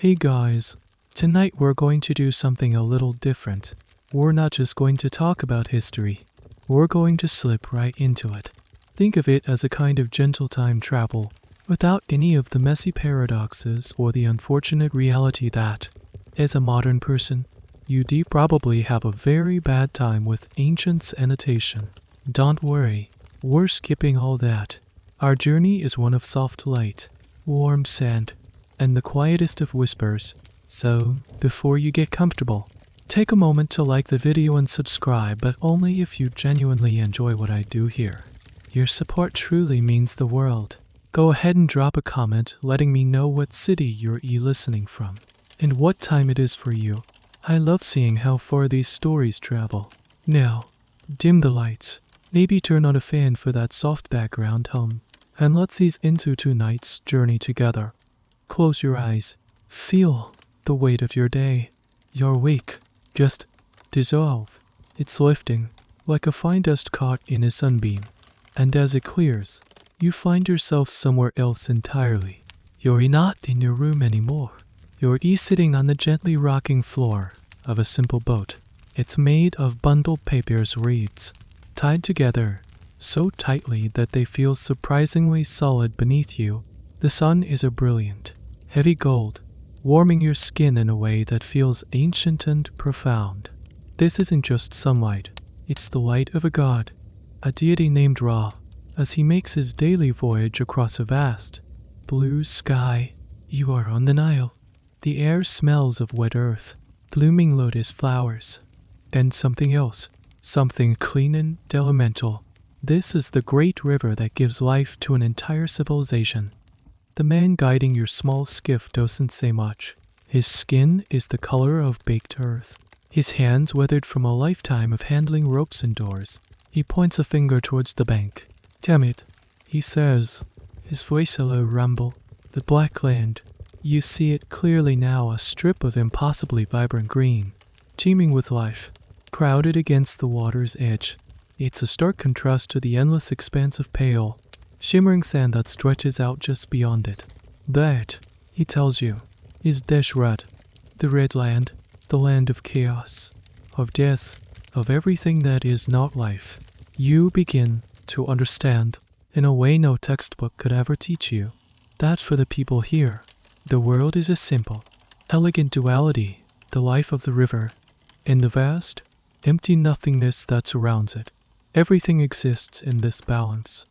Hey guys, tonight we're going to do something a little different. We're not just going to talk about history, we're going to slip right into it. Think of it as a kind of gentle time travel, without any of the messy paradoxes or the unfortunate reality that, as a modern person, you do probably have a very bad time with ancient annotation. Don't worry, we're skipping all that. Our journey is one of soft light, warm sand, and the quietest of whispers. So, before you get comfortable, take a moment to like the video and subscribe, but only if you genuinely enjoy what I do here. Your support truly means the world. Go ahead and drop a comment letting me know what city you're listening from, and what time it is for you. I love seeing how far these stories travel. Now, dim the lights, maybe turn on a fan for that soft background hum, and let's ease into tonight's journey together. Close your eyes. Feel the weight of your day. Your week just dissolve. It's lifting, like a fine dust caught in a sunbeam. And as it clears, you find yourself somewhere else entirely. You're not in your room anymore. You're sitting on the gently rocking floor of a simple boat. It's made of bundled papyrus reeds, tied together so tightly that they feel surprisingly solid beneath you. The sun is a brilliant, heavy gold, warming your skin in a way that feels ancient and profound. This isn't just sunlight, it's the light of a god, a deity named Ra, as he makes his daily voyage across a vast, blue sky. You are on the Nile. The air smells of wet earth, blooming lotus flowers, and something else, something clean and elemental. This is the great river that gives life to an entire civilization. The man guiding your small skiff doesn't say much. His skin is the color of baked earth. His hands weathered from a lifetime of handling ropes and doors. He points a finger towards the bank. "Damn it," he says, his voice a low rumble. The black land. You see it clearly now, a strip of impossibly vibrant green, teeming with life, crowded against the water's edge. It's a stark contrast to the endless expanse of pale, shimmering sand that stretches out just beyond it. That, he tells you, is Deshret, the Red Land, the land of chaos, of death, of everything that is not life. You begin to understand, in a way no textbook could ever teach you, that for the people here, the world is a simple, elegant duality, the life of the river, and the vast, empty nothingness that surrounds it. Everything exists in this balance.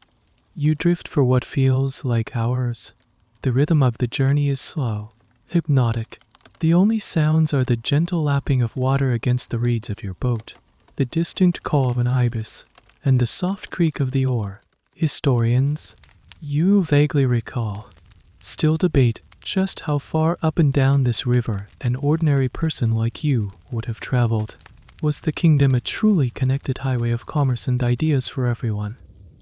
You drift for what feels like hours. The rhythm of the journey is slow, hypnotic. The only sounds are the gentle lapping of water against the reeds of your boat, the distant call of an ibis, and the soft creak of the oar. Historians, you vaguely recall, still debate just how far up and down this river an ordinary person like you would have traveled. Was the kingdom a truly connected highway of commerce and ideas for everyone?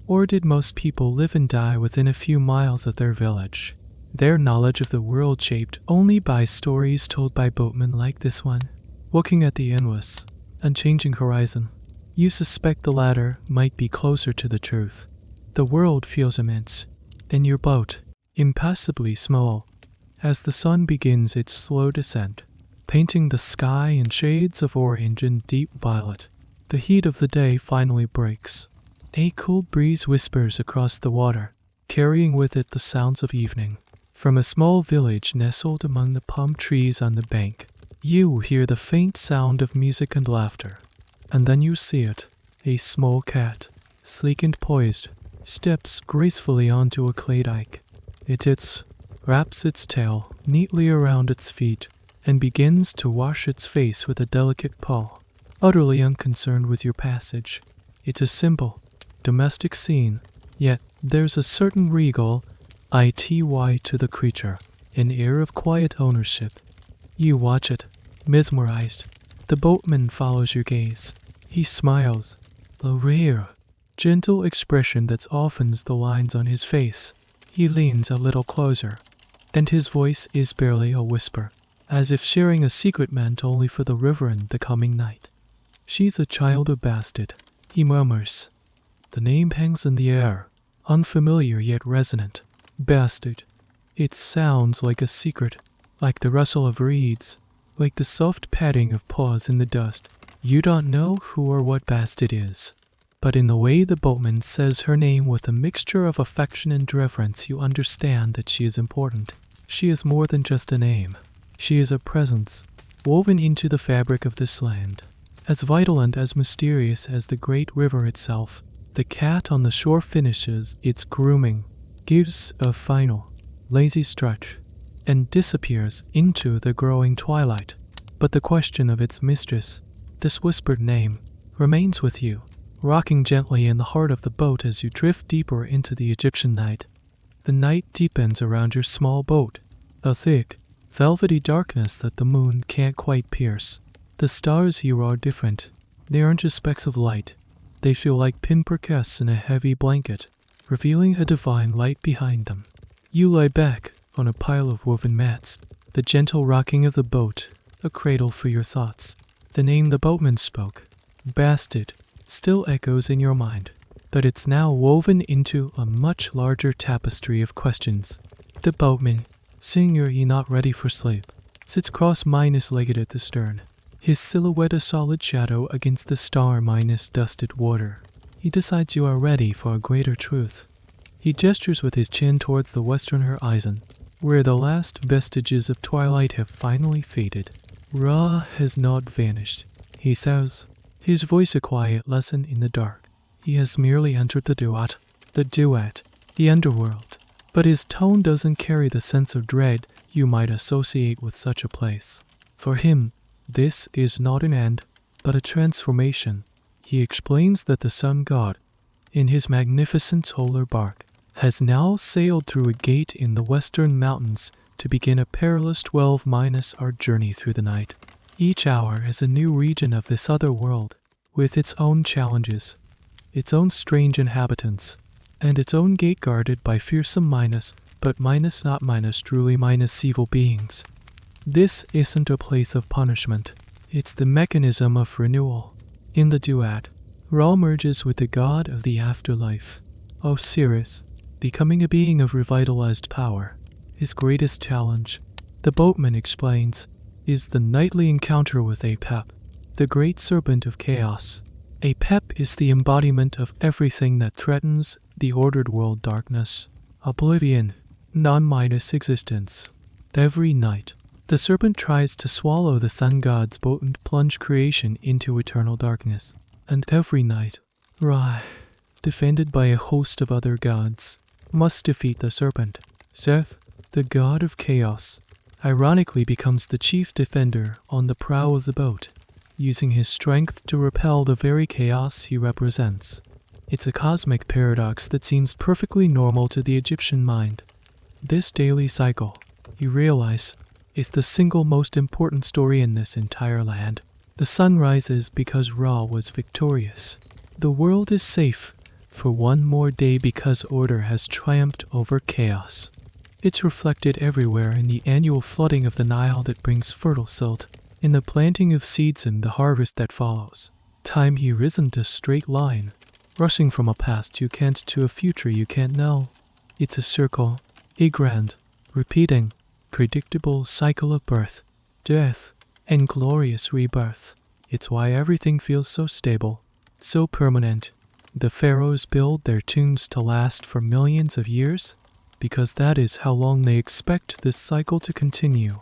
Or did most people live and die within a few miles of their village, their knowledge of the world shaped only by stories told by boatmen like this one? Looking at the endless, unchanging horizon, you suspect the latter might be closer to the truth. The world feels immense, and your boat, impassably small, as the sun begins its slow descent, painting the sky in shades of orange and deep violet. The heat of the day finally breaks. A cool breeze whispers across the water, carrying with it the sounds of evening. From a small village nestled among the palm trees on the bank, you hear the faint sound of music and laughter. And then you see it, a small cat, sleek and poised, steps gracefully onto a clay dike. It wraps its tail neatly around its feet and begins to wash its face with a delicate paw, utterly unconcerned with your passage. It's a simple, domestic scene, yet there's a certain regal ity to the creature, an air of quiet ownership. You watch it, mesmerized. The boatman follows your gaze. He smiles, the rare, gentle expression that softens the lines on his face. He leans a little closer, and his voice is barely a whisper, as if sharing a secret meant only for the river and the coming night. "She's a child of Bastet," he murmurs. The name hangs in the air, unfamiliar yet resonant. Bastet. It sounds like a secret, like the rustle of reeds, like the soft padding of paws in the dust. You don't know who or what Bastet is, but in the way the boatman says her name with a mixture of affection and reverence, you understand that she is important. She is more than just a name. She is a presence, woven into the fabric of this land, as vital and as mysterious as the great river itself. The cat on the shore finishes its grooming, gives a final, lazy stretch, and disappears into the growing twilight. But the question of its mistress, this whispered name, remains with you, rocking gently in the heart of the boat as you drift deeper into the Egyptian night. The night deepens around your small boat, a thick, velvety darkness that the moon can't quite pierce. The stars here are different. They aren't just specks of light. They feel like pinpricks in a heavy blanket, revealing a divine light behind them. You lie back on a pile of woven mats, the gentle rocking of the boat, a cradle for your thoughts. The name the boatman spoke, Bastet, still echoes in your mind, but it's now woven into a much larger tapestry of questions. The boatman, seeing you're not ready for sleep, sits cross-legged at the stern, his silhouette a solid shadow against the star-dusted water. He decides you are ready for a greater truth. He gestures with his chin towards the western horizon, where the last vestiges of twilight have finally faded. Ra has not vanished, he says, his voice a quiet lesson in the dark. He has merely entered the duat, the underworld, but his tone doesn't carry the sense of dread you might associate with such a place. For him, this is not an end, but a transformation. He explains that the sun god, in his magnificent solar bark, has now sailed through a gate in the western mountains to begin a perilous 12-hour journey through the night. Each hour is a new region of this other world, with its own challenges, its own strange inhabitants, and its own gate guarded by fearsome truly evil beings. This isn't a place of punishment, it's the mechanism of renewal. In the duat, Ra merges with the god of the afterlife, Osiris, becoming a being of revitalized power. His greatest challenge, the boatman explains, is the nightly encounter with Apep, the great serpent of chaos. Apep is the embodiment of everything that threatens the ordered world: darkness, oblivion, non-Midas existence. Every night, the serpent tries to swallow the sun god's boat and plunge creation into eternal darkness. And every night, Ra, defended by a host of other gods, must defeat the serpent. Seth, the god of chaos, ironically becomes the chief defender on the prow of the boat, using his strength to repel the very chaos he represents. It's a cosmic paradox that seems perfectly normal to the Egyptian mind. This daily cycle, you realize, is the single most important story in this entire land. The sun rises because Ra was victorious. The world is safe for one more day because order has triumphed over chaos. It's reflected everywhere in the annual flooding of the Nile that brings fertile silt, in the planting of seeds and the harvest that follows. Time here isn't a straight line, rushing from a past you can't to a future you can't know. It's a circle, a grand, repeating, predictable cycle of birth, death, and glorious rebirth. It's why everything feels so stable, so permanent. The pharaohs build their tombs to last for millions of years, because that is how long they expect this cycle to continue.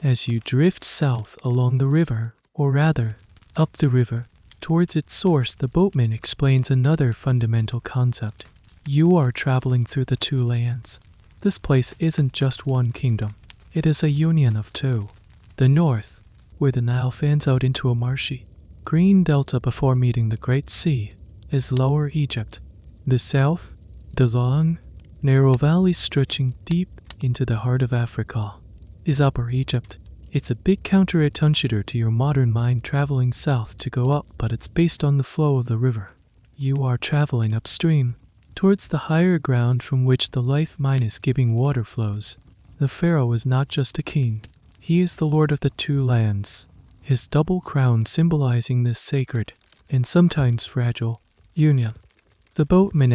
As you drift south along the river, or rather, up the river, towards its source, the boatman explains another fundamental concept. You are traveling through the two lands. This place isn't just one kingdom. It is a union of two. The north, where the Nile fans out into a marshy, green delta before meeting the Great Sea, is Lower Egypt. The south, the long, narrow valley stretching deep into the heart of Africa, is Upper Egypt. It's a big counterintuitive to your modern mind traveling south to go up, but it's based on the flow of the river. You are traveling upstream, towards the higher ground from which the life-giving water flows. The pharaoh is not just a king. He is the lord of the two lands, his double crown symbolizing this sacred, and sometimes fragile, union. The boatman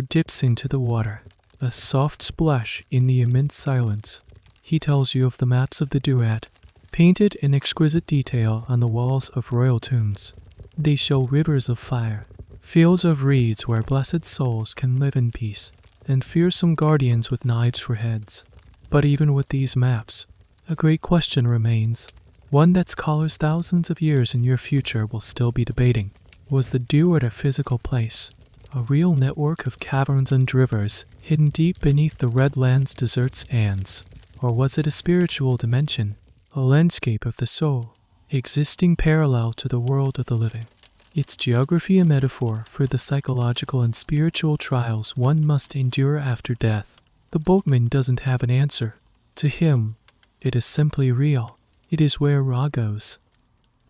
dips into the water, a soft splash in the immense silence. He tells you of the maps of the Duat, painted in exquisite detail on the walls of royal tombs. They show rivers of fire, fields of reeds where blessed souls can live in peace, and fearsome guardians with knives for heads. But even with these maps, a great question remains, one that scholars thousands of years in your future will still be debating. Was the Duat a physical place, a real network of caverns and rivers hidden deep beneath the red land's deserts sands? Or was it a spiritual dimension, a landscape of the soul, existing parallel to the world of the living? Its geography a metaphor for the psychological and spiritual trials one must endure after death. The boatman doesn't have an answer. To him, it is simply real. It is where Ra goes.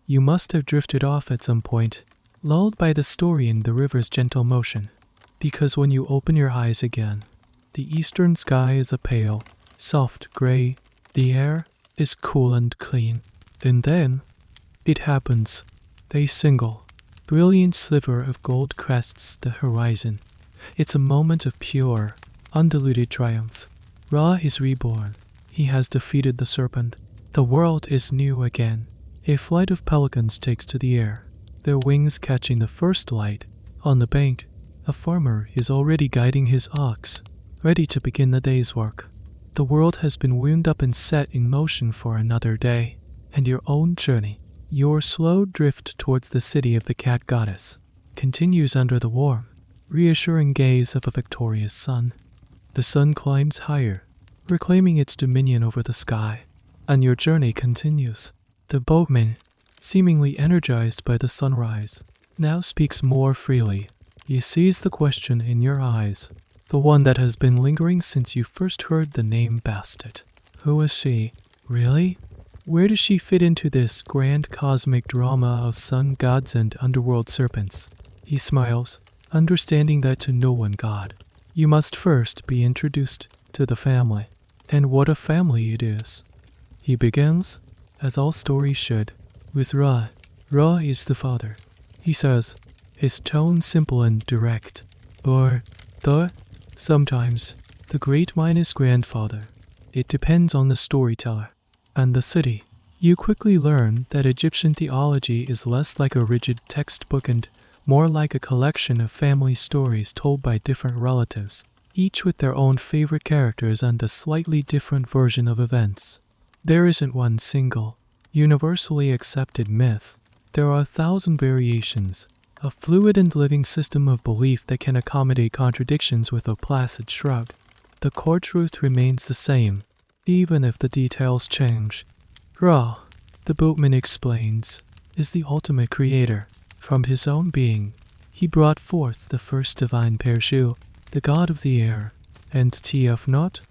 You must have drifted off at some point, lulled by the story and the river's gentle motion, because when you open your eyes again, the eastern sky is a pale, soft gray, the air is cool and clean, and then it happens. A single, brilliant sliver of gold crests the horizon. It's a moment of pure, undiluted triumph. Ra is reborn. He has defeated the serpent. The world is new again. A flight of pelicans takes to the air, their wings catching the first light. On the bank, a farmer is already guiding his ox, ready to begin the day's work. The world has been wound up and set in motion for another day, and your own journey, your slow drift towards the city of the cat goddess, continues under the warm, reassuring gaze of a victorious sun. The sun climbs higher, reclaiming its dominion over the sky, and your journey continues. The boatman, seemingly energized by the sunrise, now speaks more freely. He sees the question in your eyes, the one that has been lingering since you first heard the name Bastet. Who is she? Really? Where does she fit into this grand cosmic drama of sun gods and underworld serpents? He smiles, understanding that to know one god, you must first be introduced to the family. And what a family it is. He begins, as all stories should, with Ra. Ra is the father, he says, his tone simple and direct. Or sometimes, the great minus grandfather. It depends on the storyteller. And the city. You quickly learn that Egyptian theology is less like a rigid textbook and more like a collection of family stories told by different relatives, each with their own favorite characters and a slightly different version of events. There isn't one single, universally accepted myth. There are 1,000 variations, a fluid and living system of belief that can accommodate contradictions with a placid shrug. The core truth remains the same, even if the details change. Ra, the boatman explains, is the ultimate creator. From his own being, he brought forth the first divine Pershu, the god of the air, and Tiafnot,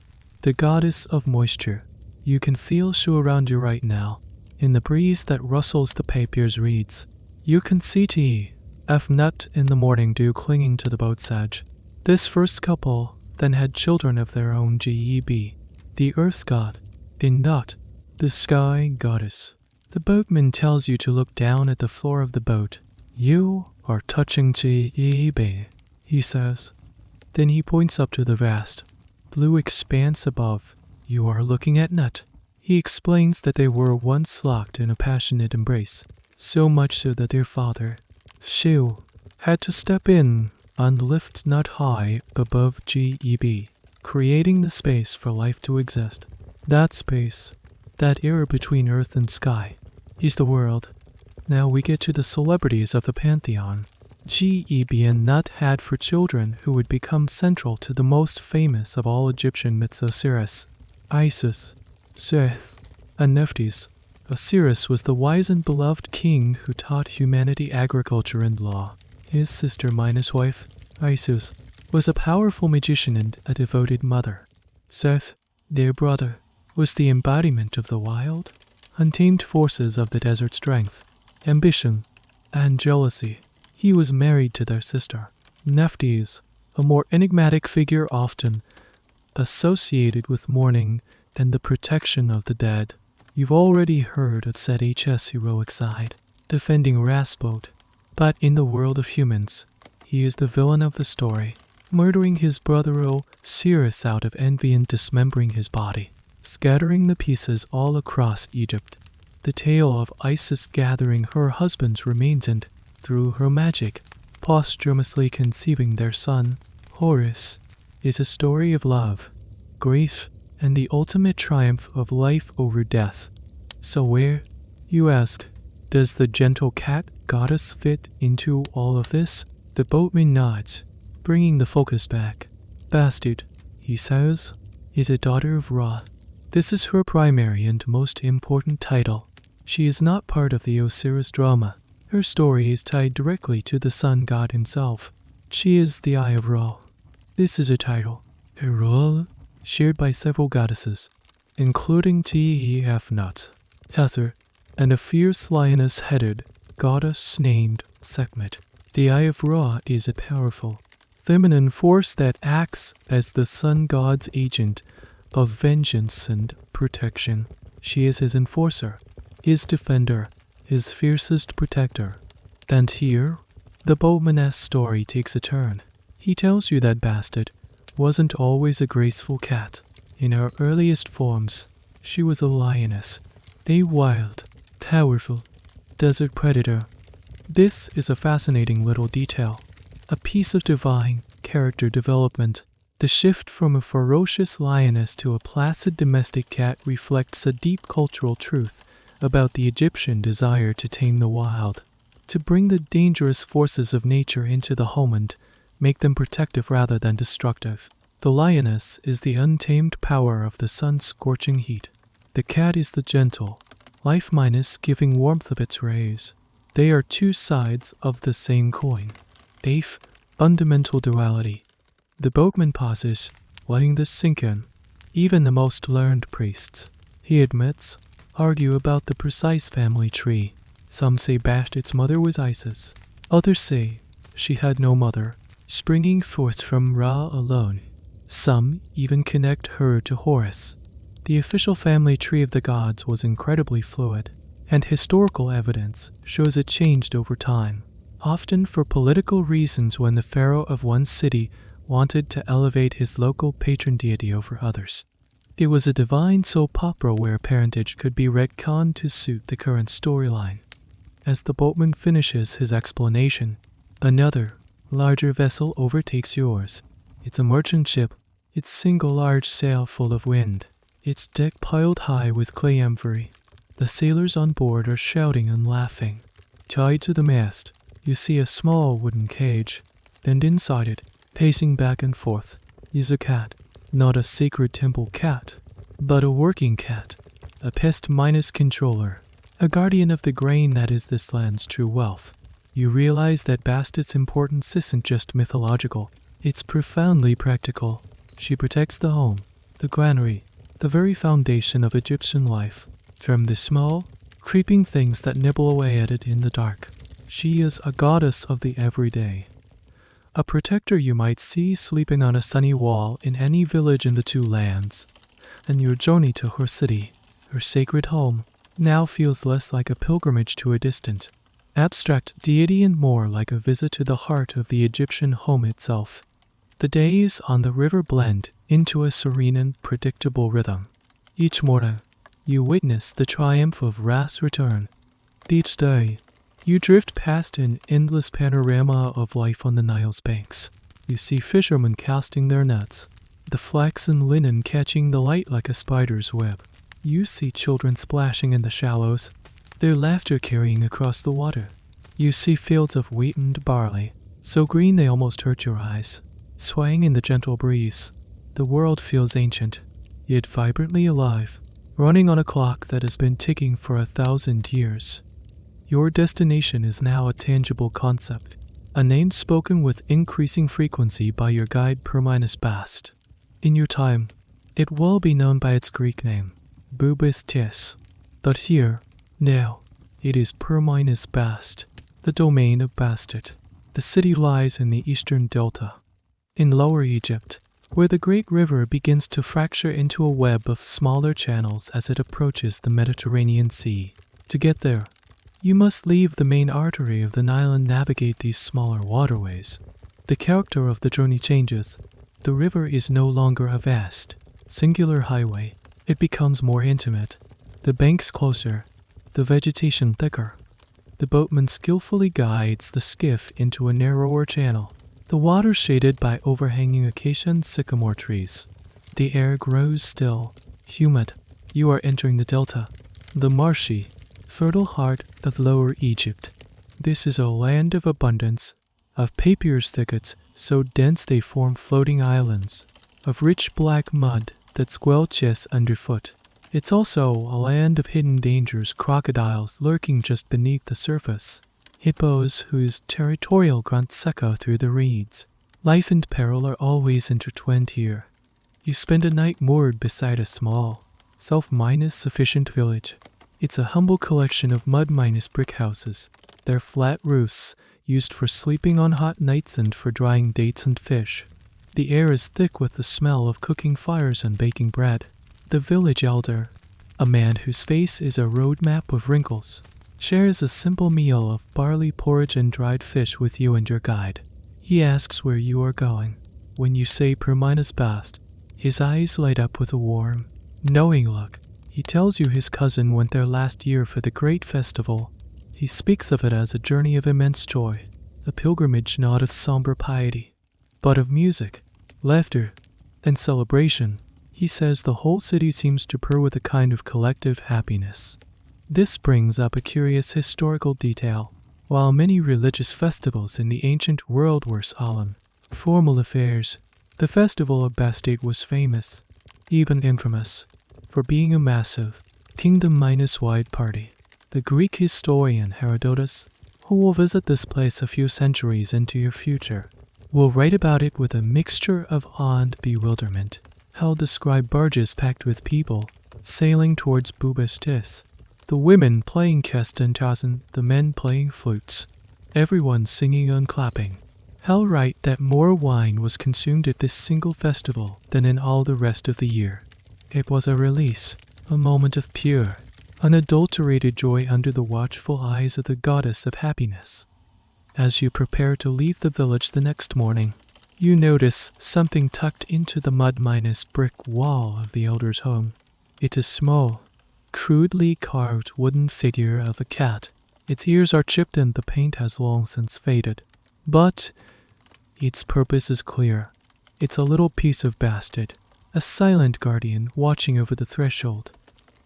the goddess of moisture. You can feel Shu around you right now, in the breeze that rustles the papyr's reeds. You can see Tiafnot in the morning dew clinging to the boat's edge. This first couple then had children of their own Geb, the earth god, and Nut, the sky goddess. The boatman tells you to look down at the floor of the boat. You are touching Geb, he says. Then he points up to the vast, blue expanse above. You are looking at Nut. He explains that they were once locked in a passionate embrace, so much so that their father, Shu, had to step in and lift Nut high above Geb, creating the space for life to exist. That space, that era between earth and sky, is the world. Now we get to the celebrities of the pantheon. Geb and Nut had 4 children who would become central to the most famous of all Egyptian myths: Osiris, Isis, Seth, and Nephthys. Osiris was the wise and beloved king who taught humanity agriculture and law. His sister minus wife, Isis, was a powerful magician and a devoted mother. Seth, their brother, was the embodiment of the wild, untamed forces of the desert: strength, ambition, and jealousy. He was married to their sister, Nephthys, a more enigmatic figure often associated with mourning and the protection of the dead. You've already heard of Seth's heroic side, defending Raspot, but in the world of humans, he is the villain of the story, murdering his brother Osiris out of envy and dismembering his body. scattering the pieces all across Egypt. The tale of Isis gathering her husband's remains and, through her magic, posthumously conceiving their son, Horus, is a story of love, grief, and the ultimate triumph of life over death. So where, you ask, does the gentle cat goddess fit into all of this? The boatman nods, bringing the focus back. Bastet, he says, is a daughter of Ra. This is her primary and most important title. She is not part of the Osiris drama. Her story is tied directly to the sun god himself. She is the Eye of Ra. This is a title, a role, shared by several goddesses, including Tefnut, Hether, and a fierce lioness-headed goddess named Sekhmet. The Eye of Ra is a powerful, feminine force that acts as the sun god's agent of vengeance and protection. She is his enforcer, his defender, his fiercest protector. And here, the boatman's story takes a turn. He tells you that Bastet wasn't always a graceful cat. In her earliest forms, she was a lioness, a wild, powerful desert predator. This is a fascinating little detail, a piece of divine character development. The shift from a ferocious lioness to a placid domestic cat reflects a deep cultural truth about the Egyptian desire to tame the wild, to bring the dangerous forces of nature into the home and make them protective rather than destructive. The lioness is the untamed power of the sun's scorching heat. The cat is the gentle, life-giving warmth of its rays. They are two sides of the same coin. A fundamental duality. The boatman pauses, letting this sink in. Even the most learned priests, he admits, argue about the precise family tree. Some say Bastet's mother was Isis. Others say she had no mother, springing forth from Ra alone. Some even connect her to Horus. The official family tree of the gods was incredibly fluid, and historical evidence shows it changed over time, often for political reasons when the pharaoh of one city wanted to elevate his local patron deity over others. It was a divine soap opera where parentage could be retconned to suit the current storyline. As the boatman finishes his explanation, another, larger vessel overtakes yours. It's a merchant ship, its single large sail full of wind, its deck piled high with clay amphorae. The sailors on board are shouting and laughing. Tied to the mast, you see a small wooden cage, and inside it, pacing back and forth, is a cat. Not a sacred temple cat, but a working cat, a pest-controller, a guardian of the grain that is this land's true wealth. You realize that Bastet's importance isn't just mythological, it's profoundly practical. She protects the home, the granary, the very foundation of Egyptian life, from the small, creeping things that nibble away at it in the dark. She is a goddess of the everyday. A protector you might see sleeping on a sunny wall in any village in the two lands, and your journey to her city, her sacred home, now feels less like a pilgrimage to a distant, abstract deity and more like a visit to the heart of the Egyptian home itself. The days on the river blend into a serene and predictable rhythm. Each morning, you witness the triumph of Ra's return. Each day, you drift past an endless panorama of life on the Nile's banks. You see fishermen casting their nets, the flaxen linen catching the light like a spider's web. You see children splashing in the shallows, their laughter carrying across the water. You see fields of wheat and barley, so green they almost hurt your eyes, swaying in the gentle breeze. The world feels ancient, yet vibrantly alive, running on a clock that has been ticking for 1,000 years. Your destination is now a tangible concept, a name spoken with increasing frequency by your guide Bast. In your time, it will be known by its Greek name, Bubastis, but here, now, it is Bast, the domain of Bastet. The city lies in the eastern delta, in Lower Egypt, where the great river begins to fracture into a web of smaller channels as it approaches the Mediterranean Sea. To get there, you must leave the main artery of the Nile and navigate these smaller waterways. The character of the journey changes. The river is no longer a vast, singular highway. It becomes more intimate. The banks closer, the vegetation thicker. The boatman skillfully guides the skiff into a narrower channel. The water shaded by overhanging acacia and sycamore trees. The air grows still, humid. You are entering the delta, the marshy, fertile heart of Lower Egypt. This is a land of abundance, of papyrus thickets so dense they form floating islands, of rich black mud that squelches underfoot. It's also a land of hidden dangers, crocodiles lurking just beneath the surface, hippos whose territorial grunts echo through the reeds. Life and peril are always intertwined here. You spend a night moored beside a small, self-sufficient village. It's a humble collection of mud-brick houses, their flat roofs used for sleeping on hot nights and for drying dates and fish. The air is thick with the smell of cooking fires and baking bread. The village elder, a man whose face is a roadmap of wrinkles, shares a simple meal of barley porridge and dried fish with you and your guide. He asks where you are going. When you say per minus bast, his eyes light up with a warm, knowing look. He tells you his cousin went there last year for the great festival. He speaks of it as a journey of immense joy, a pilgrimage not of somber piety, but of music, laughter, and celebration. He says the whole city seems to purr with a kind of collective happiness. This brings up a curious historical detail. While many religious festivals in the ancient world were solemn, formal affairs, the festival of Bastet was famous, even infamous, for being a massive, kingdom-wide party. The Greek historian Herodotus, who will visit this place a few centuries into your future, will write about it with a mixture of awe and bewilderment. He'll describe barges packed with people sailing towards Bubastis, the women playing kestentasen, the men playing flutes, everyone singing and clapping. He'll write that more wine was consumed at this single festival than in all the rest of the year. It was a release, a moment of pure, unadulterated joy under the watchful eyes of the goddess of happiness. As you prepare to leave the village the next morning, you notice something tucked into the mud-brick wall of the elder's home. It is small, crudely carved wooden figure of a cat. Its ears are chipped and the paint has long since faded. But its purpose is clear. It's a little piece of Bastet, a silent guardian watching over the threshold.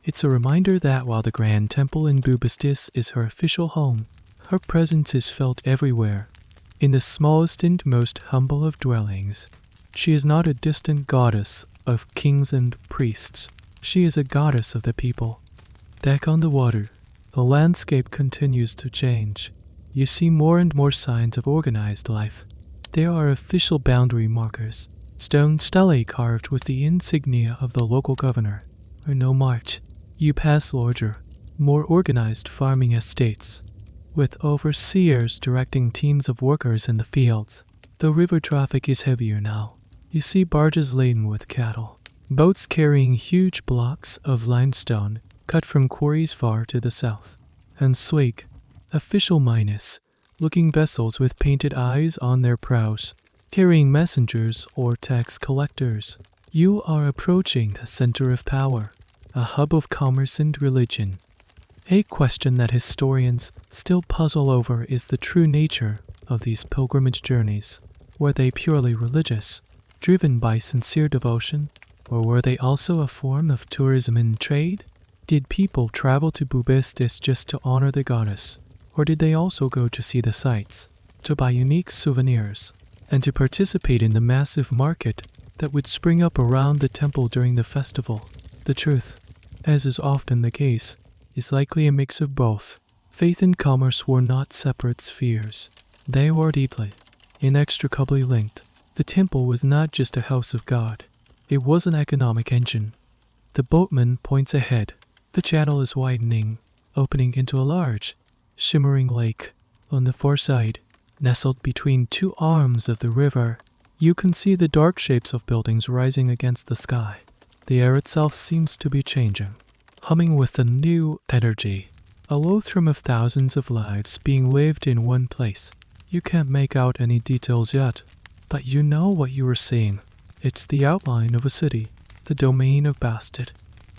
It's a reminder that while the grand temple in Bubastis is her official home, her presence is felt everywhere, in the smallest and most humble of dwellings. She is not a distant goddess of kings and priests. She is a goddess of the people. Back on the water, the landscape continues to change. You see more and more signs of organized life. There are official boundary markers, stone stelae carved with the insignia of the local governor, or no march. You pass larger, more organized farming estates, with overseers directing teams of workers in the fields. The river traffic is heavier now. You see barges laden with cattle, boats carrying huge blocks of limestone cut from quarries far to the south, and sleek, official looking vessels with painted eyes on their prows, carrying messengers or tax collectors. You are approaching the center of power, a hub of commerce and religion. A question that historians still puzzle over is the true nature of these pilgrimage journeys. Were they purely religious, driven by sincere devotion, or were they also a form of tourism and trade? Did people travel to Bubastis just to honor the goddess, or did they also go to see the sights, to buy unique souvenirs, and to participate in the massive market that would spring up around the temple during the festival? The truth, as is often the case, is likely a mix of both. Faith and commerce were not separate spheres. They were deeply, inextricably linked. The temple was not just a house of God. It was an economic engine. The boatman points ahead. The channel is widening, opening into a large, shimmering lake. On the far side, nestled between two arms of the river, you can see the dark shapes of buildings rising against the sky. The air itself seems to be changing, humming with a new energy, a low thrum of thousands of lives being lived in one place. You can't make out any details yet, but you know what you are seeing. It's the outline of a city, the domain of Bastet.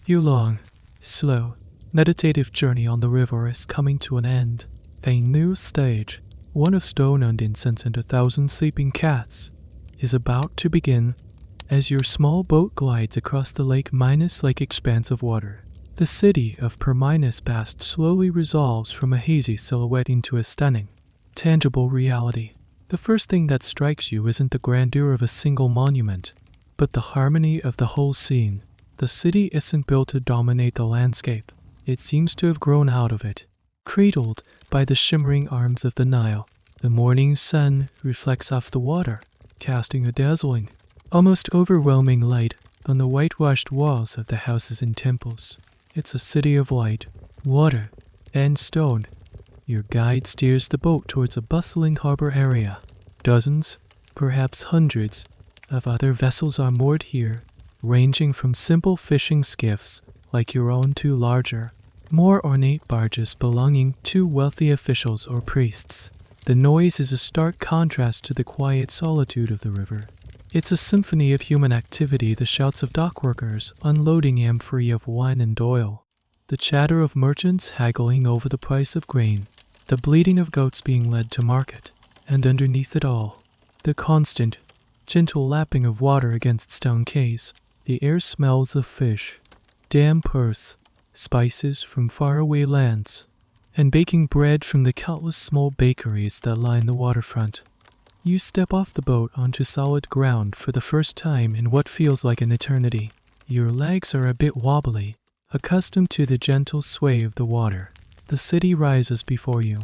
Your long, slow, meditative journey on the river is coming to an end. A new stage, one of stone and incense and 1,000 sleeping cats, is about to begin as your small boat glides across the lake expanse of water. The city of Bast slowly resolves from a hazy silhouette into a stunning, tangible reality. The first thing that strikes you isn't the grandeur of a single monument, but the harmony of the whole scene. The city isn't built to dominate the landscape. It seems to have grown out of it. Cradled by the shimmering arms of the Nile, the morning sun reflects off the water, casting a dazzling, almost overwhelming light on the whitewashed walls of the houses and temples. It's a city of light, water, and stone. Your guide steers the boat towards a bustling harbor area. Dozens, perhaps hundreds, of other vessels are moored here, ranging from simple fishing skiffs like your own to larger, more ornate barges belonging to wealthy officials or priests. The noise is a stark contrast to the quiet solitude of the river. It's a symphony of human activity, the shouts of dock workers unloading amphorae of wine and oil, the chatter of merchants haggling over the price of grain, the bleating of goats being led to market, and underneath it all, the constant, gentle lapping of water against stone quays. The air smells of fish, damp earth, spices from faraway lands, and baking bread from the countless small bakeries that line the waterfront. You step off the boat onto solid ground for the first time in what feels like an eternity. Your legs are a bit wobbly, accustomed to the gentle sway of the water. The city rises before you,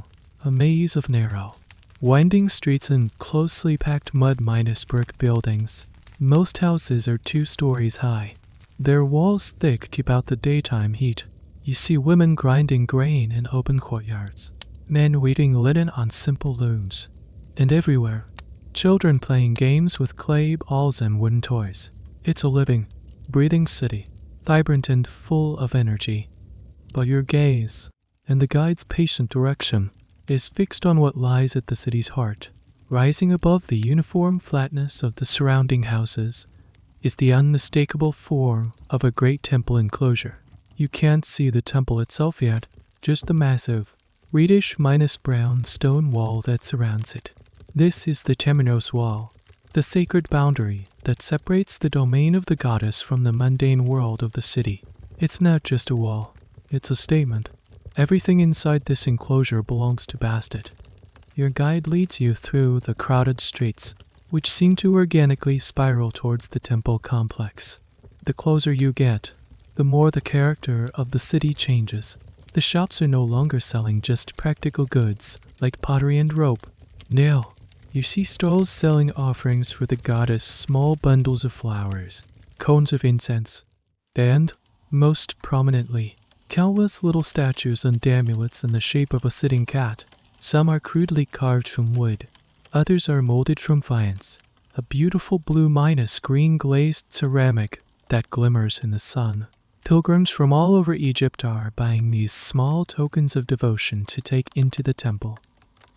a maze of narrow, winding streets and closely packed mud-brick buildings. Most houses are 2 stories high. Their walls thick keep out the daytime heat. You see women grinding grain in open courtyards, men weaving linen on simple looms, and everywhere, children playing games with clay balls and wooden toys. It's a living, breathing city, vibrant and full of energy. But your gaze, and the guide's patient direction, is fixed on what lies at the city's heart. Rising above the uniform flatness of the surrounding houses is the unmistakable form of a great temple enclosure. You can't see the temple itself yet, just the massive, reddish-brown stone wall that surrounds it. This is the Temenos Wall, the sacred boundary that separates the domain of the goddess from the mundane world of the city. It's not just a wall, it's a statement. Everything inside this enclosure belongs to Bastet. Your guide leads you through the crowded streets, which seem to organically spiral towards the temple complex. The closer you get, the more the character of the city changes. The shops are no longer selling just practical goods, like pottery and rope. No, you see stalls selling offerings for the goddess, small bundles of flowers, cones of incense, and, most prominently, countless little statues and amulets in the shape of a sitting cat. Some are crudely carved from wood, others are molded from faience, a beautiful blue-green glazed ceramic that glimmers in the sun. Pilgrims from all over Egypt are buying these small tokens of devotion to take into the temple.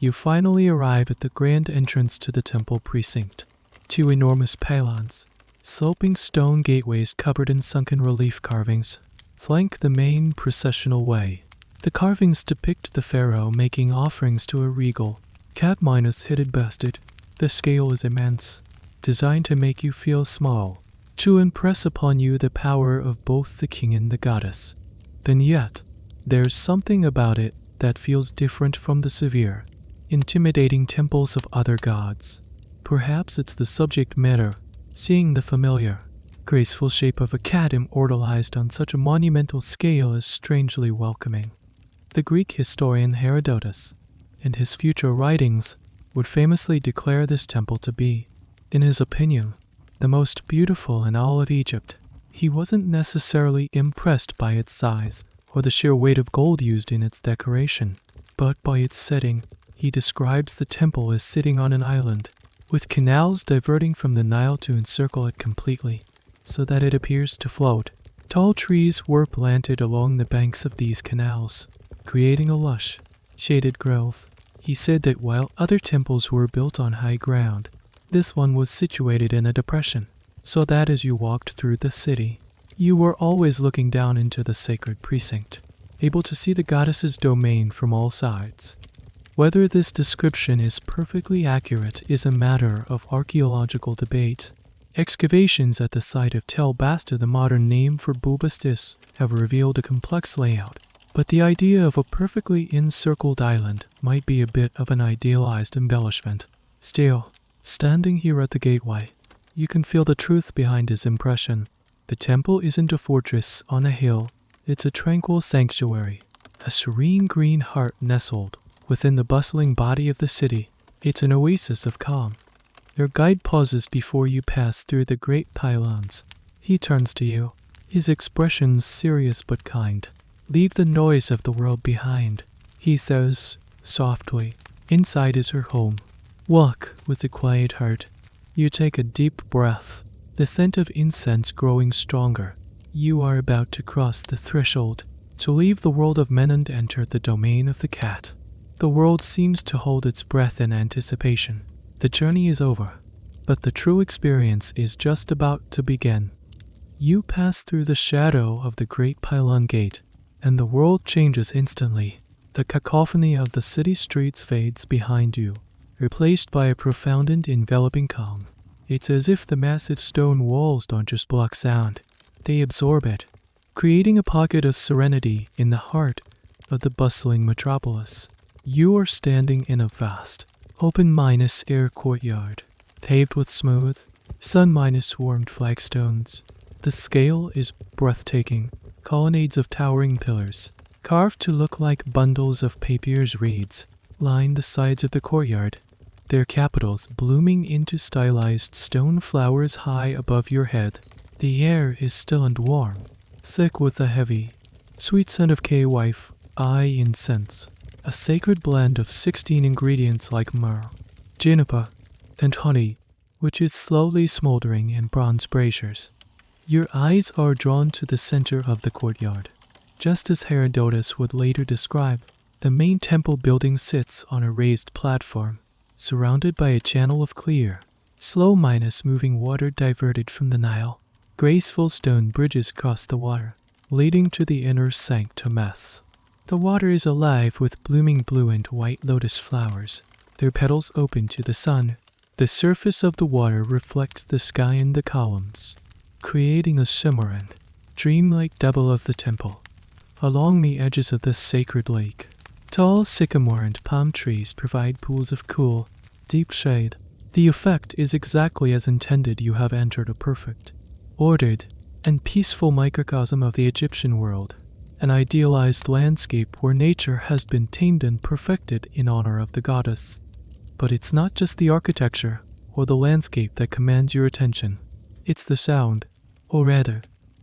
You finally arrive at the grand entrance to the temple precinct. 2 enormous pylons, sloping stone gateways covered in sunken relief carvings, flank the main processional way. The carvings depict the pharaoh making offerings to a regal, cat-headed Bastet. The scale is immense, designed to make you feel small, to impress upon you the power of both the king and the goddess. And yet, there's something about it that feels different from the severe, intimidating temples of other gods. Perhaps it's the subject matter, seeing the familiar, graceful shape of a cat immortalized on such a monumental scale is strangely welcoming. The Greek historian Herodotus, in his future writings, would famously declare this temple to be, in his opinion, the most beautiful in all of Egypt. He wasn't necessarily impressed by its size or the sheer weight of gold used in its decoration, but by its setting. He describes the temple as sitting on an island, with canals diverting from the Nile to encircle it completely, so that it appears to float. Tall trees were planted along the banks of these canals, creating a lush, shaded grove. He said that while other temples were built on high ground, this one was situated in a depression, so that as you walked through the city, You were always looking down into the sacred precinct, able to see the goddess's domain from all sides. Whether this description is perfectly accurate is a matter of archaeological debate. Excavations at the site of Tel Bastet, the modern name for Bubastis, have revealed a complex layout, but the idea of a perfectly encircled island might be a bit of an idealized embellishment. Still, standing here at the gateway, you can feel the truth behind his impression. The temple isn't a fortress on a hill, it's a tranquil sanctuary, a serene green heart nestled within the bustling body of the city. It's an oasis of calm. Your guide pauses before you pass through the great pylons. He turns to you, his expression serious but kind. Leave the noise of the world behind, he says softly. Inside is her home. Walk with a quiet heart. You take a deep breath, the scent of incense growing stronger. You are about to cross the threshold, to leave the world of men and enter the domain of the cat. The world seems to hold its breath in anticipation. The journey is over, but the true experience is just about to begin. You pass through the shadow of the great pylon gate, and the world changes instantly. The cacophony of the city streets fades behind you, replaced by a profound and enveloping calm. It's as if the massive stone walls don't just block sound, they absorb it, creating a pocket of serenity in the heart of the bustling metropolis. You are standing in a vast, open-air courtyard, paved with smooth, sun-warmed flagstones. The scale is breathtaking, colonnades of towering pillars, carved to look like bundles of papyrus reeds, line the sides of the courtyard, their capitals blooming into stylized stone flowers high above your head. The air is still and warm, thick with a heavy, sweet scent of incense, a sacred blend of 16 ingredients like myrrh, juniper, and honey, which is slowly smoldering in bronze braziers. Your eyes are drawn to the center of the courtyard. Just as Herodotus would later describe, the main temple building sits on a raised platform, surrounded by a channel of clear, slow-moving water diverted from the Nile. Graceful stone bridges cross the water, leading to the inner sanctumess. The water is alive with blooming blue and white lotus flowers, their petals open to the sun. The surface of the water reflects the sky and the columns, creating a shimmering, dreamlike double of the temple. Along the edges of this sacred lake, tall sycamore and palm trees provide pools of cool, deep shade. The effect is exactly as intended. You have entered a perfect, ordered, and peaceful microcosm of the Egyptian world, an idealized landscape where nature has been tamed and perfected in honor of the goddess. But it's not just the architecture or the landscape that commands your attention. It's the sound, or rather,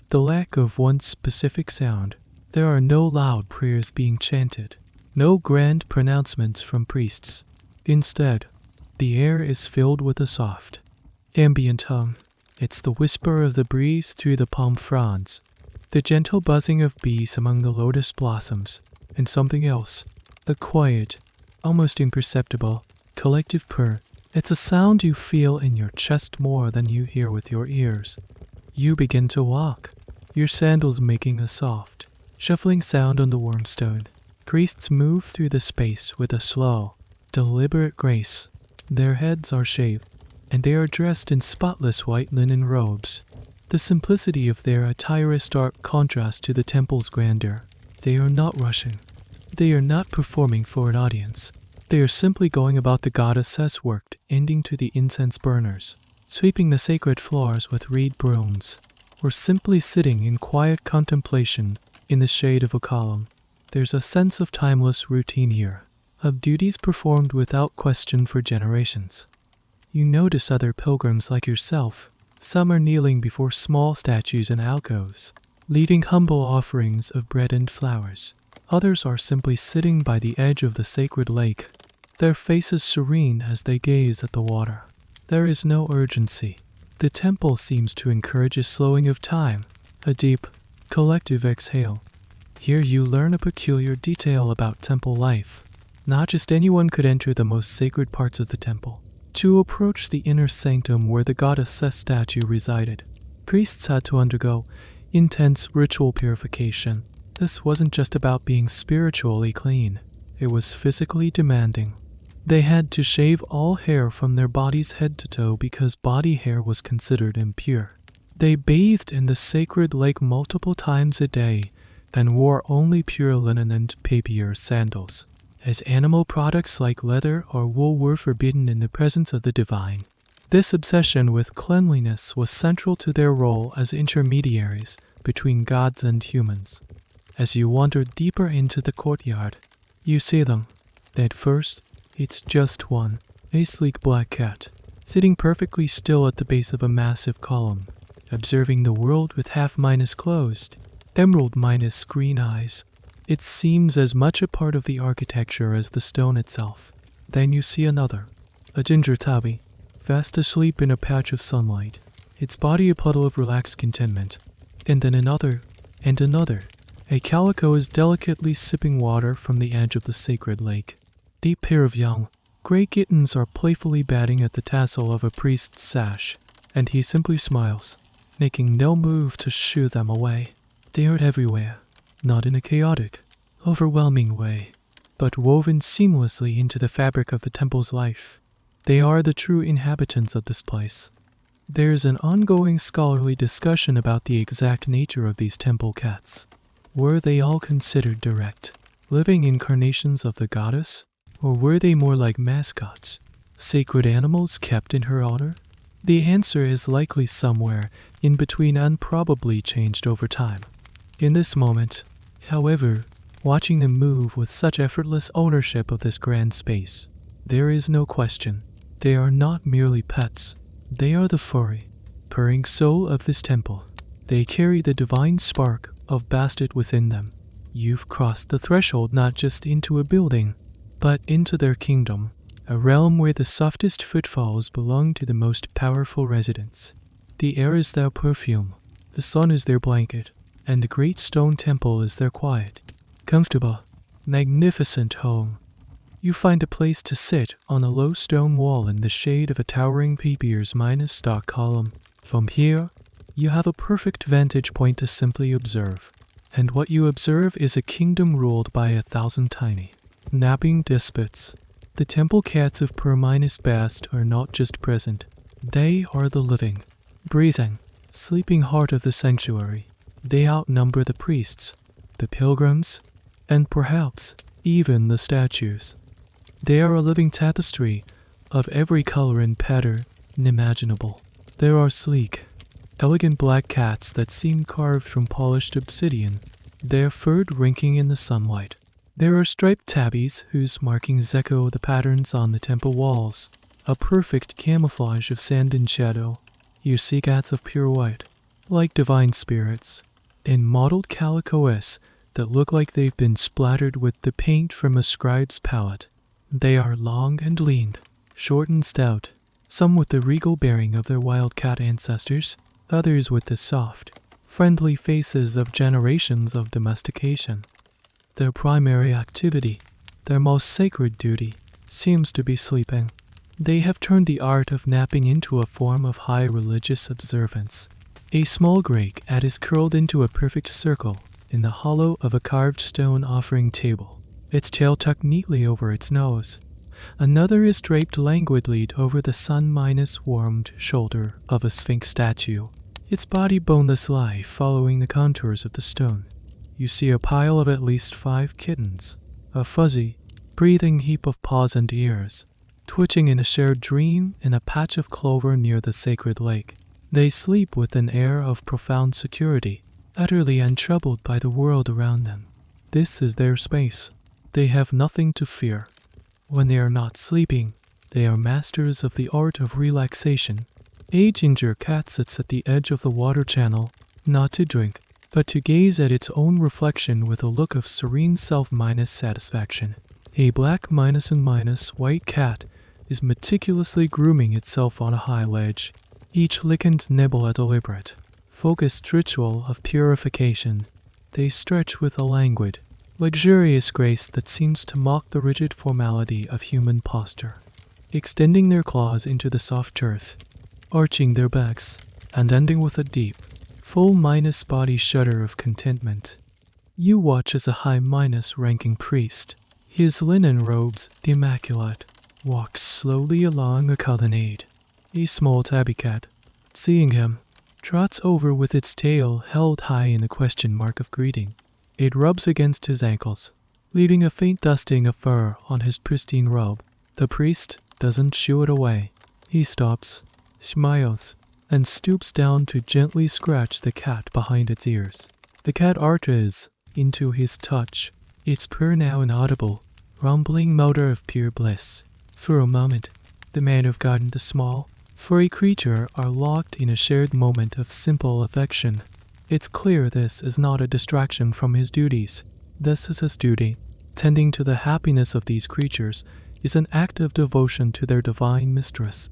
the lack of one specific sound. There are no loud prayers being chanted, no grand pronouncements from priests. Instead, the air is filled with a soft, ambient hum. It's the whisper of the breeze through the palm fronds, the gentle buzzing of bees among the lotus blossoms, and something else, the quiet, almost imperceptible, collective purr. It's a sound you feel in your chest more than you hear with your ears. You begin to walk, your sandals making a soft, shuffling sound on the warm stone. Priests move through the space with a slow, deliberate grace. Their heads are shaved, and they are dressed in spotless white linen robes. The simplicity of their attire is stark contrast to the temple's grandeur. They are not rushing. They are not performing for an audience. They are simply going about the goddess's work, ending to the incense burners, sweeping the sacred floors with reed brooms, or simply sitting in quiet contemplation in the shade of a column. There's a sense of timeless routine here, of duties performed without question for generations. You notice other pilgrims like yourself. Some are kneeling before small statues and alcoves, leaving humble offerings of bread and flowers. Others are simply sitting by the edge of the sacred lake, their faces serene as they gaze at the water. There is no urgency. The temple seems to encourage a slowing of time, a deep, collective exhale. Here you learn a peculiar detail about temple life. Not just anyone could enter the most sacred parts of the temple. To approach the inner sanctum where the goddess's statue resided, priests had to undergo intense ritual purification. This wasn't just about being spiritually clean, it was physically demanding. They had to shave all hair from their bodies head to toe because body hair was considered impure. They bathed in the sacred lake multiple times a day and wore only pure linen and papier sandals, as animal products like leather or wool were forbidden in the presence of the divine. This obsession with cleanliness was central to their role as intermediaries between gods and humans. As you wander deeper into the courtyard, you see them. At first, it's just one, a sleek black cat, sitting perfectly still at the base of a massive column, observing the world with half minus closed, emerald minus green eyes. It seems as much a part of the architecture as the stone itself. Then you see another, a ginger tabby, fast asleep in a patch of sunlight, its body a puddle of relaxed contentment. And then another, and another. A calico is delicately sipping water from the edge of the sacred lake. A pair of young, gray kittens are playfully batting at the tassel of a priest's sash, and he simply smiles, making no move to shoo them away. They are everywhere, not in a chaotic, overwhelming way, but woven seamlessly into the fabric of the temple's life. They are the true inhabitants of this place. There's an ongoing scholarly discussion about the exact nature of these temple cats. Were they all considered direct, living incarnations of the goddess, or were they more like mascots, sacred animals kept in her honor? The answer is likely somewhere in between and probably changed over time. In this moment, however, watching them move with such effortless ownership of this grand space, there is no question. They are not merely pets. They are the furry, purring soul of this temple. They carry the divine spark of Bastet within them. You've crossed the threshold not just into a building, but into their kingdom, a realm where the softest footfalls belong to the most powerful residents. The air is their perfume, the sun is their blanket, and the great stone temple is their quiet, comfortable, magnificent home. You find a place to sit on a low stone wall in the shade of a towering papyrus minus stock column. From here, you have a perfect vantage point to simply observe. And what you observe is a kingdom ruled by 1,000 tiny, napping despots. The temple cats of Bast are not just present. They are the living, breathing, sleeping heart of the sanctuary. They outnumber the priests, the pilgrims, and perhaps even the statues. They are a living tapestry of every color and pattern imaginable. There are sleek, elegant black cats that seem carved from polished obsidian, their fur wrinkling in the sunlight. There are striped tabbies whose markings echo the patterns on the temple walls, a perfect camouflage of sand and shadow. You see cats of pure white, like divine spirits, and mottled calicoes that look like they've been splattered with the paint from a scribe's palette. They are long and lean, short and stout, some with the regal bearing of their wildcat ancestors, others with the soft, friendly faces of generations of domestication. Their primary activity, their most sacred duty, seems to be sleeping. They have turned the art of napping into a form of high religious observance. A small gray cat is curled into a perfect circle in the hollow of a carved stone offering table, its tail tucked neatly over its nose. Another is draped languidly over the sun-warmed shoulder of a sphinx statue, its body boneless life following the contours of the stone. You see a pile of at least 5 kittens, a fuzzy, breathing heap of paws and ears, twitching in a shared dream in a patch of clover near the sacred lake. They sleep with an air of profound security, utterly untroubled by the world around them. This is their space. They have nothing to fear. When they are not sleeping, they are masters of the art of relaxation. A ginger cat sits at the edge of the water channel, not to drink, but to gaze at its own reflection with a look of serene self-satisfaction. A black and white cat is meticulously grooming itself on a high ledge, each lick and nibble a deliberate, focused ritual of purification. They stretch with a languid, luxurious grace that seems to mock the rigid formality of human posture, extending their claws into the soft earth, arching their backs, and ending with a deep, full minus body shudder of contentment. You watch as a high minus ranking priest, his linen robes immaculate, walks slowly along a colonnade. A small tabby cat, seeing him, trots over with its tail held high in a question mark of greeting. It rubs against his ankles, leaving a faint dusting of fur on his pristine robe. The priest doesn't shoo it away. He stops, smiles, and stoops down to gently scratch the cat behind its ears. The cat arches into his touch, its purr now inaudible, rumbling motor of pure bliss. For a moment, the man of God and the small, furry creature are locked in a shared moment of simple affection. It's clear this is not a distraction from his duties. This is his duty. Tending to the happiness of these creatures is an act of devotion to their divine mistress.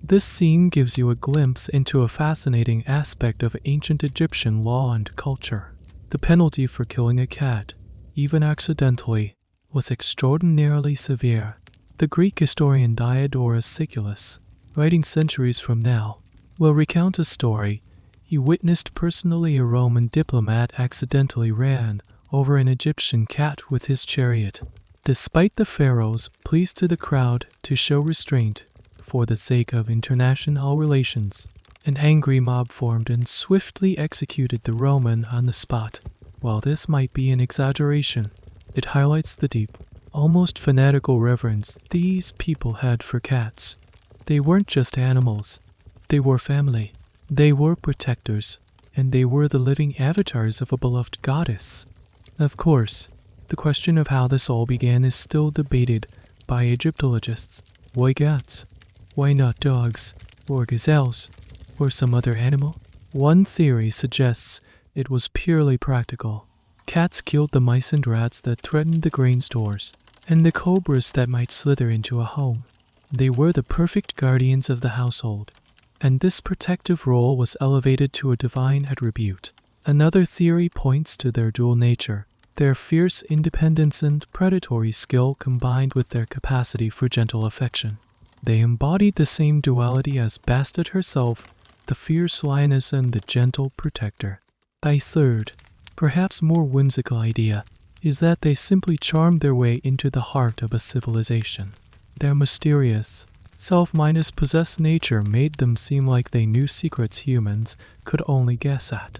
This scene gives you a glimpse into a fascinating aspect of ancient Egyptian law and culture. The penalty for killing a cat, even accidentally, was extraordinarily severe. The Greek historian Diodorus Siculus, writing centuries from now, will recount a story. He witnessed personally a Roman diplomat accidentally ran over an Egyptian cat with his chariot. Despite the pharaohs pleased to the crowd to show restraint for the sake of international relations, an angry mob formed and swiftly executed the Roman on the spot. While this might be an exaggeration, it highlights the deep, almost fanatical reverence these people had for cats. They weren't just animals, they were family, they were protectors, and they were the living avatars of a beloved goddess. Of course, the question of how this all began is still debated by Egyptologists. Why cats? Why not dogs, or gazelles, or some other animal? One theory suggests it was purely practical. Cats killed the mice and rats that threatened the grain stores, and the cobras that might slither into a home. They were the perfect guardians of the household, and this protective role was elevated to a divine attribute. Another theory points to their dual nature, their fierce independence and predatory skill combined with their capacity for gentle affection. They embodied the same duality as Bastet herself, the fierce lioness and the gentle protector. A third, perhaps more whimsical idea, is that they simply charmed their way into the heart of a civilization. Their mysterious, self-possessed nature made them seem like they knew secrets humans could only guess at.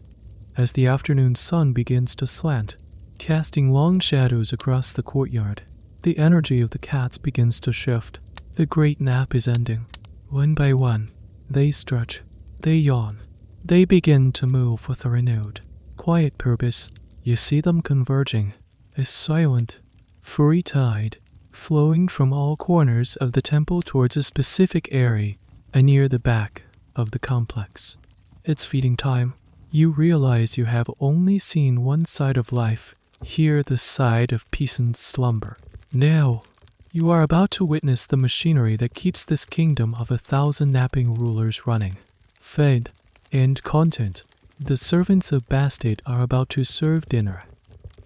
As the afternoon sun begins to slant, casting long shadows across the courtyard, the energy of the cats begins to shift. The great nap is ending. One by one, they stretch, they yawn, they begin to move with a renewed, quiet purpose. You see them converging, a silent, furry tide, flowing from all corners of the temple towards a specific area near the back of the complex. It's feeding time. You realize you have only seen one side of life, here the side of peace and slumber. Now, you are about to witness the machinery that keeps this kingdom of 1,000 napping rulers running. Fed and content, the servants of Bastet are about to serve dinner.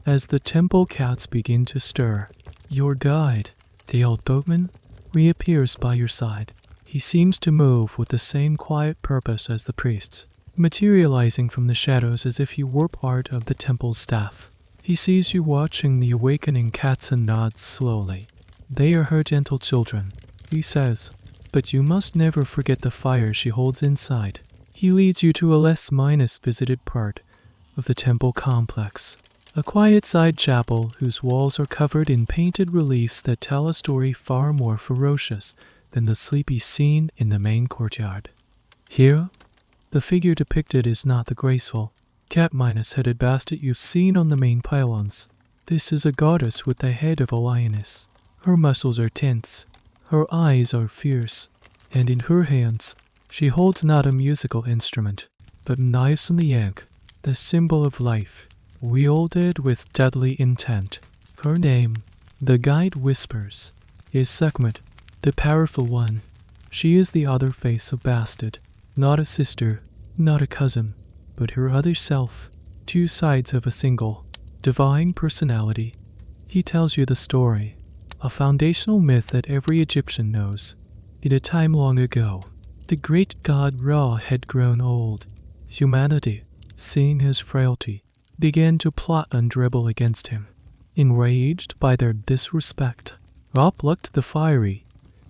As the temple cats begin to stir, your guide, the old boatman, reappears by your side. He seems to move with the same quiet purpose as the priests, materializing from the shadows as if you were part of the temple's staff. He sees you watching the awakening cats and nods slowly. They are her gentle children, he says, but you must never forget the fire she holds inside. He leads you to a less visited part of the temple complex, a quiet side chapel whose walls are covered in painted reliefs that tell a story far more ferocious than the sleepy scene in the main courtyard. Here, the figure depicted is not the graceful, cat-headed Bastet you've seen on the main pylons. This is a goddess with the head of a lioness. Her muscles are tense, her eyes are fierce, and in her hands she holds not a musical instrument, but knives in the egg, the symbol of life, wielded with deadly intent. Her name, the guide whispers, is Sekhmet, the powerful one. She is the other face of Bastet, not a sister, not a cousin, but her other self, two sides of a single, divine personality. He tells you the story, a foundational myth that every Egyptian knows. In a time long ago, the great god Ra had grown old. Humanity, seeing his frailty, began to plot and dribble against him. Enraged by their disrespect, Ra plucked the fiery,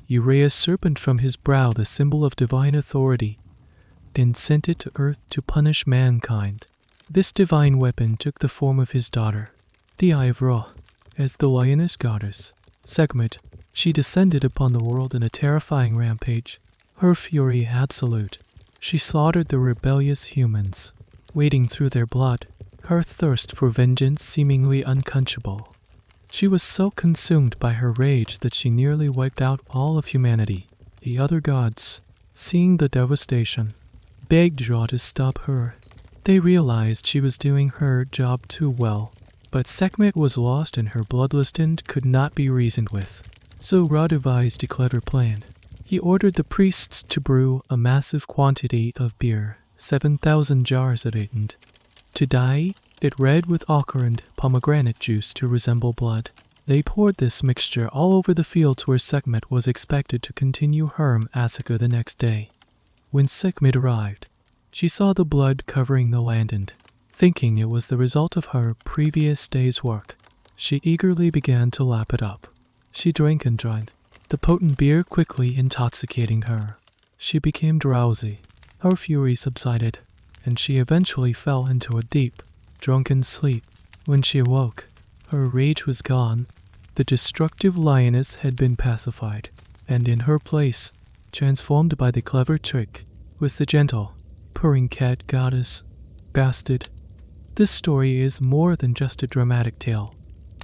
Uraeus serpent from his brow, the symbol of divine authority, then sent it to earth to punish mankind. This divine weapon took the form of his daughter, the Eye of Ra. As the lioness goddess, Sekhmet, she descended upon the world in a terrifying rampage. Her fury absolute, she slaughtered the rebellious humans, wading through their blood, her thirst for vengeance seemingly unquenchable. She was so consumed by her rage that she nearly wiped out all of humanity. The other gods, seeing the devastation, begged Ra to stop her. They realized she was doing her job too well, but Sekhmet was lost and her bloodlust end could not be reasoned with. So Ra devised a clever plan. He ordered the priests to brew a massive quantity of beer, 7,000 jars of it, and to dye it red with ochre and pomegranate juice to resemble blood. They poured this mixture all over the fields where Sekhmet was expected to continue her massacre the next day. When Sekhmet arrived, she saw the blood covering the land and, thinking it was the result of her previous day's work, she eagerly began to lap it up. She drank and drank, the potent beer quickly intoxicating her. She became drowsy, her fury subsided, and she eventually fell into a deep, drunken sleep. When she awoke, her rage was gone. The destructive lioness had been pacified, and in her place, transformed by the clever trick, was the gentle, purring cat goddess, Bastet. This story is more than just a dramatic tale.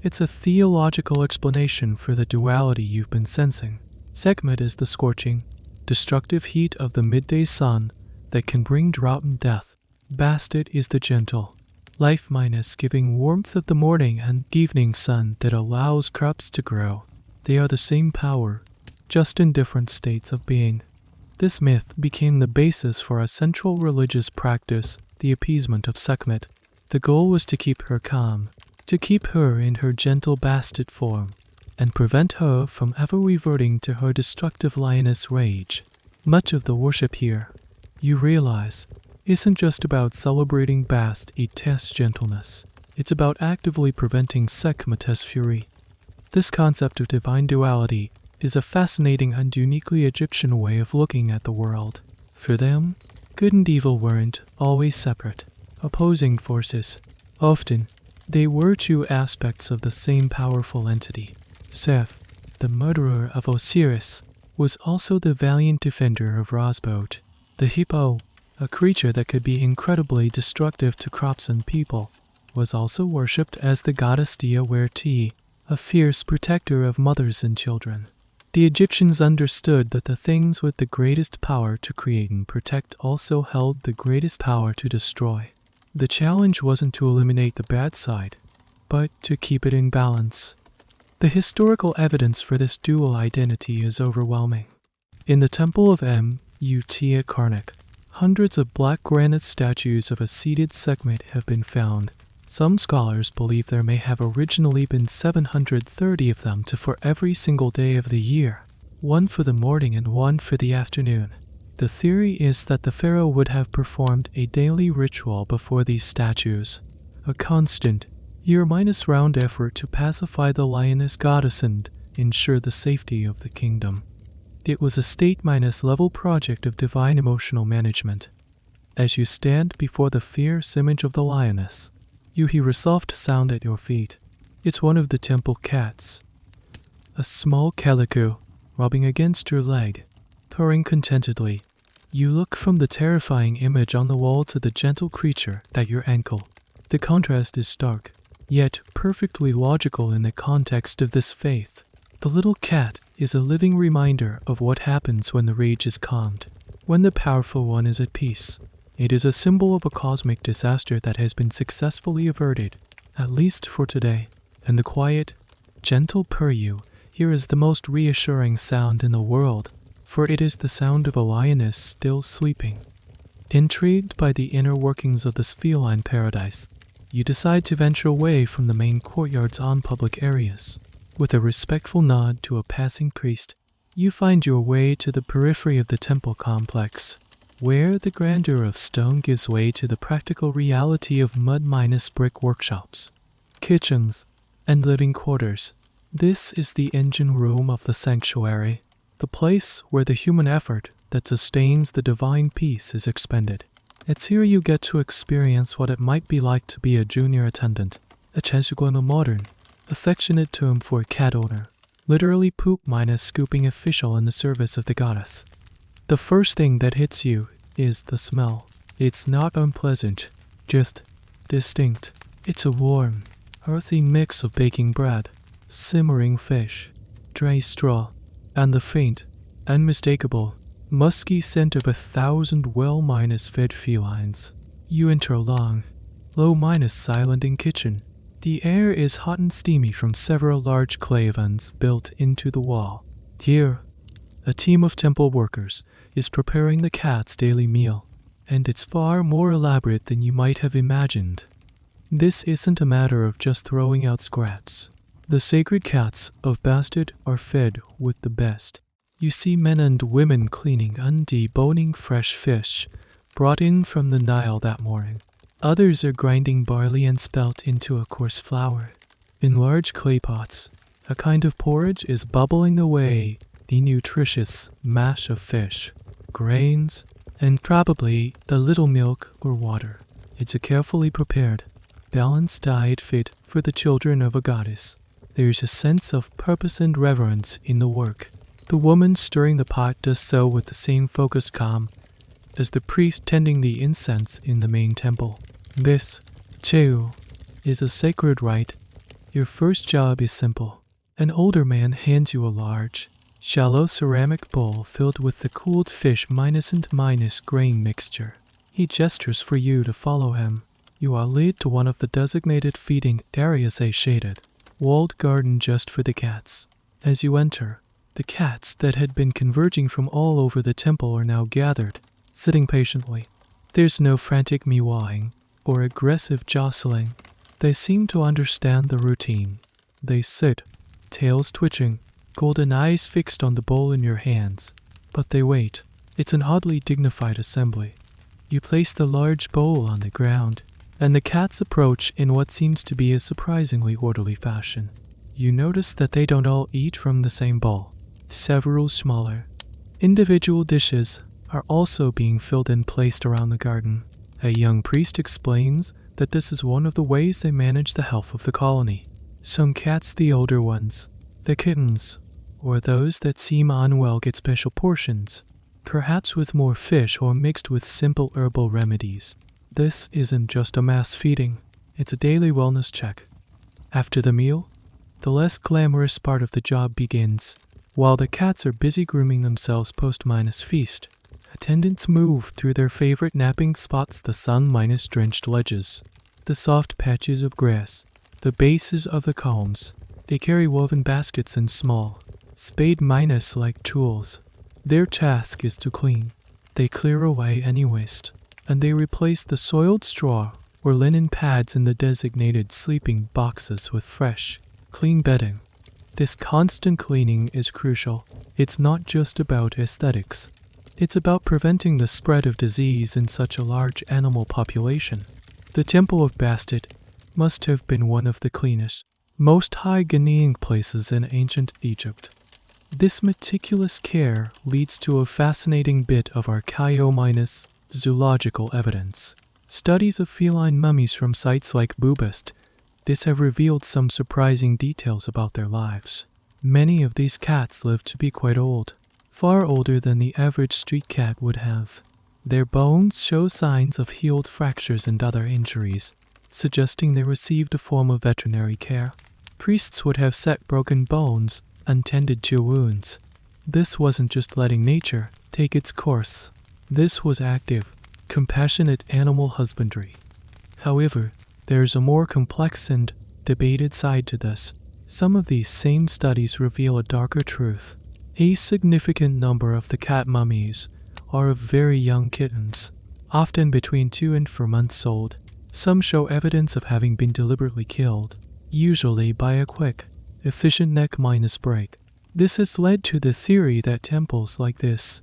It's a theological explanation for the duality you've been sensing. Sekhmet is the scorching, destructive heat of the midday sun that can bring drought and death. Bastet is the gentle, life-giving warmth of the morning and evening sun that allows crops to grow. They are the same power, just in different states of being. This myth became the basis for a central religious practice, the appeasement of Sekhmet. The goal was to keep her calm, to keep her in her gentle Bastet form, and prevent her from ever reverting to her destructive lioness rage. Much of the worship here, you realize, isn't just about celebrating Bastet's gentleness. It's about actively preventing Sekhmet's fury. This concept of divine duality is a fascinating and uniquely Egyptian way of looking at the world. For them, good and evil weren't always separate, opposing forces. Often, they were two aspects of the same powerful entity. Seth, the murderer of Osiris, was also the valiant defender of Ra's boat. The hippo, a creature that could be incredibly destructive to crops and people, was also worshipped as the goddess Dia-Werti, a fierce protector of mothers and children. The Egyptians understood that the things with the greatest power to create and protect also held the greatest power to destroy. The challenge wasn't to eliminate the bad side, but to keep it in balance. The historical evidence for this dual identity is overwhelming. In the temple of Mut at Karnak, hundreds of black granite statues of a seated Sekhmet have been found. Some scholars believe there may have originally been 730 of them for every single day of the year, one for the morning and one for the afternoon. The theory is that the pharaoh would have performed a daily ritual before these statues, a constant, year-round effort to pacify the lioness goddess and ensure the safety of the kingdom. It was a state-level project of divine emotional management. As you stand before the fierce image of the lioness, you hear a soft sound at your feet. It's one of the temple cats, a small calico rubbing against your leg, purring contentedly. You look from the terrifying image on the wall to the gentle creature at your ankle. The contrast is stark, yet perfectly logical in the context of this faith. The little cat is a living reminder of what happens when the rage is calmed, when the powerful one is at peace. It is a symbol of a cosmic disaster that has been successfully averted, at least for today. And the quiet, gentle purr you hear is the most reassuring sound in the world, for it is the sound of a lioness still sleeping. Intrigued by the inner workings of this feline paradise, you decide to venture away from the main courtyards on public areas. With a respectful nod to a passing priest, you find your way to the periphery of the temple complex. where the grandeur of stone gives way to the practical reality of mud-brick workshops, kitchens, and living quarters. This is the engine room of the sanctuary, the place where the human effort that sustains the divine peace is expended. It's here you get to experience what it might be like to be a junior attendant, a 채수건, a modern, affectionate term for a cat owner, literally poop minus scooping official in the service of the goddess. The first thing that hits you is the smell. It's not unpleasant, just distinct. It's a warm, earthy mix of baking bread, simmering fish, dry straw, and the faint, unmistakable, musky scent of 1,000 well-fed felines. You enter a long, low-silent kitchen. The air is hot and steamy from several large clay ovens built into the wall. Here, a team of temple workers is preparing the cat's daily meal, and it's far more elaborate than you might have imagined. This isn't a matter of just throwing out scraps. The sacred cats of Bastet are fed with the best. You see men and women cleaning and deboning fresh fish brought in from the Nile that morning. Others are grinding barley and spelt into a coarse flour. In large clay pots, a kind of porridge is bubbling away the nutritious mash of fish, grains, and probably a little milk or water. It's a carefully prepared, balanced diet fit for the children of a goddess. There's a sense of purpose and reverence in the work. The woman stirring the pot does so with the same focused calm as the priest tending the incense in the main temple. This, too, is a sacred rite. Your first job is simple. An older man hands you a large, shallow ceramic bowl filled with the cooled fish minus grain mixture. He gestures for you to follow him. You are led to one of the designated feeding areas, a shaded, walled garden just for the cats. As you enter, the cats that had been converging from all over the temple are now gathered, sitting patiently. There's no frantic meowing or aggressive jostling. They seem to understand the routine. They sit, tails twitching, golden eyes fixed on the bowl in your hands. But they wait. It's an oddly dignified assembly. You place the large bowl on the ground, and the cats approach in what seems to be a surprisingly orderly fashion. You notice that they don't all eat from the same bowl. Several smaller, individual dishes are also being filled and placed around the garden. A young priest explains that this is one of the ways they manage the health of the colony. Some cats, the older ones, the kittens, or those that seem unwell, get special portions, perhaps with more fish or mixed with simple herbal remedies. This isn't just a mass feeding, it's a daily wellness check. After the meal, the less glamorous part of the job begins. While the cats are busy grooming themselves post-feast, attendants move through their favorite napping spots, the sun-drenched ledges, the soft patches of grass, the bases of the combs. They carry woven baskets and small, spade-like tools. Their task is to clean. They clear away any waste, and they replace the soiled straw or linen pads in the designated sleeping boxes with fresh, clean bedding. This constant cleaning is crucial. It's not just about aesthetics. It's about preventing the spread of disease in such a large animal population. The Temple of Bastet must have been one of the cleanest, most hygienic places in ancient Egypt. This meticulous care leads to a fascinating bit of archaeo-zoological evidence. Studies of feline mummies from sites like Bubastis have revealed some surprising details about their lives. Many of these cats lived to be quite old, far older than the average street cat would have. Their bones show signs of healed fractures and other injuries, suggesting they received a form of veterinary care. Priests would have set broken bones and tended to wounds. This wasn't just letting nature take its course. This was active, compassionate animal husbandry. However, there's a more complex and debated side to this. Some of these same studies reveal a darker truth. A significant number of the cat mummies are of very young kittens, often between 2 and 4 months old. Some show evidence of having been deliberately killed, usually by a quick, efficient neck-break. This has led to the theory that temples like this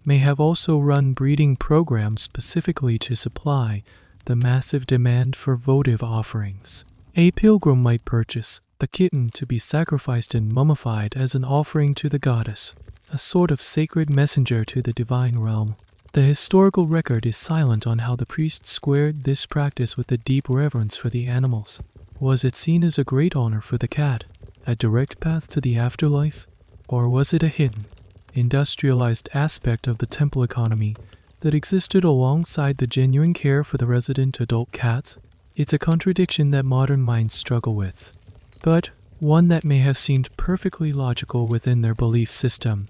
may have also run breeding programs specifically to supply the massive demand for votive offerings. A pilgrim might purchase the kitten to be sacrificed and mummified as an offering to the goddess, a sort of sacred messenger to the divine realm. The historical record is silent on how the priests squared this practice with a deep reverence for the animals. Was it seen as a great honor for the cat, a direct path to the afterlife, or was it a hidden, industrialized aspect of the temple economy that existed alongside the genuine care for the resident adult cats? It's a contradiction that modern minds struggle with, but one that may have seemed perfectly logical within their belief system.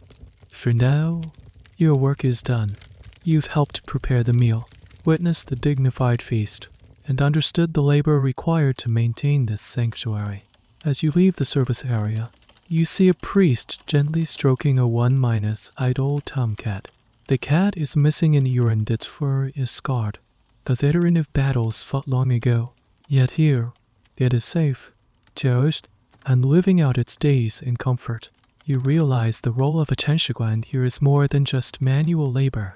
For now, your work is done. You've helped prepare the meal, witnessed the dignified feast, and understood the labor required to maintain this sanctuary. As you leave the service area, you see a priest gently stroking a 1-idle tomcat. The cat is missing an ear and its fur is scarred. The veteran of battles fought long ago, yet here, it is safe, cherished, and living out its days in comfort. You realize the role of a Tenshiguan here is more than just manual labor.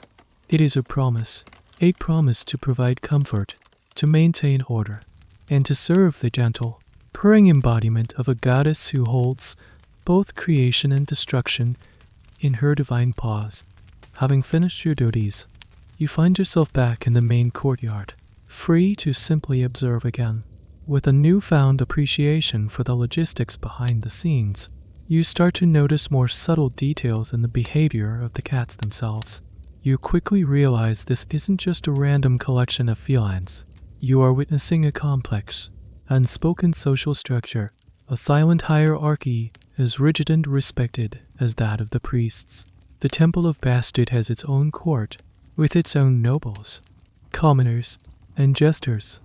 It is a promise to provide comfort, to maintain order, and to serve the gentle, purring embodiment of a goddess who holds both creation and destruction in her divine paws. Having finished your duties, you find yourself back in the main courtyard, free to simply observe again. With a newfound appreciation for the logistics behind the scenes, you start to notice more subtle details in the behavior of the cats themselves. You quickly realize this isn't just a random collection of felines. You are witnessing a complex, unspoken social structure, a silent hierarchy as rigid and respected as that of the priests. The Temple of Bastet has its own court, with its own nobles, commoners, and jesters.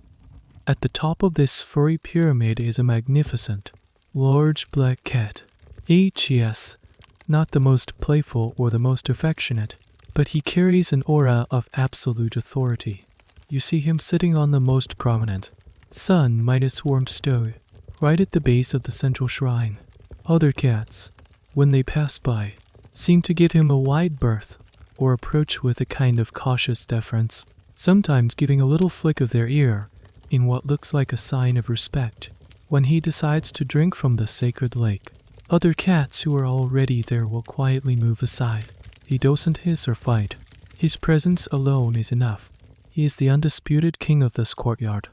At the top of this furry pyramid is a magnificent, large black cat. Yes, not the most playful or the most affectionate, but he carries an aura of absolute authority. You see him sitting on the most prominent, sun-warmed stone, right at the base of the central shrine. Other cats, when they pass by, seem to give him a wide berth or approach with a kind of cautious deference, sometimes giving a little flick of their ear in what looks like a sign of respect when he decides to drink from the sacred lake. Other cats who are already there will quietly move aside. He doesn't hiss or fight. His presence alone is enough. He is the undisputed king of this courtyard.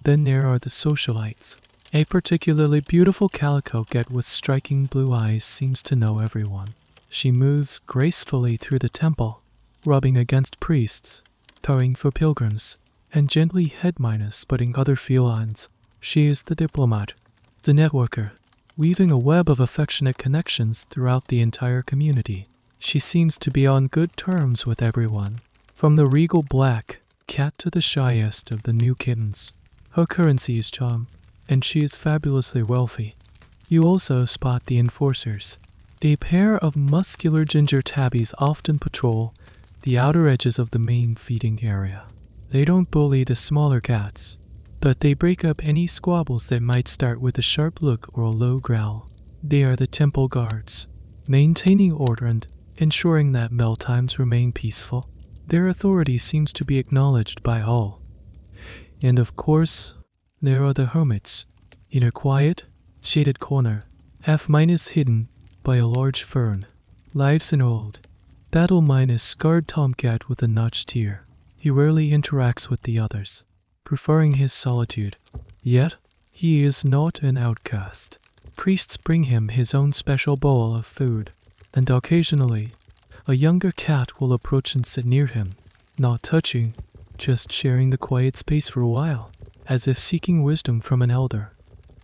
Then there are the socialites. A particularly beautiful calico cat with striking blue eyes seems to know everyone. She moves gracefully through the temple, rubbing against priests, towing for pilgrims, and gently head-spotting other felines. She is the diplomat, the networker, weaving a web of affectionate connections throughout the entire community. She seems to be on good terms with everyone, from the regal black cat to the shyest of the new kittens. Her currency is charm, and she is fabulously wealthy. You also spot the enforcers. A pair of muscular ginger tabbies often patrol the outer edges of the main feeding area. They don't bully the smaller cats, but they break up any squabbles that might start with a sharp look or a low growl. They are the temple guards, maintaining order and ensuring that meal times remain peaceful. Their authority seems to be acknowledged by all. And of course, there are the hermits, in a quiet, shaded corner, half-minus hidden by a large fern. Lives an old, battle-minus scarred tomcat with a notched ear. He rarely interacts with the others, preferring his solitude. Yet, he is not an outcast. Priests bring him his own special bowl of food, and occasionally, a younger cat will approach and sit near him, not touching, just sharing the quiet space for a while, as if seeking wisdom from an elder.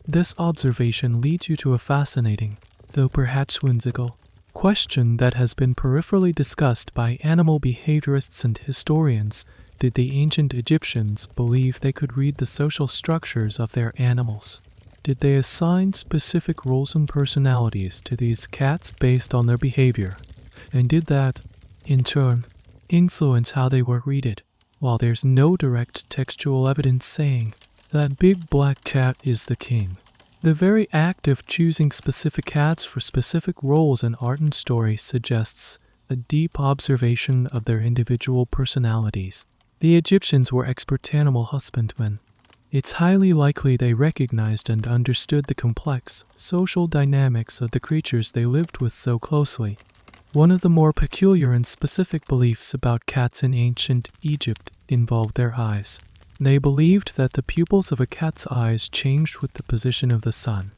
This observation leads you to a fascinating, though perhaps whimsical, question that has been peripherally discussed by animal behaviorists and historians. Did the ancient Egyptians believe they could read the social structures of their animals? Did they assign specific roles and personalities to these cats based on their behavior? And did that, in turn, influence how they were greeted? While there's no direct textual evidence saying that big black cat is the king, the very act of choosing specific cats for specific roles in art and story suggests a deep observation of their individual personalities. The Egyptians were expert animal husbandmen. It's highly likely they recognized and understood the complex social dynamics of the creatures they lived with so closely. One of the more peculiar and specific beliefs about cats in ancient Egypt involved their eyes. They believed that the pupils of a cat's eyes changed with the position of the sun.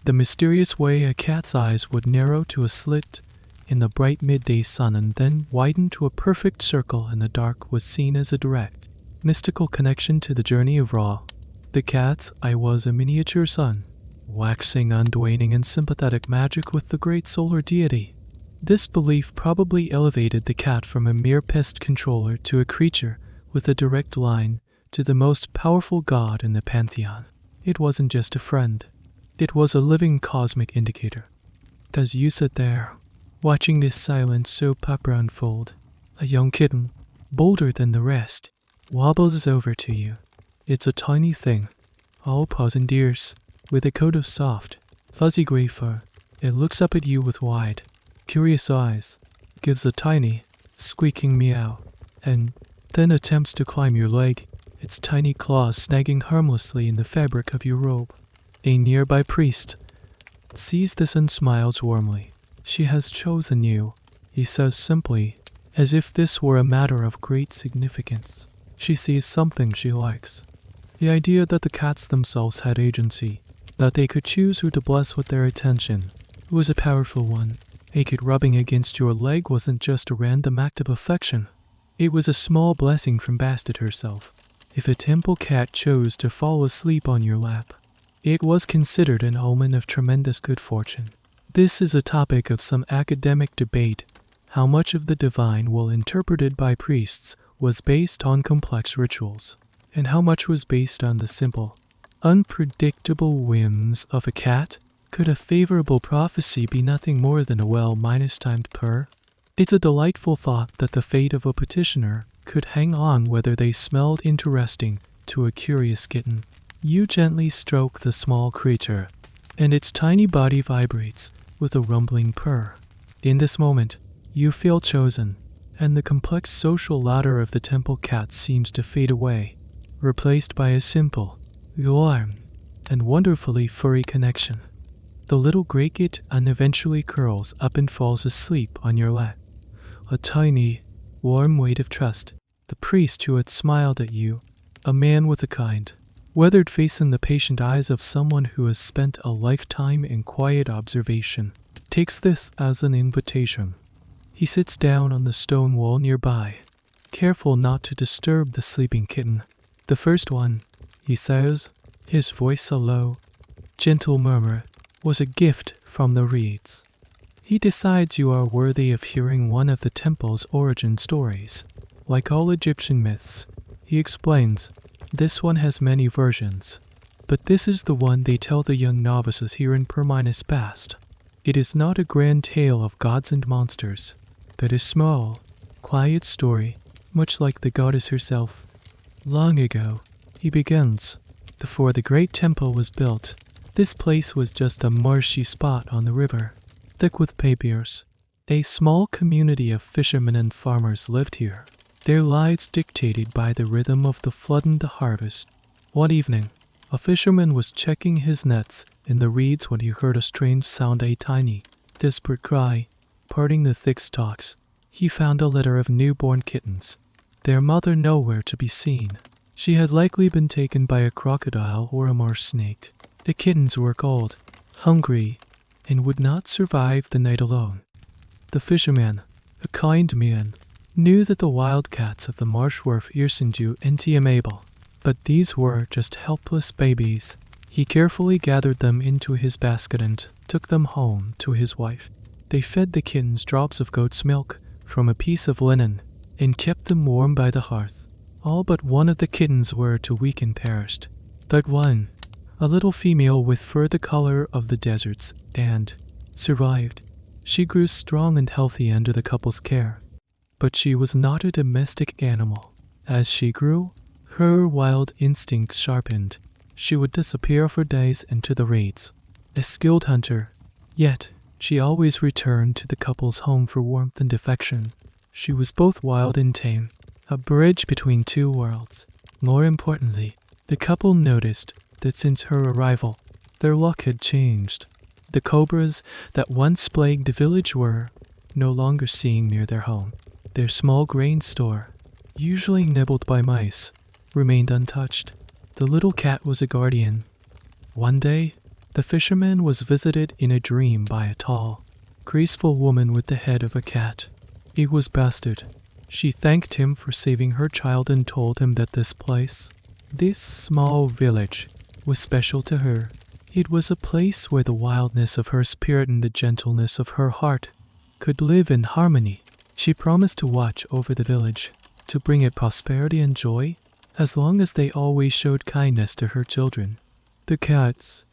The mysterious way a cat's eyes would narrow to a slit in the bright midday sun and then widen to a perfect circle in the dark was seen as a direct, mystical connection to the journey of Ra. The cat's eye was a miniature sun, waxing and waning in sympathetic magic with the great solar deity. This belief probably elevated the cat from a mere pest controller to a creature with a direct line to the most powerful god in the pantheon. It wasn't just a friend. It was a living cosmic indicator. As you sit there, watching this silent soap opera unfold, a young kitten, bolder than the rest, wobbles over to you. It's a tiny thing, all paws and ears, with a coat of soft, fuzzy gray fur. It looks up at you with wide, curious eyes, gives a tiny, squeaking meow, and then attempts to climb your leg, its tiny claws snagging harmlessly in the fabric of your robe. A nearby priest sees this and smiles warmly. She has chosen you, he says simply, as if this were a matter of great significance. She sees something she likes. The idea that the cats themselves had agency, that they could choose who to bless with their attention, was a powerful one. A kid rubbing against your leg wasn't just a random act of affection. It was a small blessing from Bastet herself. If a temple cat chose to fall asleep on your lap, it was considered an omen of tremendous good fortune. This is a topic of some academic debate. How much of the divine, while interpreted by priests, was based on complex rituals, and how much was based on the simple, unpredictable whims of a cat? Could a favorable prophecy be nothing more than a well-timed purr? It's a delightful thought that the fate of a petitioner could hang on whether they smelled interesting to a curious kitten. You gently stroke the small creature, and its tiny body vibrates with a rumbling purr. In this moment, you feel chosen, and the complex social ladder of the temple cat seems to fade away, replaced by a simple, warm, and wonderfully furry connection. The little gray kit eventually curls up and falls asleep on your lap. A tiny, warm weight of trust. The priest who had smiled at you, a man with a kind, weathered face and the patient eyes of someone who has spent a lifetime in quiet observation, takes this as an invitation. He sits down on the stone wall nearby, careful not to disturb the sleeping kitten. The first one, he says, his voice a low, gentle murmur, was a gift from the reeds. He decides you are worthy of hearing one of the temple's origin stories. Like all Egyptian myths, he explains, this one has many versions, but this is the one they tell the young novices here in Bast. It is not a grand tale of gods and monsters, but a small, quiet story, much like the goddess herself. Long ago, he begins, before the great temple was built, this place was just a marshy spot on the river, thick with papiers. A small community of fishermen and farmers lived here, their lives dictated by the rhythm of the flood and the harvest. One evening, a fisherman was checking his nets in the reeds when he heard a strange sound, a tiny, desperate cry, parting the thick stalks. He found a litter of newborn kittens, their mother nowhere to be seen. She had likely been taken by a crocodile or a marsh snake. The kittens were cold, hungry, and would not survive the night alone. The fisherman, a kind man, knew that the wildcats of the marsh were fearsome and amiable, but these were just helpless babies. He carefully gathered them into his basket and took them home to his wife. They fed the kittens drops of goat's milk from a piece of linen and kept them warm by the hearth. All but one of the kittens were too weak and perished. That one, a little female with fur the color of the deserts, and survived. She grew strong and healthy under the couple's care. But she was not a domestic animal. As she grew, her wild instincts sharpened. She would disappear for days into the reeds. A skilled hunter, yet She always returned to the couple's home for warmth and affection. She was both wild and tame, a bridge between two worlds. More importantly, the couple noticed that since her arrival, their luck had changed. The cobras that once plagued the village were no longer seen near their home. Their small grain store, usually nibbled by mice, remained untouched. The little cat was a guardian. One day, the fisherman was visited in a dream by a tall, graceful woman with the head of a cat. It was Bastet. She thanked him for saving her child and told him that this small village, was special to her. It was a place where the wildness of her spirit and the gentleness of her heart could live in harmony. She promised to watch over the village, to bring it prosperity and joy, as long as they always showed kindness to her children. The cats.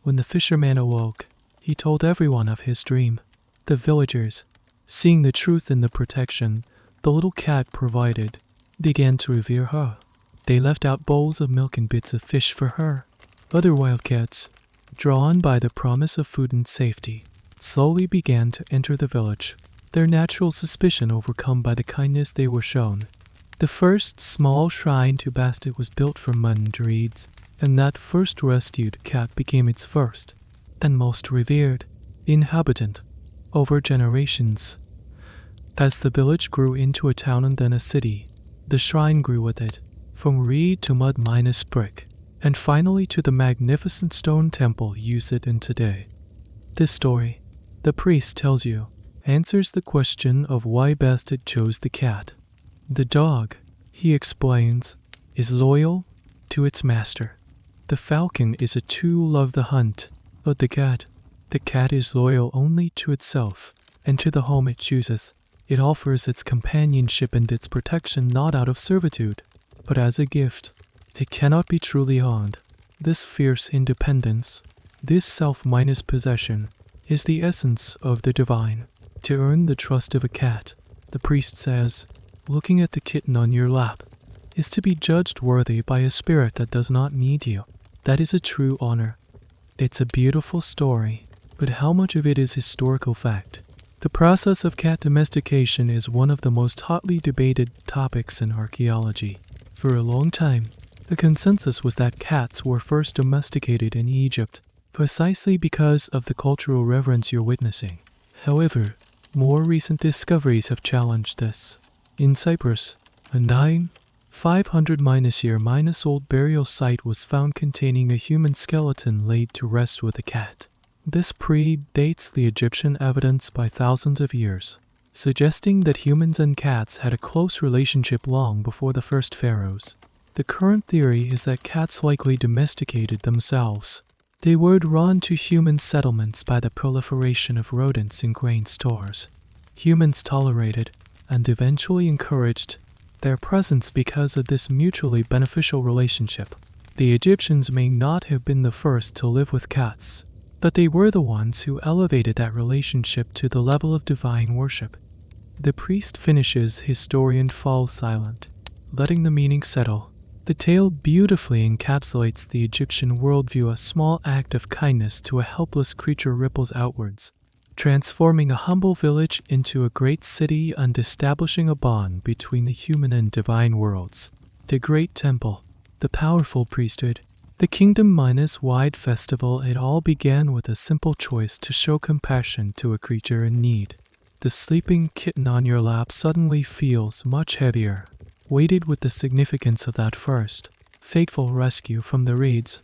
When the fisherman awoke, he told everyone of his dream. The villagers, seeing the truth in the protection the little cat provided, began to revere her. They left out bowls of milk and bits of fish for her. Other wildcats, drawn by the promise of food and safety, slowly began to enter the village, their natural suspicion overcome by the kindness they were shown. The first small shrine to Bastet was built from mud and reeds, and that first rescued cat became its first and most revered inhabitant over generations. As the village grew into a town and then a city, the shrine grew with it, from reed to mud minus brick, and finally to the magnificent stone temple used in today. This story, the priest tells you, answers the question of why Bastet chose the cat. The dog, he explains, is loyal to its master. The falcon is a tool of the hunt, but the cat is loyal only to itself and to the home it chooses. It offers its companionship and its protection not out of servitude, but as a gift. It cannot be truly owned. This fierce independence, this self-minus possession, is the essence of the divine. To earn the trust of a cat, the priest says, looking at the kitten on your lap, is to be judged worthy by a spirit that does not need you. That is a true honor. It's a beautiful story, but how much of it is historical fact? The process of cat domestication is one of the most hotly debated topics in archaeology. For a long time, the consensus was that cats were first domesticated in Egypt, precisely because of the cultural reverence you're witnessing. However, more recent discoveries have challenged this. In Cyprus, a 9,500-year-old burial site was found containing a human skeleton laid to rest with a cat. This predates the Egyptian evidence by thousands of years, suggesting that humans and cats had a close relationship long before the first pharaohs. The current theory is that cats likely domesticated themselves. They were drawn to human settlements by the proliferation of rodents in grain stores. Humans tolerated, and eventually encouraged, their presence because of this mutually beneficial relationship. The Egyptians may not have been the first to live with cats, but they were the ones who elevated that relationship to the level of divine worship. The priest finishes his story and falls silent, letting the meaning settle. The tale beautifully encapsulates the Egyptian worldview. A small act of kindness to a helpless creature ripples outwards, transforming a humble village into a great city and establishing a bond between the human and divine worlds. The great temple, the powerful priesthood, the kingdom-wide festival, it all began with a simple choice to show compassion to a creature in need. The sleeping kitten on your lap suddenly feels much heavier, weighted with the significance of that first, fateful rescue from the reeds.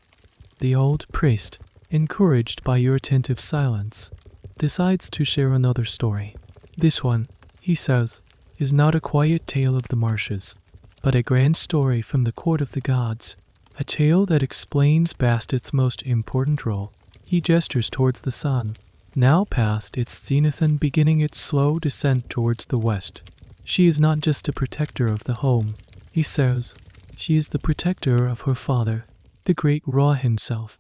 The old priest, encouraged by your attentive silence, decides to share another story. This one, he says, is not a quiet tale of the marshes, but a grand story from the court of the gods, a tale that explains Bastet's most important role. He gestures towards the sun, now past its zenith and beginning its slow descent towards the west. She is not just a protector of the home, he says. She is the protector of her father, the great Ra himself.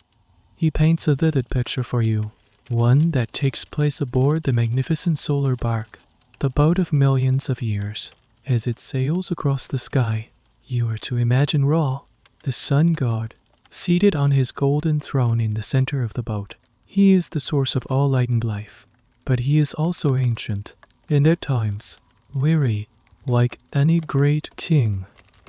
He paints a vivid picture for you, one that takes place aboard the magnificent solar bark, the boat of millions of years. As it sails across the sky, you are to imagine Ra, the sun god, seated on his golden throne in the center of the boat. He is the source of all light and life. but he is also ancient, and at times weary. Like any great king,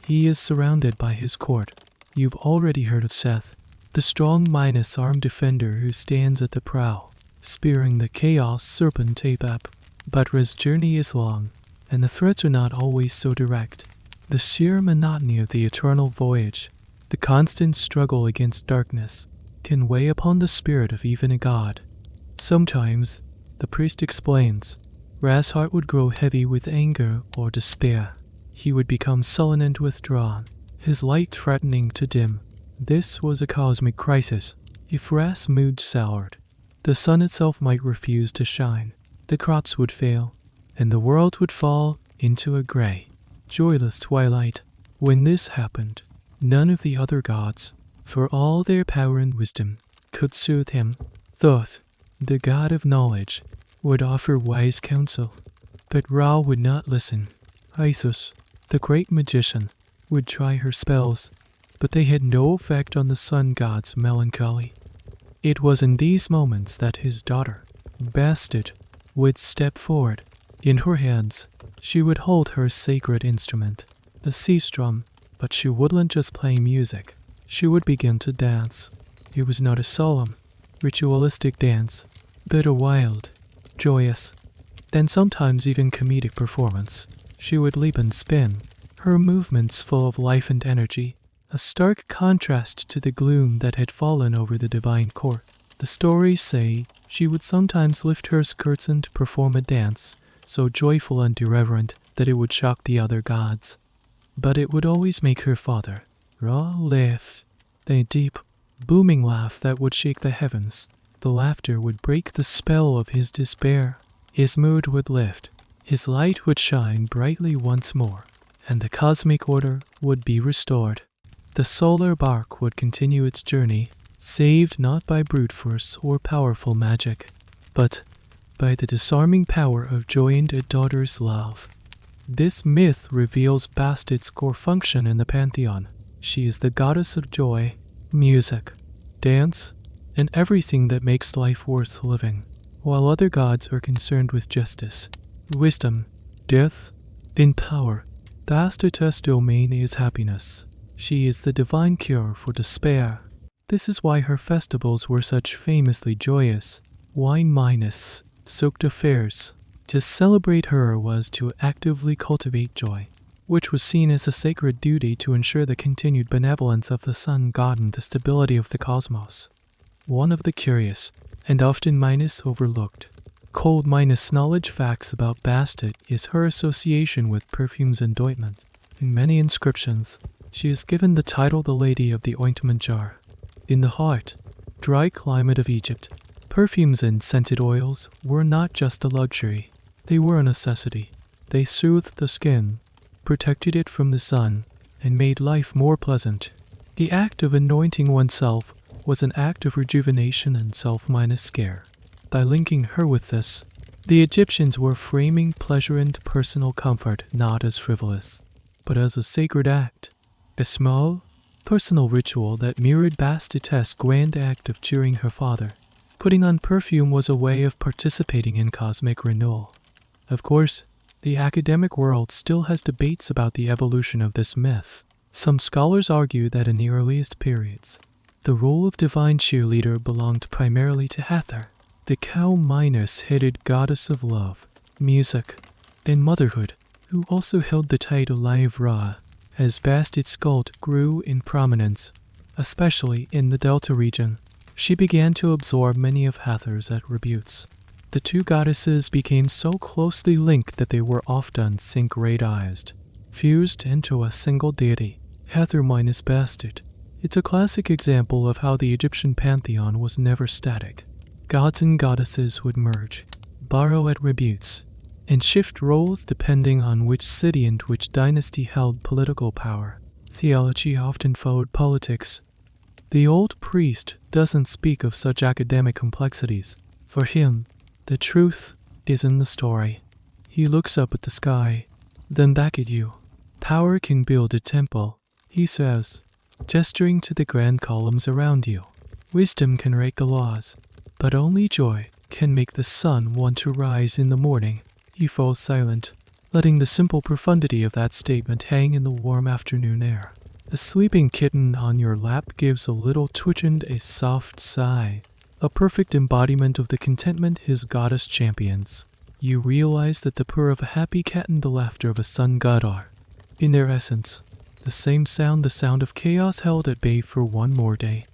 he is surrounded by his court. You've already heard of Seth, the strong armed defender who stands at the prow, spearing the chaos serpent Apep. But Ra's journey is long, and the threats are not always so direct. The sheer monotony of the eternal voyage, the constant struggle against darkness, can weigh upon the spirit of even a god. Sometimes, the priest explains, Ra's heart would grow heavy with anger or despair. He would become sullen and withdrawn, his light threatening to dim. This was a cosmic crisis. If Ra's mood soured, the sun itself might refuse to shine, the crops would fail, and the world would fall into a gray, joyless twilight. When this happened, none of the other gods, for all their power and wisdom, could soothe him. Thoth, the god of knowledge, would offer wise counsel, but Ra would not listen. Isis, the great magician, would try her spells, but they had no effect on the sun god's melancholy. It was in these moments that his daughter, Bastet, would step forward. In her hands, she would hold her sacred instrument, the sea drum, but she wouldn't just play music. She would begin to dance. It was not a solemn, ritualistic dance, but a wild, joyous, and sometimes even comedic performance. She would leap and spin, her movements full of life and energy, a stark contrast to the gloom that had fallen over the divine court. The stories say she would sometimes lift her skirts and perform a dance so joyful and irreverent that it would shock the other gods. But it would always make her father, Ra, laugh, a deep, booming laugh that would shake the heavens. The laughter would break the spell of his despair. His mood would lift, his light would shine brightly once more, and the cosmic order would be restored. The solar bark would continue its journey, saved not by brute force or powerful magic, but by the disarming power of joined a daughter's love. This myth reveals Bastet's core function in the pantheon. She is the goddess of joy, music, dance, and everything that makes life worth living, while other gods are concerned with justice, wisdom, death, and power. Bastet's domain is happiness. She is the divine cure for despair. This is why her festivals were such famously joyous. Wine minus soaked affairs. To celebrate her was to actively cultivate joy, which was seen as a sacred duty to ensure the continued benevolence of the sun god and the stability of the cosmos. One of the curious, and often overlooked, cold knowledge facts about Bastet is her association with perfumes and ointment. In many inscriptions, she is given the title the Lady of the Ointment Jar. In the hot, dry climate of Egypt, perfumes and scented oils were not just a luxury, they were a necessity. They soothed the skin, protected it from the sun, and made life more pleasant. The act of anointing oneself was an act of rejuvenation and self-care. By linking her with this, the Egyptians were framing pleasure and personal comfort not as frivolous, but as a sacred act, a small, personal ritual that mirrored Bastet's grand act of cheering her father. Putting on perfume was a way of participating in cosmic renewal. Of course, the academic world still has debates about the evolution of this myth. Some scholars argue that in the earliest periods, the role of divine cheerleader belonged primarily to Hathor, the cow-headed goddess of love, music, and motherhood, who also held the title Live Ra. As Bastet's cult grew in prominence, especially in the Delta region, she began to absorb many of Hathor's attributes. The two goddesses became so closely linked that they were often synchronized, fused into a single deity, Hathor minus Bastet. It's a classic example of how the Egyptian pantheon was never static. Gods and goddesses would merge, borrow attributes, and shift roles depending on which city and which dynasty held political power. Theology often followed politics. The old priest doesn't speak of such academic complexities. For him, the truth is in the story. He looks up at the sky, then back at you. Power can build a temple, he says, gesturing to the grand columns around you. Wisdom can write the laws, but only joy, can make the sun want to rise in the morning. He falls silent, letting the simple profundity of that statement hang in the warm afternoon air. The sleeping kitten on your lap gives a little twitch and a soft sigh, a perfect embodiment of the contentment his goddess champions. You realize that the purr of a happy cat and the laughter of a sun god are, in their essence, the sound of chaos held at bay for one more day.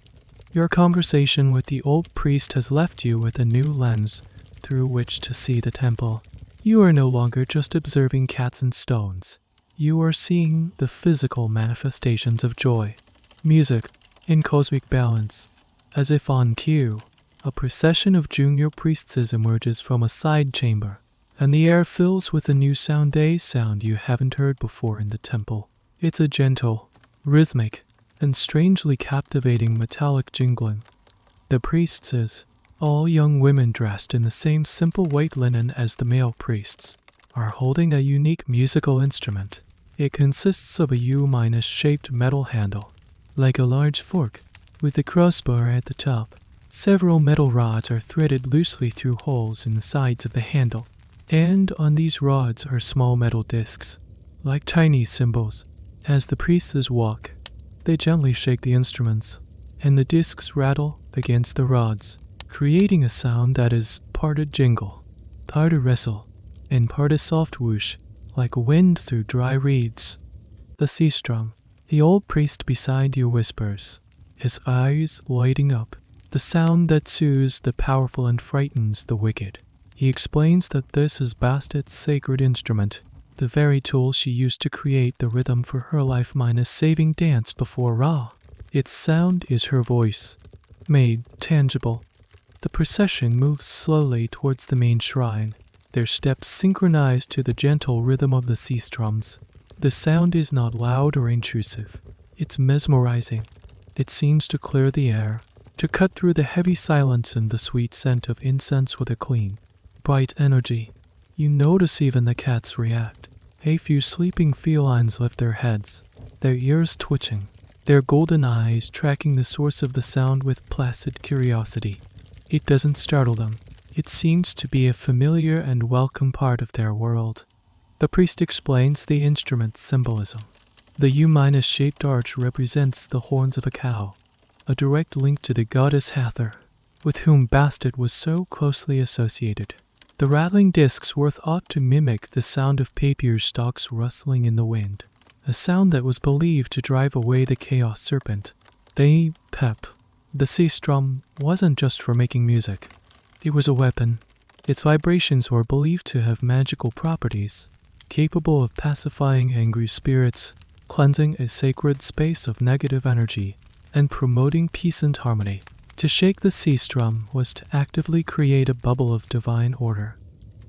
Your conversation with the old priest has left you with a new lens through which to see the temple. You are no longer just observing cats and stones. You are seeing the physical manifestations of joy, music, and cosmic balance. As if on cue, a procession of junior priestesses emerges from a side chamber, and the air fills with a new sound, a sound you haven't heard before in the temple. It's a gentle, rhythmic, and strangely captivating metallic jingling. The priestesses, all young women dressed in the same simple white linen as the male priests, are holding a unique musical instrument. It consists of a U-shaped metal handle, like a large fork, with a crossbar at the top. Several metal rods are threaded loosely through holes in the sides of the handle, and on these rods are small metal discs, like tiny cymbals. As the priestesses walk, they gently shake the instruments, and the discs rattle against the rods, creating a sound that is part a jingle, part a wrestle, and part a soft whoosh, like wind through dry reeds. The sea-strum, the old priest beside you whispers, his eyes lighting up, the sound that soothes the powerful and frightens the wicked. He explains that this is Bastet's sacred instrument, the very tool she used to create the rhythm for her life-saving dance before Ra. Its sound is her voice, made tangible. The procession moves slowly towards the main shrine, their steps synchronized to the gentle rhythm of the sea strums. The sound is not loud or intrusive. It's mesmerizing. It seems to clear the air, to cut through the heavy silence and the sweet scent of incense with a clean, bright energy. You notice even the cats react. A few sleeping felines lift their heads, their ears twitching, their golden eyes tracking the source of the sound with placid curiosity. It doesn't startle them. It seems to be a familiar and welcome part of their world. The priest explains the instrument's symbolism. The U-shaped arch represents the horns of a cow, a direct link to the goddess Hathor, with whom Bastet was so closely associated. The rattling discs were thought to mimic the sound of papier stalks rustling in the wind, a sound that was believed to drive away the chaos serpent. The sea strum wasn't just for making music. It was a weapon. Its vibrations were believed to have magical properties, capable of pacifying angry spirits, cleansing a sacred space of negative energy, and promoting peace and harmony. To shake the sea strum was to actively create a bubble of divine order.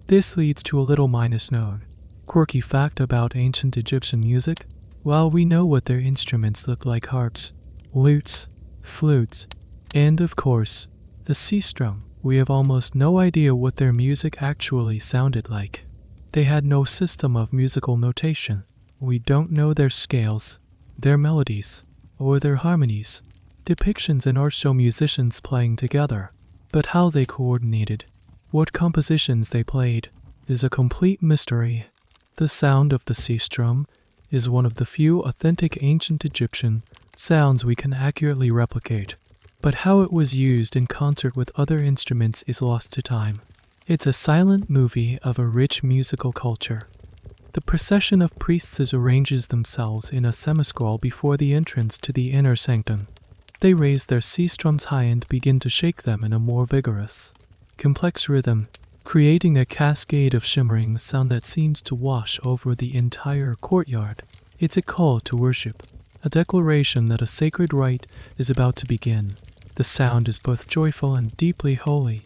This leads to a little minus known, quirky fact about ancient Egyptian music. While we know what their instruments look like, harps, lutes, flutes, and of course, the sea strum, we have almost no idea what their music actually sounded like. They had no system of musical notation. We don't know their scales, their melodies, or their harmonies. Depictions in art show musicians playing together, but how they coordinated, what compositions they played, is a complete mystery. The sound of the sea strum is one of the few authentic ancient Egyptian sounds we can accurately replicate, but how it was used in concert with other instruments is lost to time. It's a silent movie of a rich musical culture. The procession of priestesses arranges themselves in a semicircle before the entrance to the inner sanctum. They raise their sea strums high and begin to shake them in a more vigorous, complex rhythm, creating a cascade of shimmering sound that seems to wash over the entire courtyard. It's a call to worship, a declaration that a sacred rite is about to begin. The sound is both joyful and deeply holy,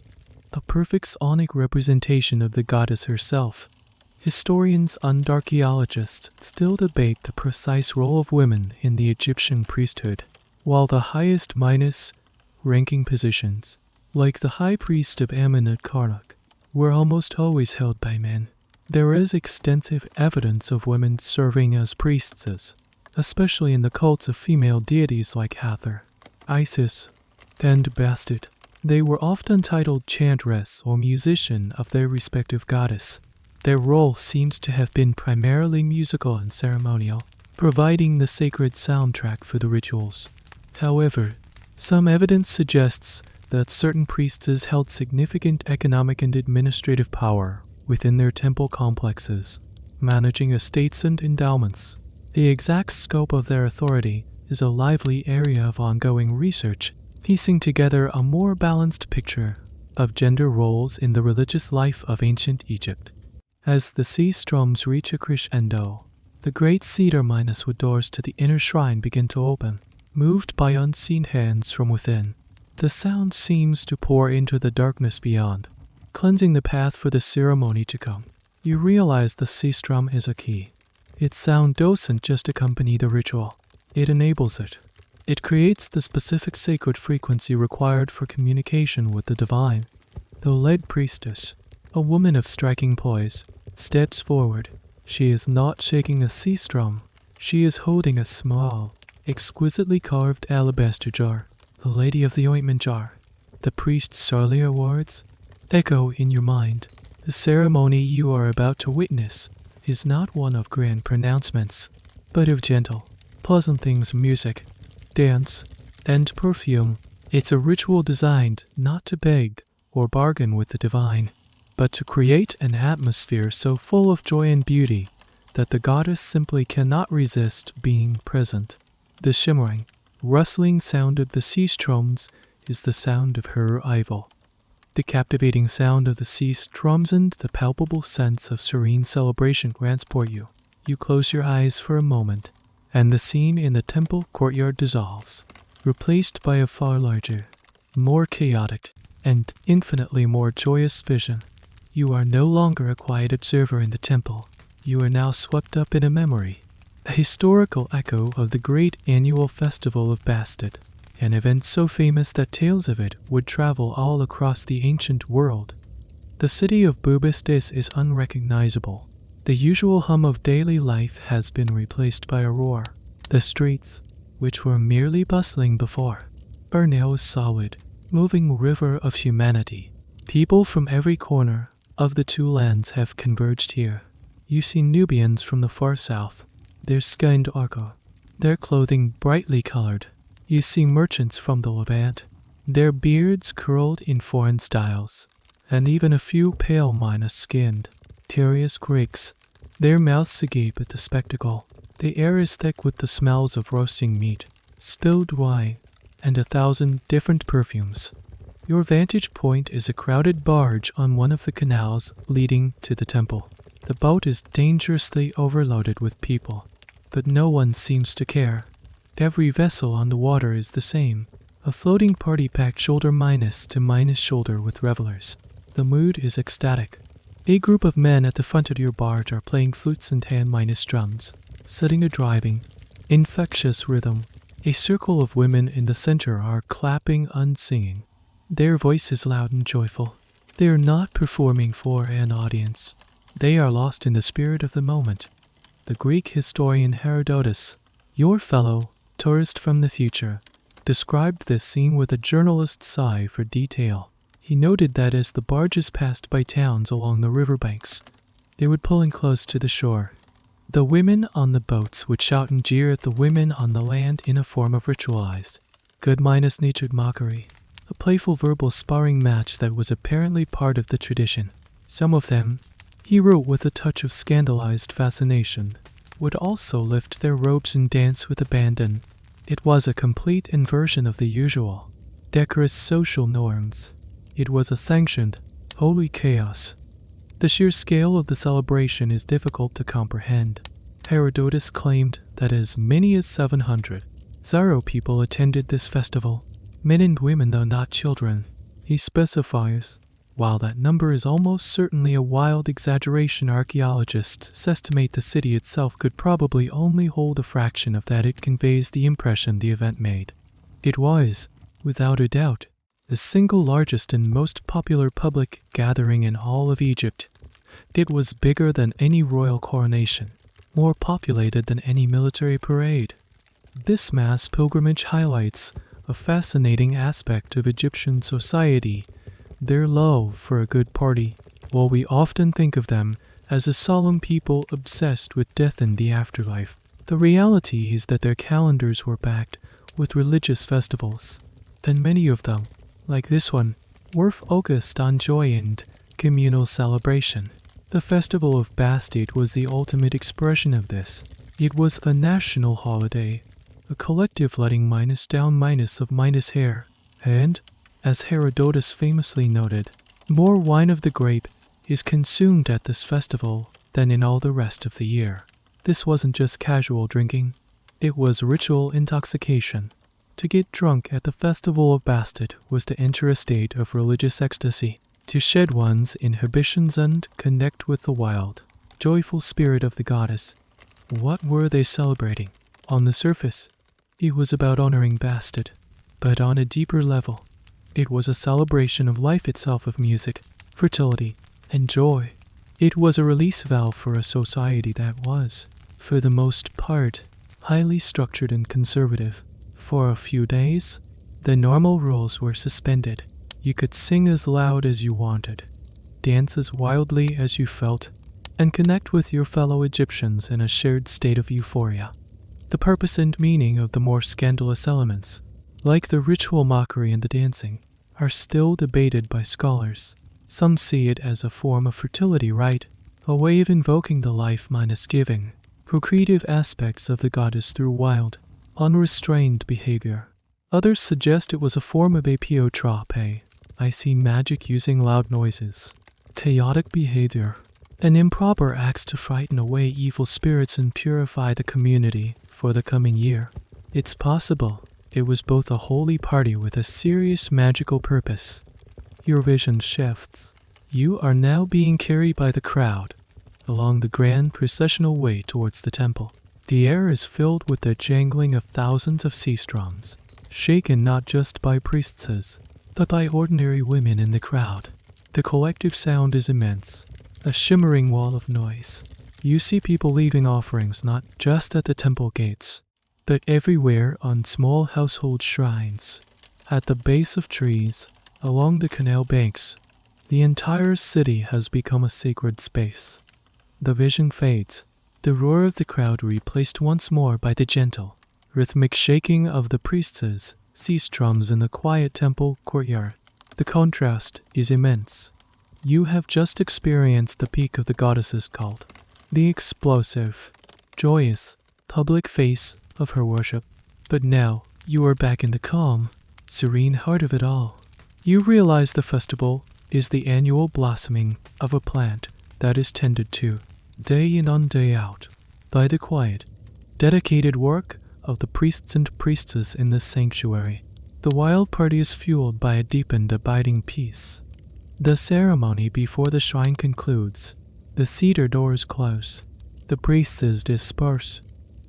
a perfect sonic representation of the goddess herself. Historians and archaeologists still debate the precise role of women in the Egyptian priesthood, while the highest ranking positions, like the high priest of Amun at Karnak, were almost always held by men. There is extensive evidence of women serving as priestesses, especially in the cults of female deities like Hathor, Isis, and Bastet. They were often titled chantress or musician of their respective goddess. Their role seems to have been primarily musical and ceremonial, providing the sacred soundtrack for the rituals. However, some evidence suggests that certain priestesses held significant economic and administrative power within their temple complexes, managing estates and endowments. The exact scope of their authority is a lively area of ongoing research, piecing together a more balanced picture of gender roles in the religious life of ancient Egypt. As the sea strums reach a crescendo, the great cedar minus wood doors to the inner shrine begin to open, moved by unseen hands from within. The sound seems to pour into the darkness beyond, cleansing the path for the ceremony to come. You realize the sea strum is a key. Its sound doesn't just accompany the ritual, it enables it. It creates the specific sacred frequency required for communication with the divine. The lead priestess, a woman of striking poise, steps forward. She is not shaking a sea strum. She is holding a small, exquisitely carved alabaster jar, the Lady of the Ointment Jar. The priest's earlier words echo in your mind. The ceremony you are about to witness is not one of grand pronouncements, but of gentle, pleasant things: music, dance, and perfume. It's a ritual designed not to beg or bargain with the divine, but to create an atmosphere so full of joy and beauty that the goddess simply cannot resist being present. The shimmering, rustling sound of the sea strums is the sound of her arrival. The captivating sound of the sea strums and the palpable sense of serene celebration transport you. You close your eyes for a moment, and the scene in the temple courtyard dissolves, replaced by a far larger, more chaotic, and infinitely more joyous vision. You are no longer a quiet observer in the temple. You are now swept up in a memory, a historical echo of the great annual festival of Bastet, an event so famous that tales of it would travel all across the ancient world. The city of Bubastis is unrecognizable. The usual hum of daily life has been replaced by a roar. The streets, which were merely bustling before, are now a solid, moving river of humanity. People from every corner of the two lands have converged here. You see Nubians from the far south, their skin darker, their clothing brightly colored. You see merchants from the Levant, their beards curled in foreign styles, and even a few pale minus-skinned, curious Greeks, their mouths agape at the spectacle. The air is thick with the smells of roasting meat, spilled wine, and 1,000 different perfumes. Your vantage point is a crowded barge on one of the canals leading to the temple. The boat is dangerously overloaded with people, but no one seems to care. Every vessel on the water is the same, a floating party packed shoulder minus to minus shoulder with revelers. The mood is ecstatic. A group of men at the front of your barge are playing flutes and hand minus drums, setting a driving, infectious rhythm. A circle of women in the center are clapping and singing. Their voice is loud and joyful. They are not performing for an audience. They are lost in the spirit of the moment. The Greek historian Herodotus, your fellow tourist from the future, described this scene with a journalist's eye for detail. He noted that as the barges passed by towns along the riverbanks, they would pull in close to the shore. The women on the boats would shout and jeer at the women on the land in a form of ritualized, good minus natured mockery, a playful verbal sparring match that was apparently part of the tradition. Some of them, he wrote with a touch of scandalized fascination, would also lift their robes and dance with abandon. It was a complete inversion of the usual, decorous social norms. It was a sanctioned, holy chaos. The sheer scale of the celebration is difficult to comprehend. Herodotus claimed that as many as 700 people attended this festival, men and women though not children. He specifies, while that number is almost certainly a wild exaggeration, archaeologists estimate the city itself could probably only hold a fraction of that. It conveys the impression the event made. It was, without a doubt, the single largest and most popular public gathering in all of Egypt. It was bigger than any royal coronation, more populated than any military parade. This mass pilgrimage highlights a fascinating aspect of Egyptian society, their love for a good party. While we often think of them as a solemn people obsessed with death and the afterlife, the reality is that their calendars were packed with religious festivals. And many of them, like this one, were focused on joy and communal celebration. The festival of Bastet was the ultimate expression of this. It was a national holiday, a collective letting minus hair, and, as Herodotus famously noted, more wine of the grape is consumed at this festival than in all the rest of the year. This wasn't just casual drinking, it was ritual intoxication. To get drunk at the festival of Bastet was to enter a state of religious ecstasy, to shed one's inhibitions and connect with the wild, joyful spirit of the goddess. What were they celebrating? On the surface, it was about honoring Bastet, but on a deeper level, it was a celebration of life itself, of music, fertility, and joy. It was a release valve for a society that was, for the most part, highly structured and conservative. For a few days, the normal rules were suspended. You could sing as loud as you wanted, dance as wildly as you felt, and connect with your fellow Egyptians in a shared state of euphoria. The purpose and meaning of the more scandalous elements, like the ritual mockery and the dancing, are still debated by scholars. Some see it as a form of fertility rite, a way of invoking the life-giving, procreative aspects of the goddess through wild, unrestrained behavior. Others suggest it was a form of apiotrope, I see magic using loud noises, chaotic behavior, and improper acts to frighten away evil spirits and purify the community for the coming year. It's possible it was both a holy party with a serious magical purpose. Your vision shifts. You are now being carried by the crowd along the grand processional way towards the temple. The air is filled with the jangling of thousands of sea drums, shaken not just by priestesses, but by ordinary women in the crowd. The collective sound is immense, a shimmering wall of noise. You see people leaving offerings not just at the temple gates, but everywhere on small household shrines, at the base of trees, along the canal banks. The entire city has become a sacred space. The vision fades, the roar of the crowd replaced once more by the gentle, rhythmic shaking of the priestesses' sea drums in the quiet temple courtyard. The contrast is immense. You have just experienced the peak of the goddess's cult, the explosive, joyous, public face of her worship. But now you are back in the calm, serene heart of it all. You realize the festival is the annual blossoming of a plant that is tended to, day in and day out, by the quiet, dedicated work of the priests and priestesses in this sanctuary. The wild party is fueled by a deep and abiding peace. The ceremony before the shrine concludes. The cedar doors close, the priestesses disperse,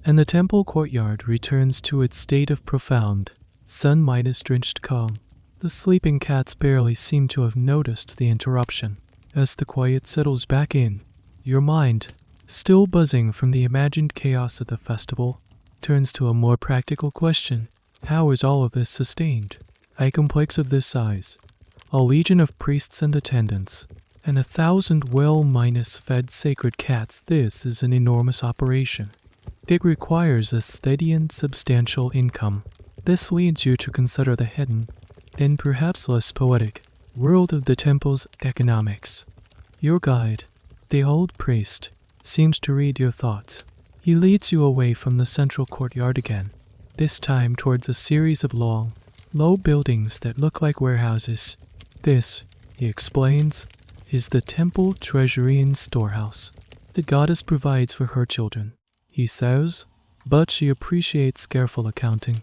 and the temple courtyard returns to its state of profound, sun-drenched calm. The sleeping cats barely seem to have noticed the interruption. As the quiet settles back in, your mind, still buzzing from the imagined chaos of the festival, turns to a more practical question. How is all of this sustained? A complex of this size, a legion of priests and attendants, and 1,000 well-fed sacred cats, this is an enormous operation. It requires a steady and substantial income. This leads you to consider the hidden, and perhaps less poetic, world of the temple's economics. Your guide, the old priest, seems to read your thoughts. He leads you away from the central courtyard again, this time towards a series of long, low buildings that look like warehouses. This, he explains, is the temple treasury and storehouse. The goddess provides for her children, he says, but she appreciates careful accounting.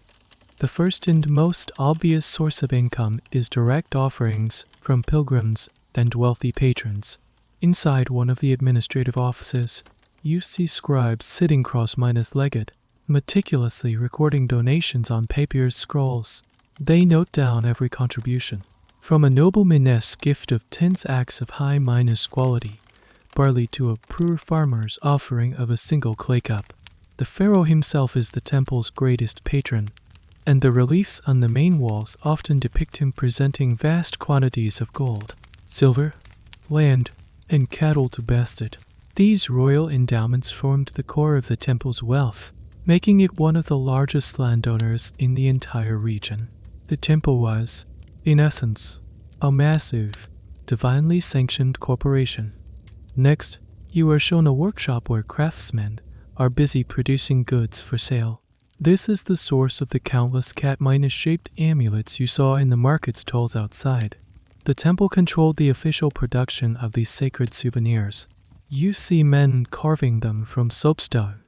The first and most obvious source of income is direct offerings from pilgrims and wealthy patrons. Inside one of the administrative offices, you see scribes sitting cross-legged, meticulously recording donations on papyrus scrolls. They note down every contribution, from a nobleman's gift of 10 sacks of high quality barley to a poor farmer's offering of a single clay cup. The pharaoh himself is the temple's greatest patron. and the reliefs on the main walls often depict him presenting vast quantities of gold, silver, land, and cattle to Bastet. These royal endowments formed the core of the temple's wealth, making it one of the largest landowners in the entire region. The temple was, in essence, a massive, divinely sanctioned corporation. Next, you are shown a workshop where craftsmen are busy producing goods for sale. This is the source of the countless cat-shaped amulets you saw in the market stalls outside. The temple controlled the official production of these sacred souvenirs. You see men carving them from soapstone,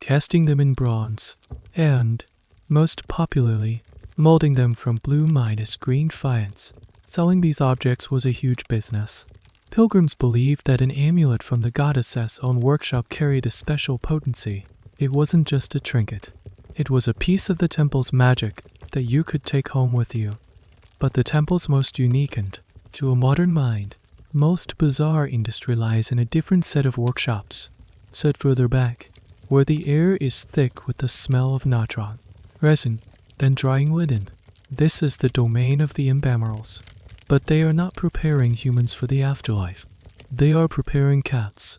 casting them in bronze, and, most popularly, molding them from blue-green faience. Selling these objects was a huge business. Pilgrims believed that an amulet from the goddess's own workshop carried a special potency. It wasn't just a trinket. It was a piece of the temple's magic that you could take home with you. But the temple's most unique and, to a modern mind, most bizarre industry lies in a different set of workshops, set further back, where the air is thick with the smell of natron, resin, and drying linen. This is the domain of the Embarks. But they are not preparing humans for the afterlife. They are preparing cats.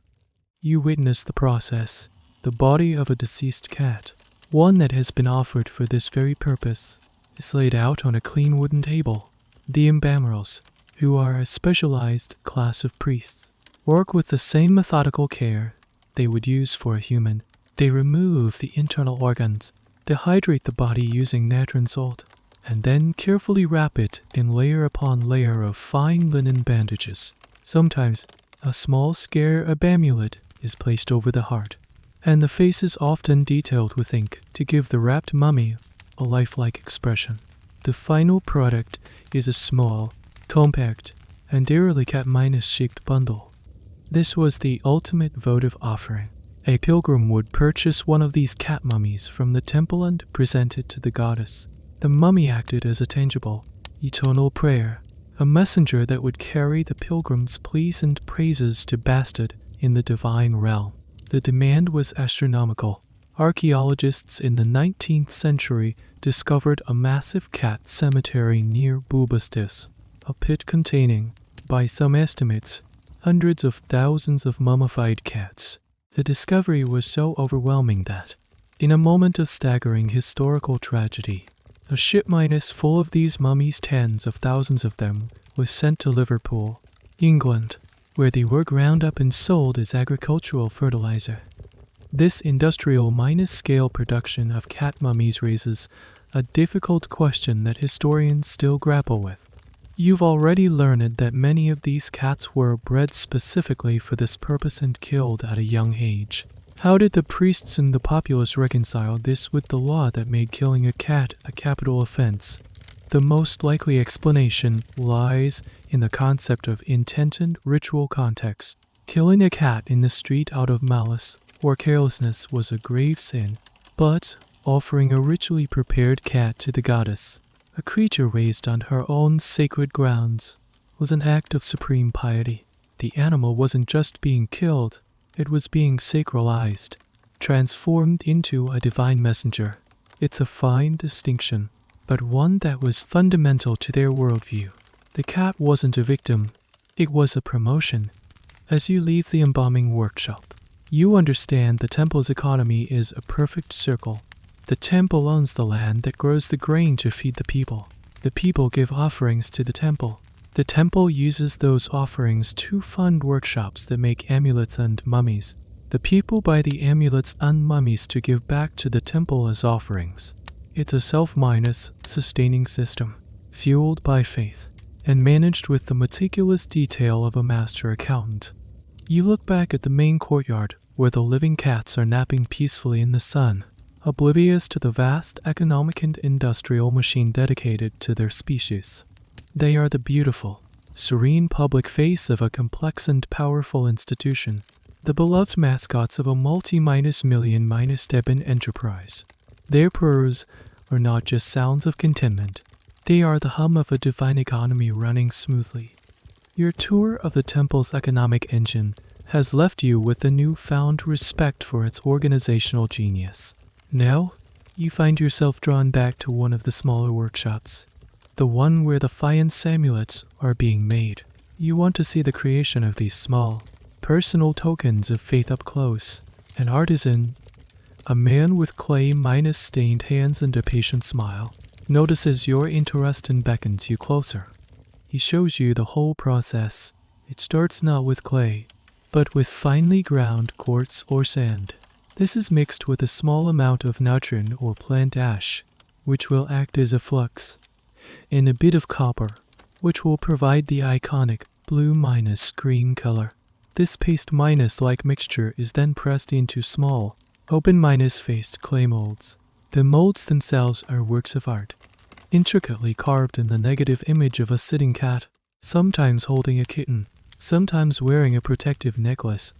You witness the process, the body of a deceased cat, one that has been offered for this very purpose, is laid out on a clean wooden table. The Embarks, who are a specialized class of priests, work with the same methodical care they would use for a human. They remove the internal organs, dehydrate the body using natron salt, and then carefully wrap it in layer upon layer of fine linen bandages. Sometimes, a small scare amulet is placed over the heart, and the face is often detailed with ink to give the wrapped mummy a lifelike expression. The final product is a small, compact, and eerily cat-shaped bundle. This was the ultimate votive offering. A pilgrim would purchase one of these cat mummies from the temple and present it to the goddess. The mummy acted as a tangible, eternal prayer, a messenger that would carry the pilgrim's pleas and praises to Bastet in the divine realm. The demand was astronomical. Archaeologists in the 19th century discovered a massive cat cemetery near Bubastis, a pit containing, by some estimates, hundreds of thousands of mummified cats. The discovery was so overwhelming that, in a moment of staggering historical tragedy, a ship full of these mummies, tens of thousands of them, was sent to Liverpool, England, where they were ground up and sold as agricultural fertilizer. This industrial scale production of cat mummies raises a difficult question that historians still grapple with. You've already learned that many of these cats were bred specifically for this purpose and killed at a young age. How did the priests and the populace reconcile this with the law that made killing a cat a capital offense? The most likely explanation lies in the concept of intent and ritual context. Killing a cat in the street out of malice or carelessness was a grave sin, but offering a ritually prepared cat to the goddess, a creature raised on her own sacred grounds, was an act of supreme piety. The animal wasn't just being killed, it was being sacralized, transformed into a divine messenger. It's a fine distinction, but one that was fundamental to their worldview. The cat wasn't a victim, it was a promotion. As you leave the embalming workshop, you understand the temple's economy is a perfect circle. The temple owns the land that grows the grain to feed the people. The people give offerings to the temple. The temple uses those offerings to fund workshops that make amulets and mummies. The people buy the amulets and mummies to give back to the temple as offerings. It's a self-sustaining system, fueled by faith, and managed with the meticulous detail of a master accountant. You look back at the main courtyard, where the living cats are napping peacefully in the sun, oblivious to the vast economic and industrial machine dedicated to their species. They are the beautiful, serene public face of a complex and powerful institution, the beloved mascots of a multi-million-step-in enterprise. Their purrs are not just sounds of contentment, they are the hum of a divine economy running smoothly. Your tour of the temple's economic engine has left you with a newfound respect for its organizational genius. Now, you find yourself drawn back to one of the smaller workshops, the one where the faience amulets are being made. You want to see the creation of these small, personal tokens of faith up close. An artisan, a man with clay minus stained hands and a patient smile, notices your interest and beckons you closer. He shows you the whole process. It starts not with clay, but with finely ground quartz or sand. This is mixed with a small amount of natron or plant ash, which will act as a flux, and a bit of copper, which will provide the iconic blue minus green color. This paste minus like mixture is then pressed into small, open minus faced clay molds. The molds themselves are works of art, intricately carved in the negative image of a sitting cat, sometimes holding a kitten, sometimes wearing a protective necklace.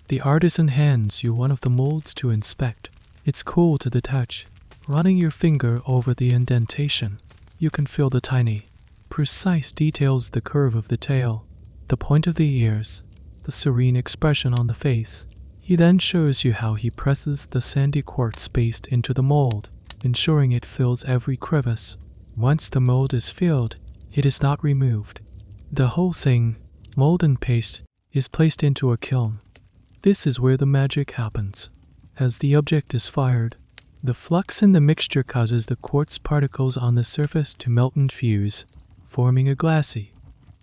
The artisan hands you one of the molds to inspect. It's cool to the touch. Running your finger over the indentation, you can feel the tiny, precise details, the curve of the tail, the point of the ears, the serene expression on the face. He then shows you how he presses the sandy quartz paste into the mold, ensuring it fills every crevice. Once the mold is filled, it is not removed. The whole thing, mold and paste, is placed into a kiln. This is where the magic happens. As the object is fired, the flux in the mixture causes the quartz particles on the surface to melt and fuse, forming a glassy,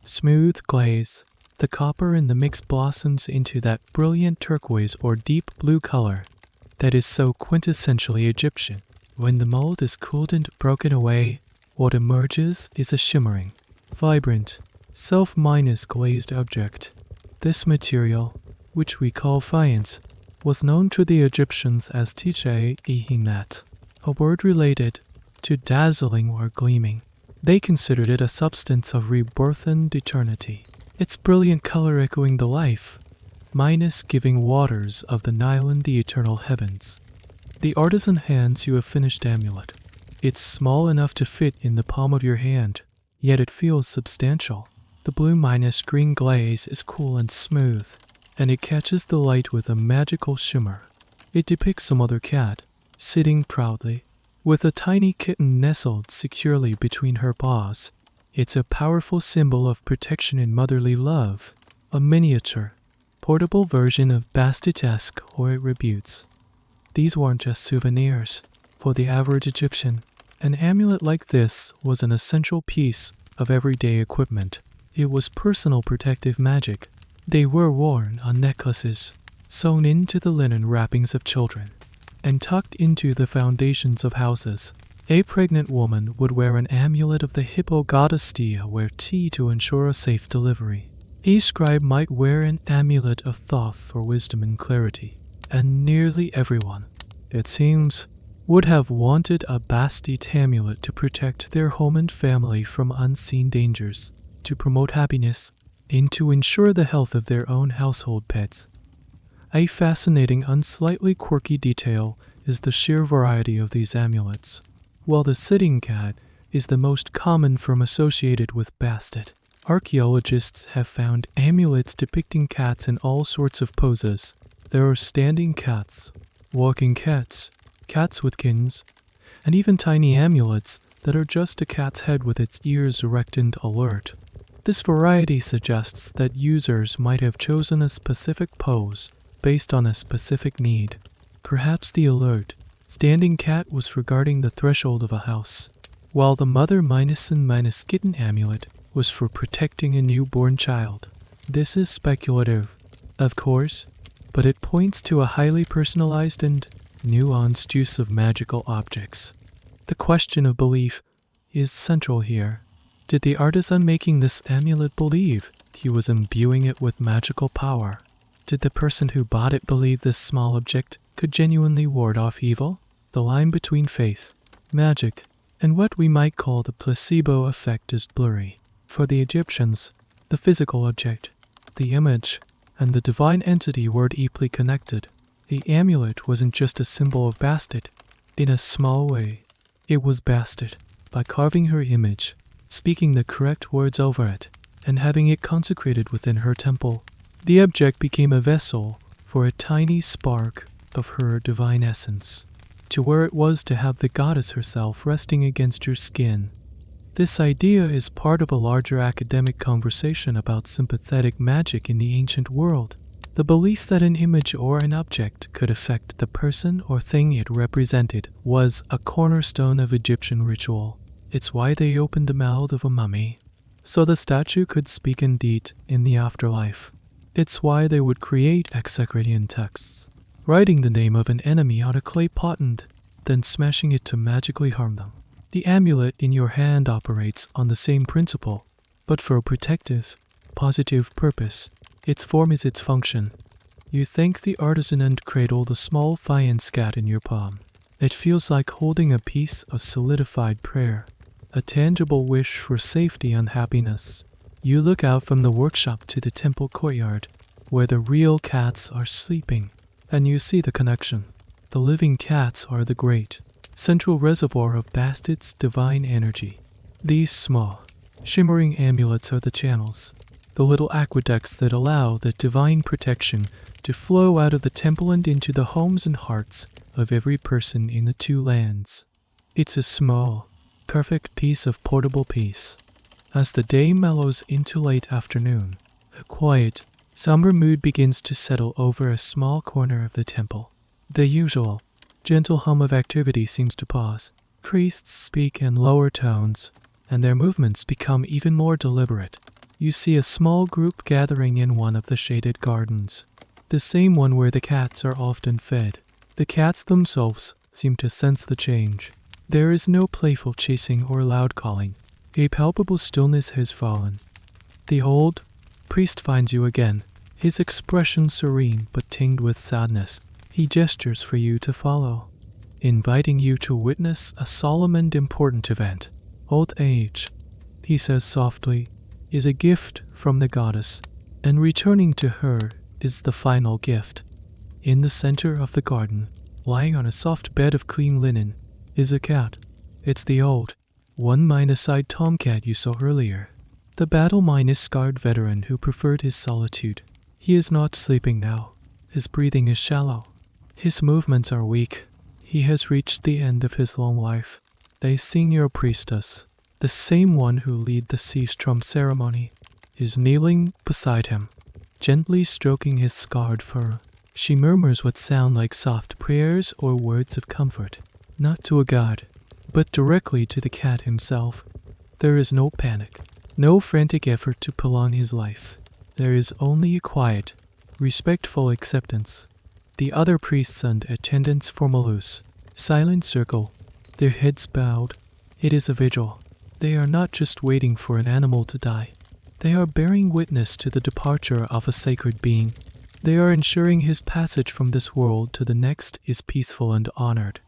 smooth glaze. The copper in the mix blossoms into that brilliant turquoise or deep blue color that is so quintessentially Egyptian. When the mold is cooled and broken away, what emerges is a shimmering, vibrant, self-minus glazed object. This material, which we call faience, was known to the Egyptians as tiche-ihinat, a word related to dazzling or gleaming. They considered it a substance of rebirth and eternity, its brilliant color echoing the life, minus giving waters of the Nile and the eternal heavens. The artisan hands you a finished amulet. It's small enough to fit in the palm of your hand, yet it feels substantial. The blue minus green glaze is cool and smooth, and it catches the light with a magical shimmer. It depicts a mother cat, sitting proudly, with a tiny kitten nestled securely between her paws. It's a powerful symbol of protection and motherly love, a miniature, portable version of Bastetesque or it rebutes. These weren't just souvenirs. For the average Egyptian, an amulet like this was an essential piece of everyday equipment. It was personal protective magic. They were worn on necklaces, sewn into the linen wrappings of children, and tucked into the foundations of houses. A pregnant woman would wear an amulet of the hippo goddess Dia wear tea to ensure a safe delivery. A scribe might wear an amulet of Thoth for wisdom and clarity. And nearly everyone, it seems, would have wanted a Bastet amulet to protect their home and family from unseen dangers, to promote happiness, and to ensure the health of their own household pets. A fascinating and slightly quirky detail is the sheer variety of these amulets. While the sitting cat is the most common form associated with Bastet, archaeologists have found amulets depicting cats in all sorts of poses. There are standing cats, walking cats, cats with kittens, and even tiny amulets that are just a cat's head with its ears erect and alert. This variety suggests that users might have chosen a specific pose based on a specific need. Perhaps the alert, standing cat was regarding the threshold of a house, while the mother minus and minus kitten amulet was for protecting a newborn child. This is speculative, of course, but it points to a highly personalized and nuanced use of magical objects. The question of belief is central here. Did the artisan making this amulet believe he was imbuing it with magical power? Did the person who bought it believe this small object could genuinely ward off evil? The line between faith, magic, and what we might call the placebo effect is blurry. For the Egyptians, the physical object, the image, and the divine entity were deeply connected. The amulet wasn't just a symbol of Bastet. In a small way, it was Bastet. By carving her image, speaking the correct words over it, and having it consecrated within her temple, the object became a vessel for a tiny spark of her divine essence. to where it was to have the goddess herself resting against your skin. This idea is part of a larger academic conversation about sympathetic magic in the ancient world. The belief that an image or an object could affect the person or thing it represented was a cornerstone of Egyptian ritual. It's why they opened the mouth of a mummy, so the statue could speak indeed in the afterlife. It's why they would create execration texts, writing the name of an enemy on a clay pot and then smashing it to magically harm them. The amulet in your hand operates on the same principle, but for a protective, positive purpose. Its form is its function. You thank the artisan and cradle the small faience cat in your palm. It feels like holding a piece of solidified prayer, a tangible wish for safety and happiness. You look out from the workshop to the temple courtyard, where the real cats are sleeping, and you see the connection. The living cats are the great, central reservoir of Bastet's divine energy. These small, shimmering amulets are the channels, the little aqueducts that allow the divine protection to flow out of the temple and into the homes and hearts of every person in the two lands. It's a small, perfect piece of portable peace. As the day mellows into late afternoon, a quiet, somber mood begins to settle over a small corner of the temple. The usual, gentle hum of activity seems to pause. Priests speak in lower tones, and their movements become even more deliberate. You see a small group gathering in one of the shaded gardens, the same one where the cats are often fed. The cats themselves seem to sense the change. There is no playful chasing or loud calling. A palpable stillness has fallen. The old priest finds you again, his expression serene but tinged with sadness. He gestures for you to follow, inviting you to witness a solemn and important event. Old age, he says softly, is a gift from the goddess, and returning to her is the final gift. In the center of the garden, lying on a soft bed of clean linen, is a cat. It's the old, one-eyed tomcat you saw earlier, the battle-scarred veteran who preferred his solitude. He is not sleeping now. His breathing is shallow. His movements are weak. He has reached the end of his long life. The senior priestess, the same one who led the sea-strum ceremony, is kneeling beside him, gently stroking his scarred fur. She murmurs what sound like soft prayers or words of comfort, not to a god, but directly to the cat himself. There is no panic, no frantic effort to prolong his life. There is only a quiet, respectful acceptance. The other priests and attendants form a loose, silent circle, their heads bowed. It is a vigil. They are not just waiting for an animal to die. They are bearing witness to the departure of a sacred being. They are ensuring his passage from this world to the next is peaceful and honored.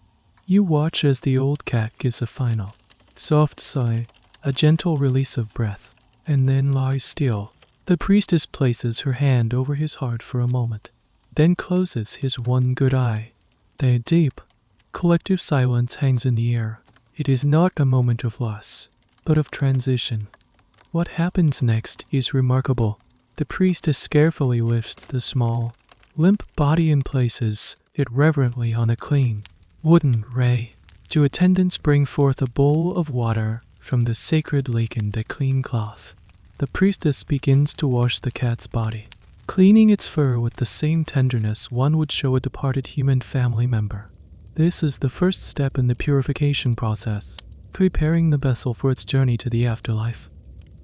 You watch as the old cat gives a final, soft sigh, a gentle release of breath, and then lies still. The priestess places her hand over his heart for a moment, then closes his one good eye. The deep, collective silence hangs in the air. It is not a moment of loss, but of transition. What happens next is remarkable. The priestess carefully lifts the small, limp body and places it reverently on a clean, wooden ray. Two attendants bring forth a bowl of water from the sacred lake and a clean cloth. The priestess begins to wash the cat's body, cleaning its fur with the same tenderness one would show a departed human family member. This is the first step in the purification process, preparing the vessel for its journey to the afterlife.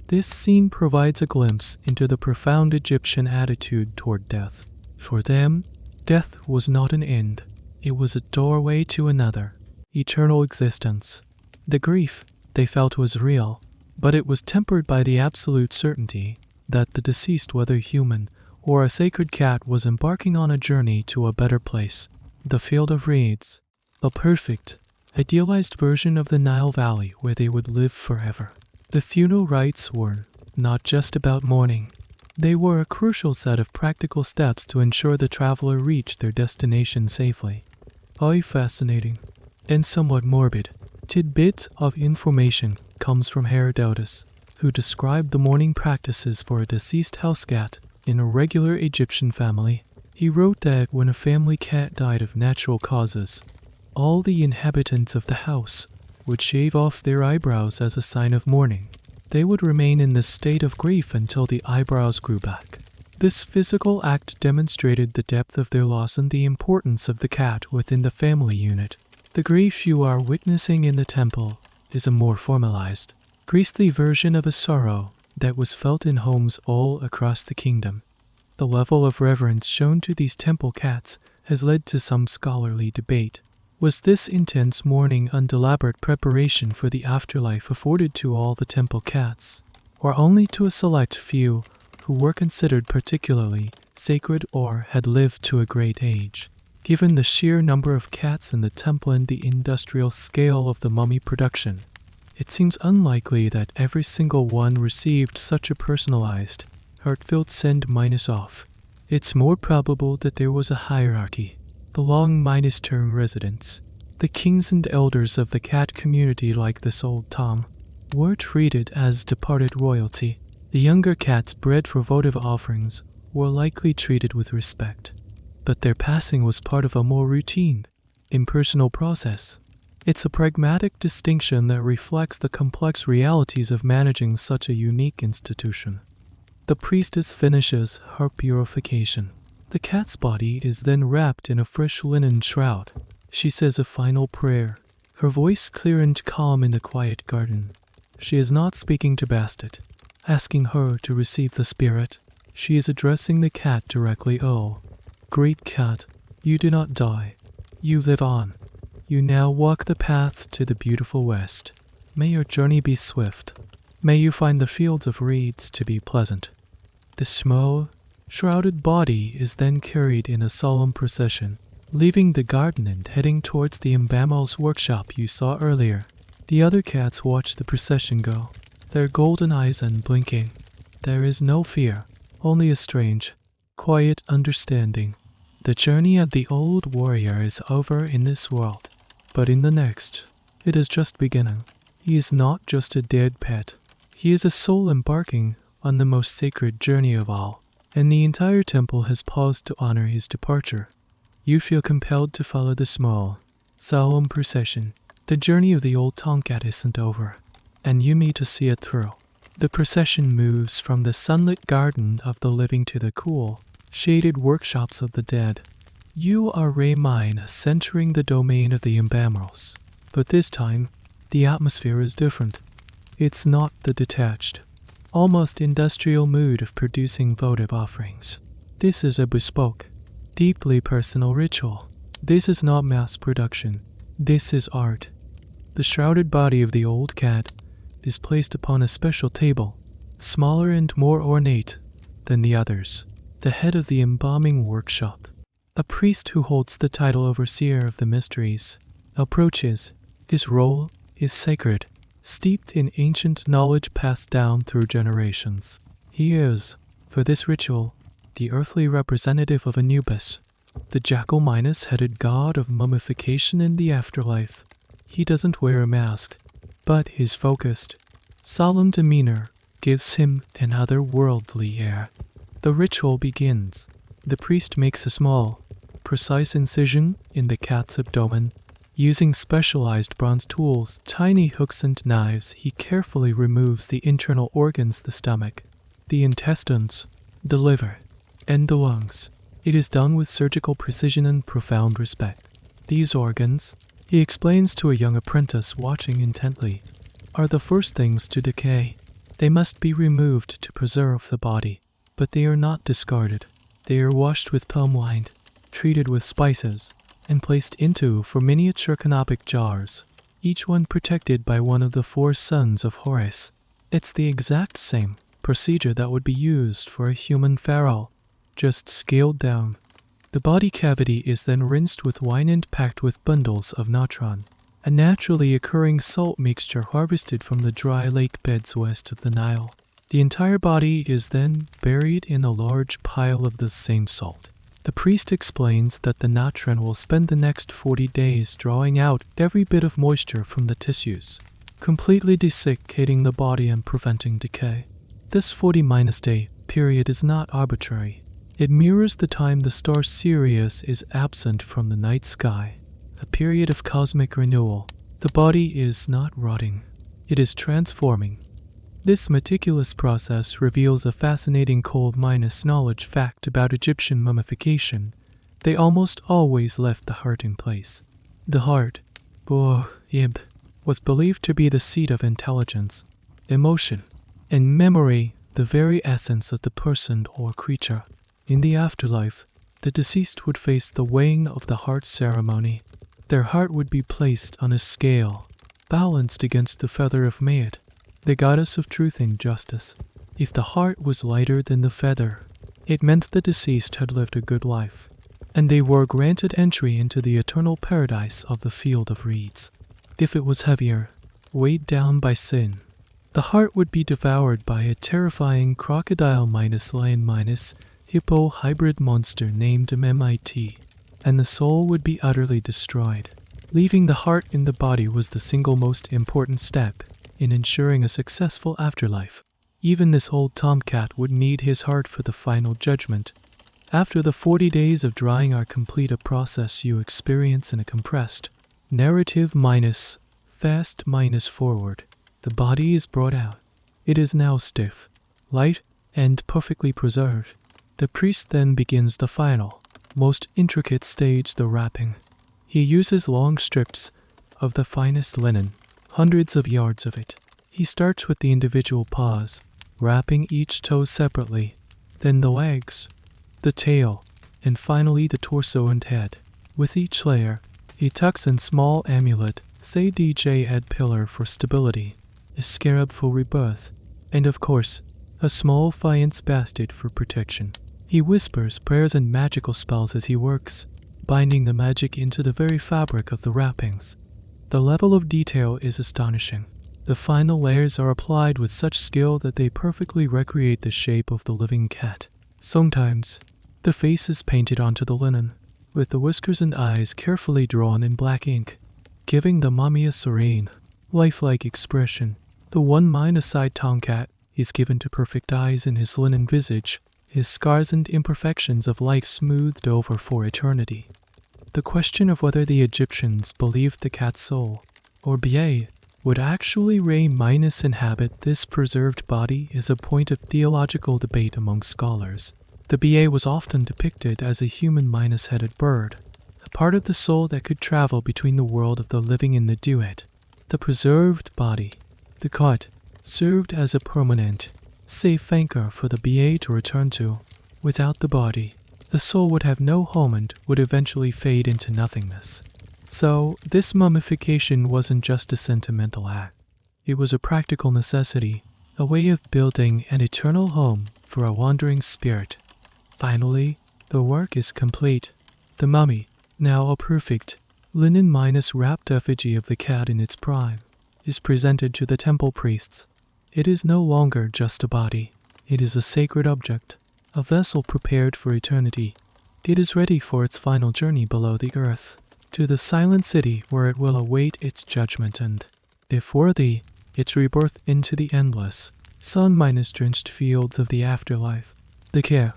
This scene provides a glimpse into the profound Egyptian attitude toward death. For them, death was not an end. It was a doorway to another, eternal existence. The grief they felt was real, but it was tempered by the absolute certainty that the deceased, whether human or a sacred cat, was embarking on a journey to a better place, the field of reeds, a perfect, idealized version of the Nile Valley where they would live forever. The funeral rites were not just about mourning. They were a crucial set of practical steps to ensure the traveler reached their destination safely. A fascinating and somewhat morbid tidbit of information comes from Herodotus, who described the mourning practices for a deceased house cat in a regular Egyptian family. He wrote that when a family cat died of natural causes, All the inhabitants of the house would shave off their eyebrows as a sign of mourning. They would remain in this state of grief until the eyebrows grew back. This physical act demonstrated the depth of their loss and the importance of the cat within the family unit. The grief you are witnessing in the temple is a more formalized, priestly version of a sorrow that was felt in homes all across the kingdom. The level of reverence shown to these temple cats has led to some scholarly debate. Was this intense mourning and elaborate preparation for the afterlife afforded to all the temple cats, or only to a select few who were considered particularly sacred or had lived to a great age? Given the sheer number of cats in the temple and the industrial scale of the mummy production, it seems unlikely that every single one received such a personalized, heartfelt send minus off. It's more probable that there was a hierarchy. The long minus term residents, the kings and elders of the cat community like this old Tom, were treated as departed royalty. The younger cats bred for votive offerings were likely treated with respect, but their passing was part of a more routine, impersonal process. It's a pragmatic distinction that reflects the complex realities of managing such a unique institution. The priestess finishes her purification. The cat's body is then wrapped in a fresh linen shroud. She says a final prayer, her voice clear and calm in the quiet garden. She is not speaking to Bastet, asking her to receive the spirit. She is addressing the cat directly. Oh, great cat, you do not die. You live on. You now walk the path to the beautiful west. May your journey be swift. May you find the fields of reeds to be pleasant. The small, shrouded body is then carried in a solemn procession, leaving the garden and heading towards the Embark's workshop you saw earlier. The other cats watch the procession go, their golden eyes unblinking. There is no fear, only a strange, quiet understanding. The journey of the old warrior is over in this world, but in the next, it is just beginning. He is not just a dead pet. He is a soul embarking on the most sacred journey of all, and the entire temple has paused to honor his departure. You feel compelled to follow the small, solemn procession. The journey of the old tomcat isn't over, and you need to see it through. The procession moves from the sunlit garden of the living to the cool, shaded workshops of the dead. You are Raymine centering the domain of the Embarks, but this time, the atmosphere is different. It's not the detached, almost industrial mood of producing votive offerings. This is a bespoke, deeply personal ritual. This is not mass production. This is art. The shrouded body of the old cat is placed upon a special table, smaller and more ornate than the others. The head of the embalming workshop, a priest who holds the title overseer of the mysteries, approaches. His role is sacred, steeped in ancient knowledge passed down through generations. He is, for this ritual, the earthly representative of Anubis, the jackal Minos-headed god of mummification in the afterlife. He doesn't wear a mask, but his focused, solemn demeanor gives him an otherworldly air. The ritual begins. The priest makes a small, precise incision in the cat's abdomen. Using specialized bronze tools, tiny hooks and knives, he carefully removes the internal organs, the stomach, the intestines, the liver, and the lungs. It is done with surgical precision and profound respect. These organs, he explains to a young apprentice watching intently, are the first things to decay. They must be removed to preserve the body, but they are not discarded. They are washed with plum wine, treated with spices, and placed into 4 miniature canopic jars, each one protected by one of the 4 sons of Horus. It's the exact same procedure that would be used for a human pharaoh, just scaled down. The body cavity is then rinsed with wine and packed with bundles of natron, a naturally occurring salt mixture harvested from the dry lake beds west of the Nile. The entire body is then buried in a large pile of the same salt. The priest explains that the natron will spend the next 40 days drawing out every bit of moisture from the tissues, completely desiccating the body and preventing decay. This 40-day period is not arbitrary. It mirrors the time the star Sirius is absent from the night sky. a period of cosmic renewal. The body is not rotting, it is transforming. This meticulous process reveals a fascinating cold-knowledge fact about Egyptian mummification. They almost always left the heart in place. The heart, was believed to be the seat of intelligence, emotion, and memory, the very essence of the person or creature. In the afterlife, the deceased would face the weighing of the heart ceremony. Their heart would be placed on a scale, balanced against the feather of Maat, the goddess of truth and justice. If the heart was lighter than the feather, it meant the deceased had lived a good life, and they were granted entry into the eternal paradise of the field of reeds. If it was heavier, weighed down by sin, the heart would be devoured by a terrifying crocodile-lion-hippo hybrid monster named MMIT, and the soul would be utterly destroyed. Leaving the heart in the body was the single most important step in ensuring a successful afterlife. Even this old tomcat would need his heart for the final judgment. After the 40 days of drying are complete, a process you experience in a compressed narrative minus fast minus forward. The body is brought out. It is now stiff, light, and perfectly preserved. The priest then begins the final, most intricate stage, the wrapping. He uses long strips of the finest linen, hundreds of yards of it. He starts with the individual paws, wrapping each toe separately, then the legs, the tail, and finally the torso and head. With each layer, he tucks in small amulet, say DJ head pillar for stability, a scarab for rebirth, and of course, a small faience bastet for protection. He whispers prayers and magical spells as he works, binding the magic into the very fabric of the wrappings. The level of detail is astonishing. The final layers are applied with such skill that they perfectly recreate the shape of the living cat. Sometimes, the face is painted onto the linen, with the whiskers and eyes carefully drawn in black ink, giving the mummy a serene, lifelike expression. The one-eyed tomcat is given to perfect eyes in his linen visage, his scars and imperfections of life smoothed over for eternity. The question of whether the Egyptians believed the cat's soul, or Ba, would actually inhabit this preserved body is a point of theological debate among scholars. The Ba was often depicted as a human headed bird, a part of the soul that could travel between the world of the living and the dead. The preserved body, the cat, served as a permanent, safe anchor for the Ba to return to. Without the body, the soul would have no home and would eventually fade into nothingness. So, this mummification wasn't just a sentimental act. It was a practical necessity, a way of building an eternal home for a wandering spirit. Finally, the work is complete. The mummy, now a perfect, linen-wrapped effigy of the cat in its prime, is presented to the temple priests. It is no longer just a body. It is a sacred object, a vessel prepared for eternity. It is ready for its final journey below the earth, to the silent city where it will await its judgment and, if worthy, its rebirth into the endless, sun-drenched fields of the afterlife. The care,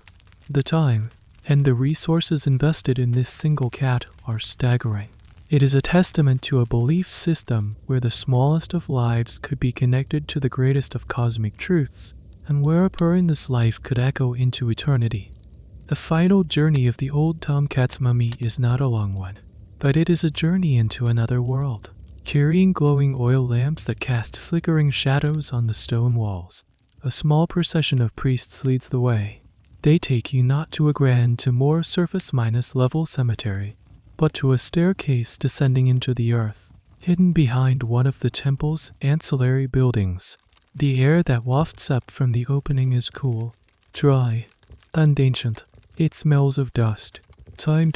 the time, and the resources invested in this single cat are staggering. It is a testament to a belief system where the smallest of lives could be connected to the greatest of cosmic truths, and where a prayer in this life could echo into eternity. The final journey of the old tomcat's mummy is not a long one, but it is a journey into another world, carrying glowing oil lamps that cast flickering shadows on the stone walls. A small procession of priests leads the way. They take you not to a grand to more surface-level cemetery, but to a staircase descending into the earth, hidden behind one of the temple's ancillary buildings. The air that wafts up from the opening is cool, dry, and ancient. It smells of dust, time,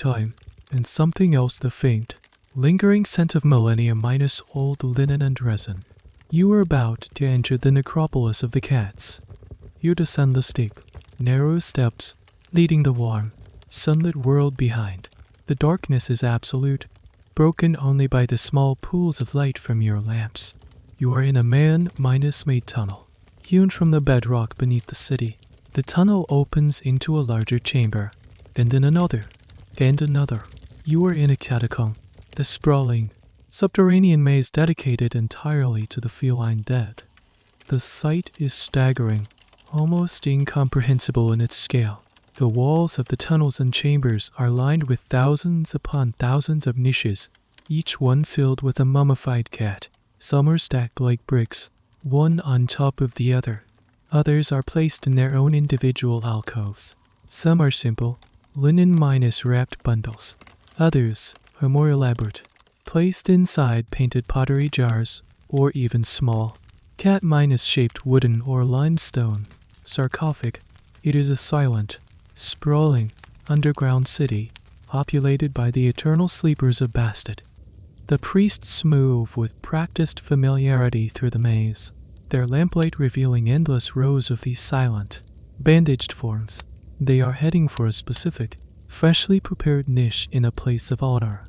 and something else, the faint, lingering scent of millennia-old linen and resin. You are about to enter the necropolis of the cats. You descend the steep, narrow steps, leading the warm, sunlit world behind. The darkness is absolute, broken only by the small pools of light from your lamps. You are in a man-made tunnel, hewn from the bedrock beneath the city. The tunnel opens into a larger chamber, and then another, and another. You are in a catacomb, the sprawling, subterranean maze dedicated entirely to the feline dead. The sight is staggering, almost incomprehensible in its scale. The walls of the tunnels and chambers are lined with thousands upon thousands of niches, each one filled with a mummified cat. Some are stacked like bricks, one on top of the other. Others are placed in their own individual alcoves. Some are simple, linen minus wrapped bundles. Others are more elaborate, placed inside painted pottery jars, or even small, cat minus shaped wooden or limestone sarcophag. It is a silent, sprawling, underground city, populated by the eternal sleepers of Bastet. The priests move with practiced familiarity through the maze, their lamplight revealing endless rows of these silent, bandaged forms. They are heading for a specific, freshly prepared niche in a place of honor.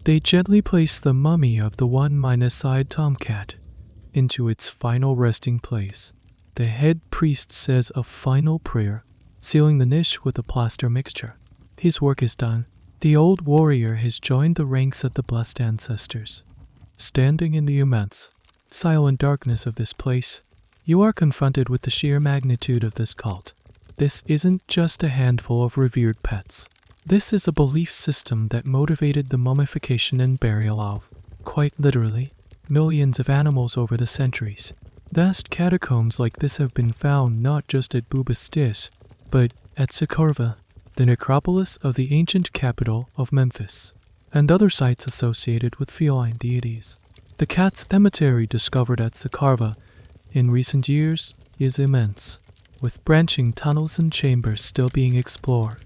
They gently place the mummy of the one-eyed tomcat into its final resting place. The head priest says a final prayer, sealing the niche with a plaster mixture. His work is done. The old warrior has joined the ranks of the blessed ancestors. Standing in the immense, silent darkness of this place, you are confronted with the sheer magnitude of this cult. This isn't just a handful of revered pets. This is a belief system that motivated the mummification and burial of, quite literally, millions of animals over the centuries. Vast catacombs like this have been found not just at Bubastis, but at Sekhmet, the necropolis of the ancient capital of Memphis, and other sites associated with feline deities. The cat cemetery discovered at Sekhmet in recent years is immense, with branching tunnels and chambers still being explored.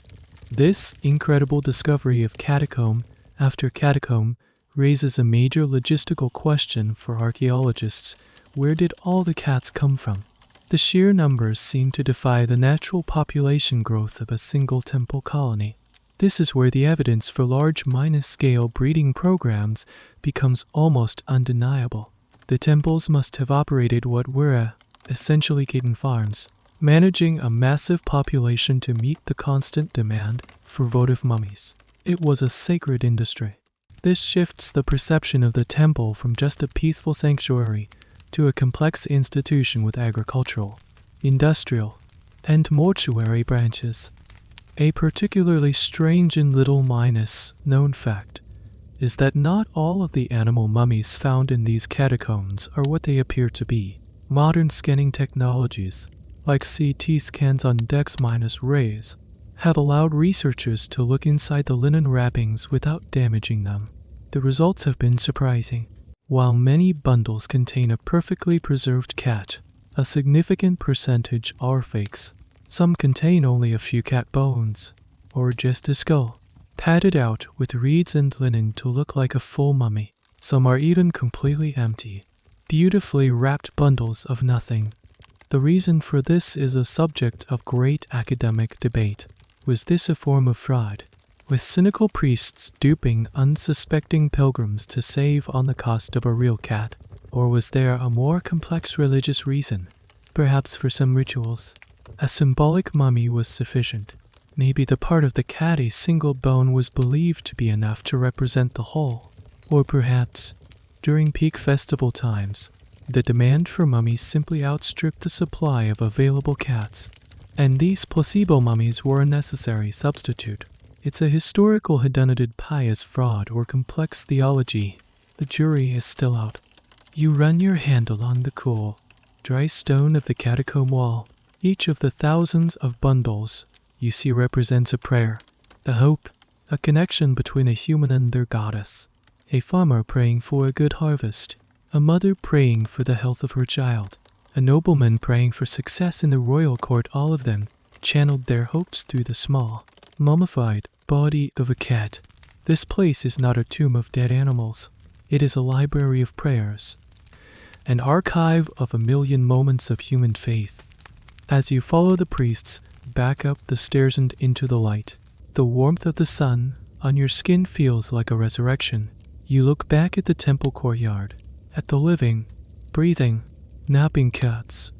This incredible discovery of catacomb after catacomb raises a major logistical question for archaeologists. Where did all the cats come from? The sheer numbers seem to defy the natural population growth of a single temple colony. This is where the evidence for large minus-scale breeding programs becomes almost undeniable. The temples must have operated what were, essentially kitten farms, managing a massive population to meet the constant demand for votive mummies. It was a sacred industry. This shifts the perception of the temple from just a peaceful sanctuary to a complex institution with agricultural, industrial, and mortuary branches. A particularly strange and little minus known fact is that not all of the animal mummies found in these catacombs are what they appear to be. Modern scanning technologies, like CT scans on X-rays, have allowed researchers to look inside the linen wrappings without damaging them. The results have been surprising. While many bundles contain a perfectly preserved cat, a significant percentage are fakes. Some contain only a few cat bones, or just a skull, padded out with reeds and linen to look like a full mummy. Some are even completely empty, beautifully wrapped bundles of nothing. The reason for this is a subject of great academic debate. Was this a form of fraud, with cynical priests duping unsuspecting pilgrims to save on the cost of a real cat? Or was there a more complex religious reason? Perhaps for some rituals, a symbolic mummy was sufficient. Maybe the part of the cat a single bone was believed to be enough to represent the whole. Or perhaps, during peak festival times, the demand for mummies simply outstripped the supply of available cats, and these placebo mummies were a necessary substitute. It's a historical hedonited pious fraud or complex theology. The jury is still out. You run your handle on the cool, dry stone of the catacomb wall. Each of the thousands of bundles you see represents a prayer, a hope, a connection between a human and their goddess. A farmer praying for a good harvest, a mother praying for the health of her child, a nobleman praying for success in the royal court. All of them channeled their hopes through the small, mummified body of a cat. This place is not a tomb of dead animals. It is a library of prayers, an archive of 1,000,000 moments of human faith. As you follow the priests back up the stairs and into the light, the warmth of the sun on your skin feels like a resurrection. You look back at the temple courtyard, at the living, breathing, napping cats,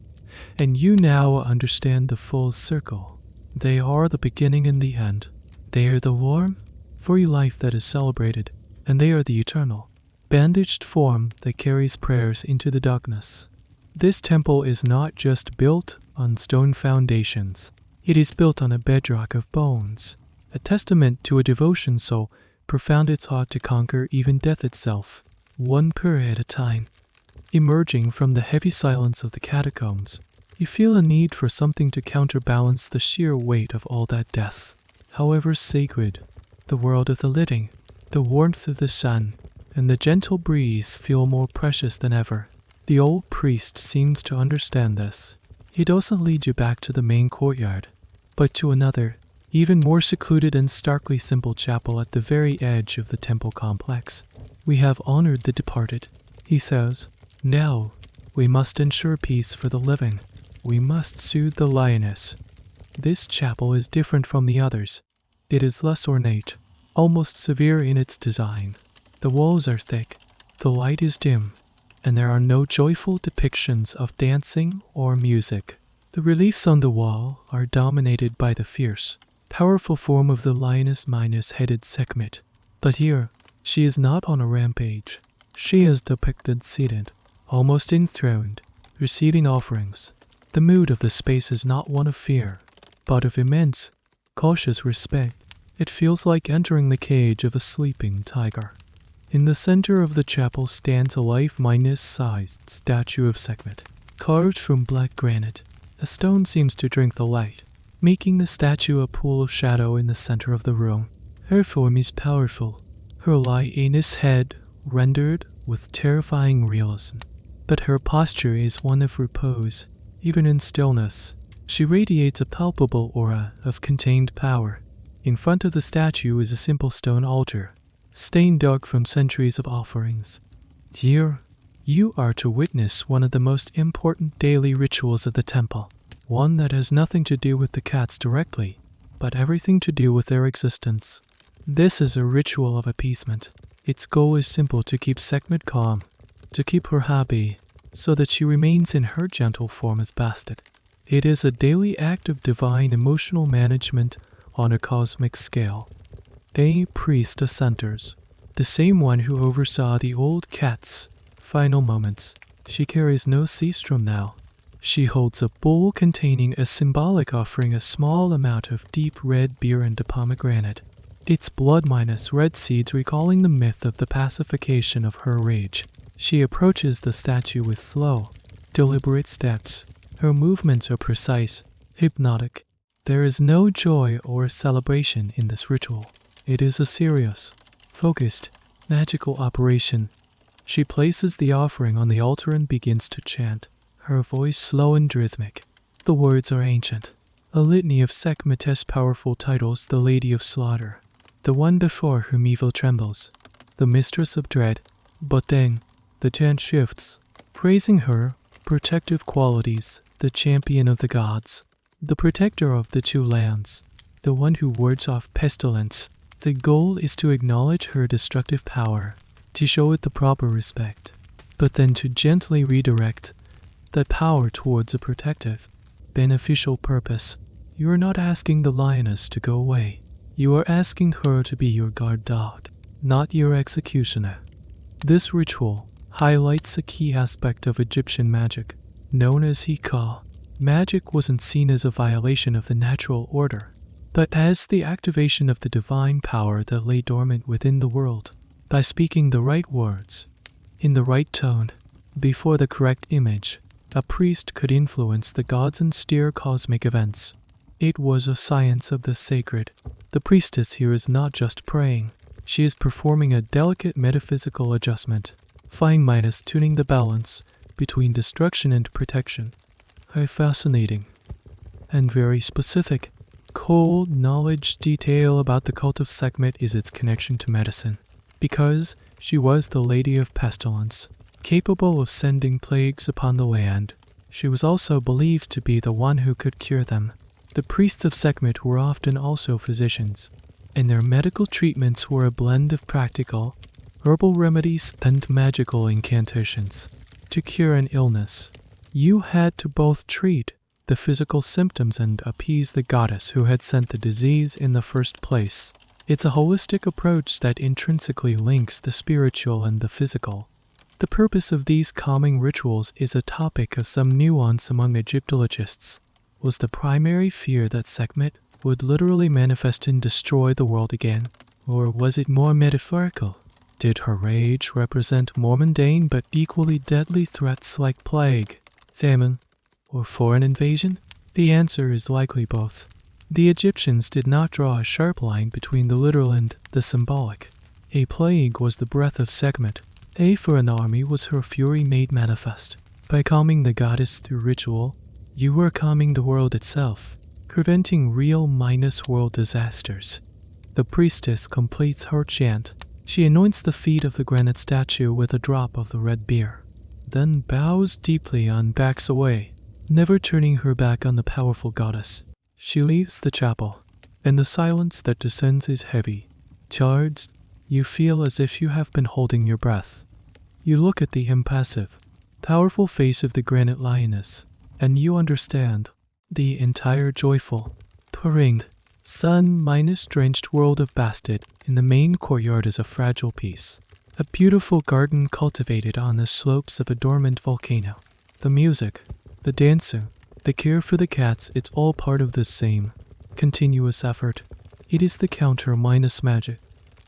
and you now understand the full circle. They are the beginning and the end. They are the warm, free life that is celebrated, and they are the eternal, bandaged form that carries prayers into the darkness. This temple is not just built on stone foundations. It is built on a bedrock of bones, a testament to a devotion so profound it ought to conquer even death itself, one prayer at a time. Emerging from the heavy silence of the catacombs, you feel a need for something to counterbalance the sheer weight of all that death. However sacred, the world of the living, the warmth of the sun, and the gentle breeze feel more precious than ever. The old priest seems to understand this. He doesn't lead you back to the main courtyard, but to another, even more secluded and starkly simple chapel at the very edge of the temple complex. We have honored the departed, he says. Now, we must ensure peace for the living. We must soothe the lioness. This chapel is different from the others. It is less ornate, almost severe in its design. The walls are thick, the light is dim, and there are no joyful depictions of dancing or music. The reliefs on the wall are dominated by the fierce, powerful form of the lioness minus-headed Sekhmet. But here, she is not on a rampage. She is depicted seated, almost enthroned, receiving offerings. The mood of the space is not one of fear, but of immense, cautious respect. It feels like entering the cage of a sleeping tiger. In the center of the chapel stands a life-sized statue of Sekhmet, carved from black granite. The stone seems to drink the light, making the statue a pool of shadow in the center of the room. Her form is powerful, her lioness head rendered with terrifying realism. But her posture is one of repose. Even in stillness, she radiates a palpable aura of contained power. In front of the statue is a simple stone altar, stained dark from centuries of offerings. Here, you are to witness one of the most important daily rituals of the temple, one that has nothing to do with the cats directly, but everything to do with their existence. This is a ritual of appeasement. Its goal is simple: to keep Sekhmet calm, to keep her happy, so that she remains in her gentle form as Bastet. It is a daily act of divine emotional management on a cosmic scale. A priestess enters, the same one who oversaw the old cat's final moments. She carries no sistrum now. She holds a bowl containing a symbolic offering, a small amount of deep red beer and a pomegranate. Its blood minus red seeds, recalling the myth of the pacification of her rage. She approaches the statue with slow, deliberate steps. Her movements are precise, hypnotic. There is no joy or celebration in this ritual. It is a serious, focused, magical operation. She places the offering on the altar and begins to chant, her voice slow and rhythmic. The words are ancient, a litany of Sekhmet's powerful titles: the Lady of Slaughter, the one before whom evil trembles, the Mistress of Dread. But then, the chant shifts, praising her protective qualities: the champion of the gods, the protector of the two lands, the one who wards off pestilence. The goal is to acknowledge her destructive power, to show it the proper respect, but then to gently redirect that power towards a protective, beneficial purpose. You are not asking the lioness to go away. You are asking her to be your guard dog, not your executioner. This ritual highlights a key aspect of Egyptian magic, known as hika. Magic wasn't seen as a violation of the natural order, but as the activation of the divine power that lay dormant within the world. By speaking the right words, in the right tone, before the correct image, a priest could influence the gods and steer cosmic events. It was a science of the sacred. The priestess here is not just praying. She is performing a delicate metaphysical adjustment, tuning the balance between destruction and protection. A fascinating and very specific, cold knowledge detail about the cult of Sekhmet is its connection to medicine. Because she was the Lady of Pestilence, capable of sending plagues upon the land, she was also believed to be the one who could cure them. The priests of Sekhmet were often also physicians, and their medical treatments were a blend of practical, herbal remedies and magical incantations. To cure an illness, you had to both treat the physical symptoms and appease the goddess who had sent the disease in the first place. It's a holistic approach that intrinsically links the spiritual and the physical. The purpose of these calming rituals is a topic of some nuance among Egyptologists. Was the primary fear that Sekhmet would literally manifest and destroy the world again? Or was it more metaphorical? Did her rage represent more mundane but equally deadly threats like plague, famine, or foreign invasion? The answer is likely both. The Egyptians did not draw a sharp line between the literal and the symbolic. A plague was the breath of Sekhmet. A for an army was her fury made manifest. By calming the goddess through ritual, you were calming the world itself, preventing real minus world disasters. The priestess completes her chant. She anoints the feet of the granite statue with a drop of the red beer, then bows deeply and backs away, never turning her back on the powerful goddess. She leaves the chapel, and the silence that descends is heavy. Charged, you feel as if you have been holding your breath. You look at the impassive, powerful face of the granite lioness, and you understand. The entire joyful, purring, sun-drenched world of Bastet in the main courtyard is a fragile piece. A beautiful garden cultivated on the slopes of a dormant volcano. The music, the dancing, the care for the cats, it's all part of the same continuous effort. It is the counter minus magic.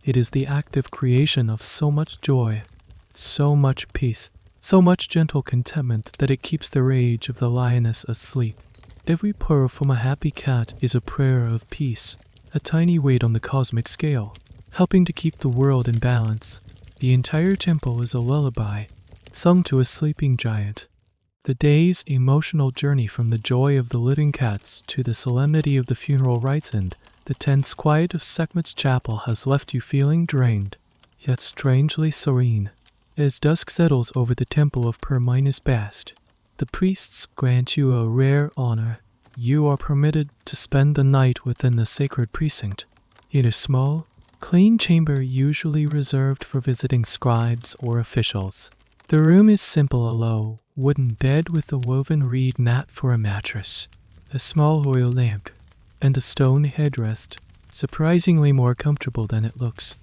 It is the active creation of so much joy, so much peace, so much gentle contentment that it keeps the rage of the lioness asleep. Every purr from a happy cat is a prayer of peace, a tiny weight on the cosmic scale, helping to keep the world in balance. The entire temple is a lullaby, sung to a sleeping giant. The day's emotional journey from the joy of the living cats to the solemnity of the funeral rites and the tense quiet of Sekhmet's chapel has left you feeling drained, yet strangely serene. As dusk settles over the temple of Bast, the priests grant you a rare honor. You are permitted to spend the night within the sacred precinct, in a small, clean chamber usually reserved for visiting scribes or officials. The room is simple, a low, wooden bed with a woven reed mat for a mattress, a small oil lamp, and a stone headrest, surprisingly more comfortable than it looks.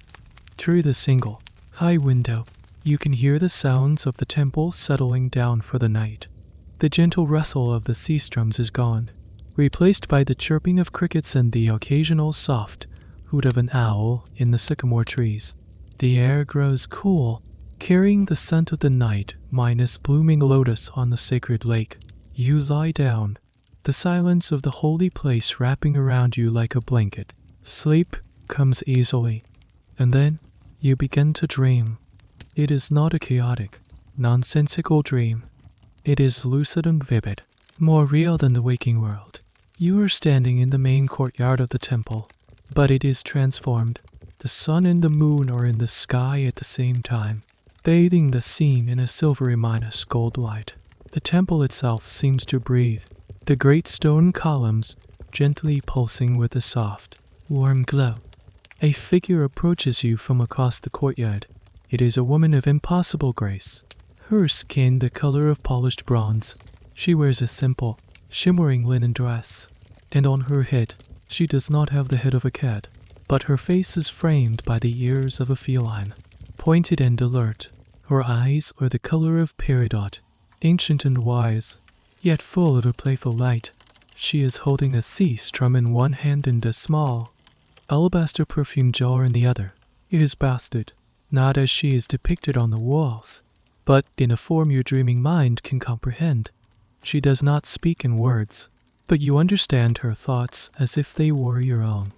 Through the single, high window, you can hear the sounds of the temple settling down for the night. The gentle rustle of the sea strums is gone, replaced by the chirping of crickets and the occasional soft hoot of an owl in the sycamore trees. The air grows cool, carrying the scent of the night minus blooming lotus on the sacred lake. You lie down, the silence of the holy place wrapping around you like a blanket. Sleep comes easily, and then you begin to dream. It is not a chaotic, nonsensical dream. It is lucid and vivid, more real than the waking world. You are standing in the main courtyard of the temple, but it is transformed. The sun and the moon are in the sky at the same time, bathing the scene in a silvery minus gold light. The temple itself seems to breathe, the great stone columns gently pulsing with a soft, warm glow. A figure approaches you from across the courtyard. It is a woman of impossible grace, her skin the color of polished bronze. She wears a simple, shimmering linen dress, and on her head she does not have the head of a cat, but her face is framed by the ears of a feline, pointed and alert. Her eyes are the color of peridot, ancient and wise, yet full of a playful light. She is holding a sea strum in one hand and a small, alabaster perfume jar in the other. It is Bastet, not as she is depicted on the walls, but in a form your dreaming mind can comprehend. She does not speak in words, but you understand her thoughts as if they were your own.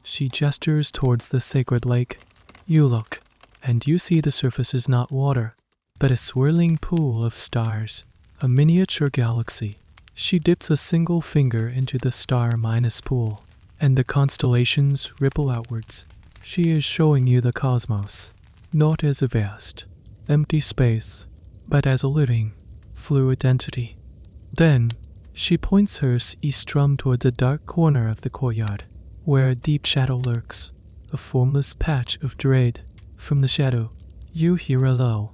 She gestures towards the sacred lake. You look, and you see the surface is not water, but a swirling pool of stars, a miniature galaxy. She dips a single finger into the star-minus pool, and the constellations ripple outwards. She is showing you the cosmos, not as a vast, empty space, but as a living, fluid entity. Then, she points her sea-strum towards a dark corner of the courtyard, where a deep shadow lurks, a formless patch of dread. From the shadow, you hear a low,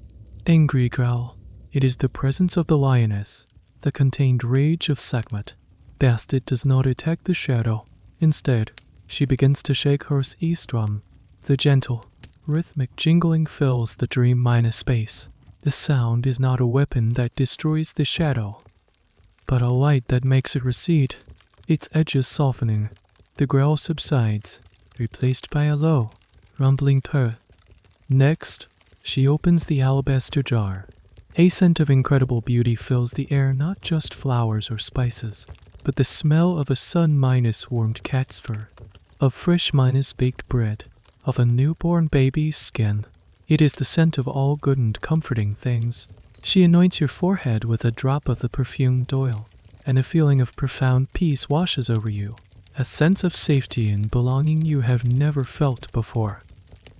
angry growl. It is the presence of the lioness, the contained rage of Sekhmet. Bastet does not attack the shadow. Instead, She begins to shake her e-strum. The gentle, rhythmic jingling fills the dream minus space. The sound is not a weapon that destroys the shadow, but a light that makes it recede, its edges softening. The growl subsides, replaced by a low, rumbling purr. Next, she opens the alabaster jar. A scent of incredible beauty fills the air, not just flowers or spices, but the smell of a sun minus warmed cat's fur, of fresh minus baked bread, of a newborn baby's skin. It is the scent of all good and comforting things. She anoints your forehead with a drop of the perfumed oil, and a feeling of profound peace washes over you, a sense of safety and belonging you have never felt before.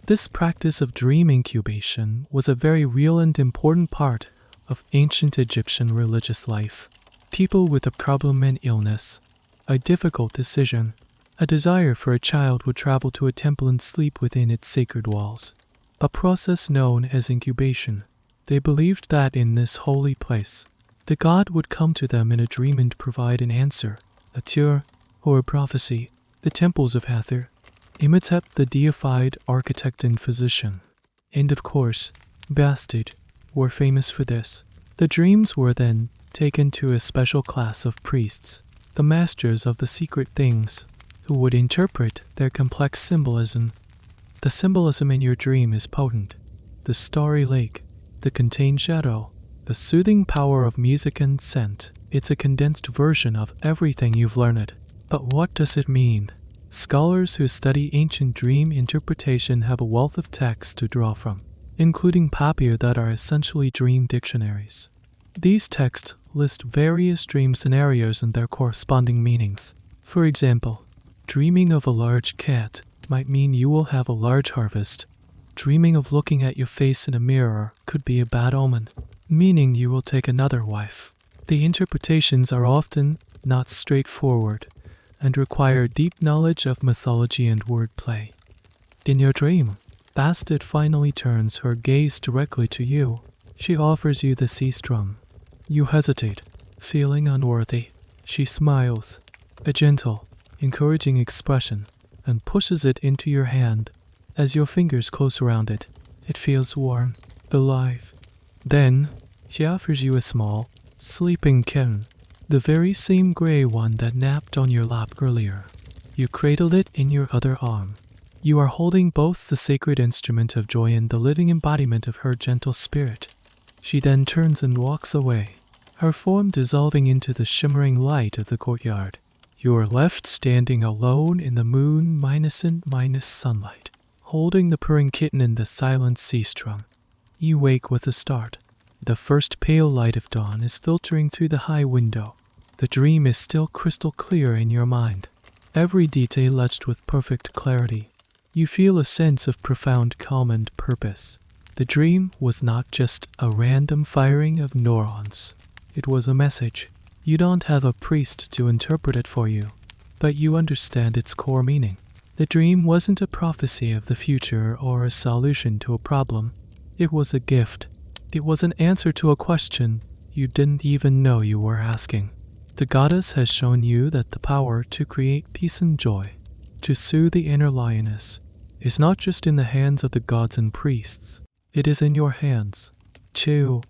This practice of dream incubation was a very real and important part of ancient Egyptian religious life. People with a problem and illness, a difficult decision, a desire for a child would travel to a temple and sleep within its sacred walls, a process known as incubation. They believed that in this holy place, the god would come to them in a dream and provide an answer, a cure, or a prophecy. The temples of Hathor, Imhotep, the deified architect and physician, and of course, Bastet, were famous for this. The dreams were then taken to a special class of priests, the masters of the secret things, who would interpret their complex symbolism. The symbolism in your dream is potent. The starry lake, the contained shadow, the soothing power of music and scent. It's a condensed version of everything you've learned. But what does it mean? Scholars who study ancient dream interpretation have a wealth of texts to draw from, including papier that are essentially dream dictionaries. These texts list various dream scenarios and their corresponding meanings. For example, dreaming of a large cat might mean you will have a large harvest. Dreaming of looking at your face in a mirror could be a bad omen, meaning you will take another wife. The interpretations are often not straightforward and require deep knowledge of mythology and wordplay. In your dream, Bastet finally turns her gaze directly to you. She offers you the C-strum. You hesitate, feeling unworthy. She smiles, a gentle, encouraging expression, and pushes it into your hand. As your fingers close around it, it feels warm, alive. Then, she offers you a small, sleeping kitten, the very same gray one that napped on your lap earlier. You cradled it in your other arm. You are holding both the sacred instrument of joy and the living embodiment of her gentle spirit. She then turns and walks away, her form dissolving into the shimmering light of the courtyard. You are left standing alone in the moon minus sunlight, holding the purring kitten in the silent C-strum. You wake with a start. The first pale light of dawn is filtering through the high window. The dream is still crystal clear in your mind, every detail etched with perfect clarity. You feel a sense of profound calm and purpose. The dream was not just a random firing of neurons. It was a message. You don't have a priest to interpret it for you, but you understand its core meaning. The dream wasn't a prophecy of the future or a solution to a problem. It was a gift. It was an answer to a question you didn't even know you were asking. The goddess has shown you that the power to create peace and joy, to soothe the inner lioness, is not just in the hands of the gods and priests. It is in your hands, too.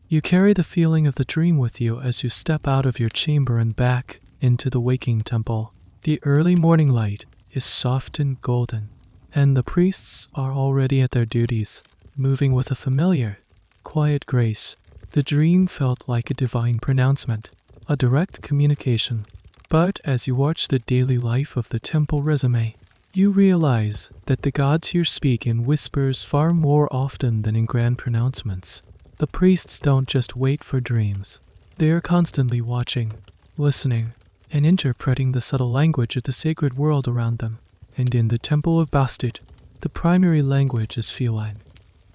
You carry the feeling of the dream with you as you step out of your chamber and back into the waking temple. The early morning light is soft and golden, and the priests are already at their duties, moving with a familiar, quiet grace. The dream felt like a divine pronouncement, a direct communication. But as you watch the daily life of the temple resume, you realize that the gods here speak in whispers far more often than in grand pronouncements. The priests don't just wait for dreams. They are constantly watching, listening, and interpreting the subtle language of the sacred world around them. And in the temple of Bastet, the primary language is feline.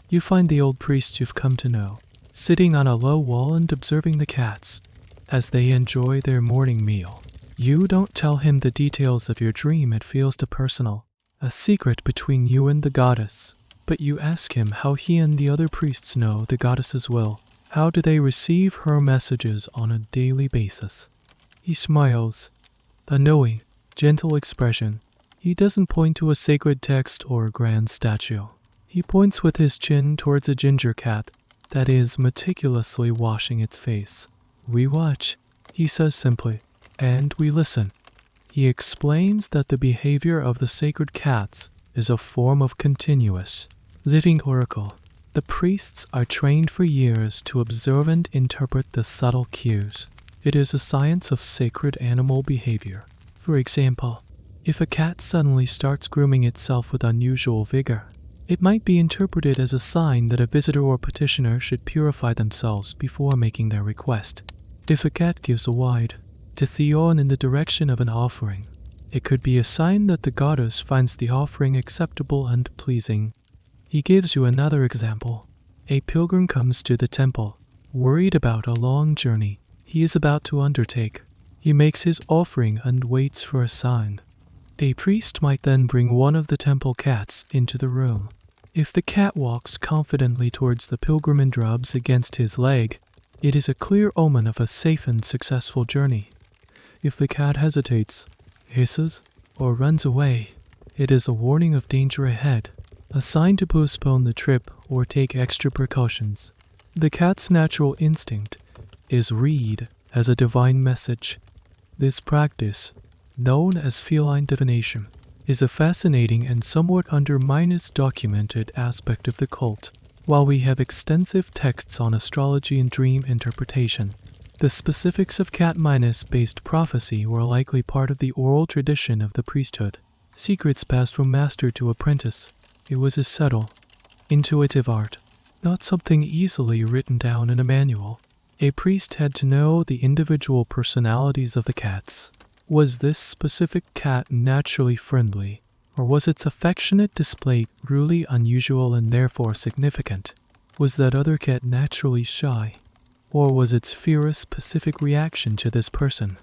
You find the old priest you've come to know, sitting on a low wall and observing the cats as they enjoy their morning meal. You don't tell him the details of your dream. It feels too personal, a secret between you and the goddess. But you ask him how he and the other priests know the goddess's will. How do they receive her messages on a daily basis? He smiles, a knowing, gentle expression. He doesn't point to a sacred text or a grand statue. He points with his chin towards a ginger cat that is meticulously washing its face. We watch, he says simply, and we listen. He explains that the behavior of the sacred cats is a form of continuous, living oracle. The priests are trained for years to observe and interpret the subtle cues. It is a science of sacred animal behavior. For example, if a cat suddenly starts grooming itself with unusual vigor, it might be interpreted as a sign that a visitor or petitioner should purify themselves before making their request. If a cat gives a wide tithyon in the direction of an offering, it could be a sign that the goddess finds the offering acceptable and pleasing. He gives you another example. A pilgrim comes to the temple, worried about a long journey he is about to undertake. He makes his offering and waits for a sign. A priest might then bring one of the temple cats into the room. If the cat walks confidently towards the pilgrim and rubs against his leg, it is a clear omen of a safe and successful journey. If the cat hesitates, hisses, or runs away, it is a warning of danger ahead, a sign to postpone the trip or take extra precautions. The cat's natural instinct is read as a divine message. This practice, known as feline divination, is a fascinating and somewhat documented aspect of the cult. While we have extensive texts on astrology and dream interpretation, the specifics of cat-based prophecy were likely part of the oral tradition of the priesthood. Secrets passed from master to apprentice. It was a subtle, intuitive art, not something easily written down in a manual. A priest had to know the individual personalities of the cats. Was this specific cat naturally friendly, or was its affectionate display really unusual and therefore significant? Was that other cat naturally shy, or was its fear a specific reaction to this person?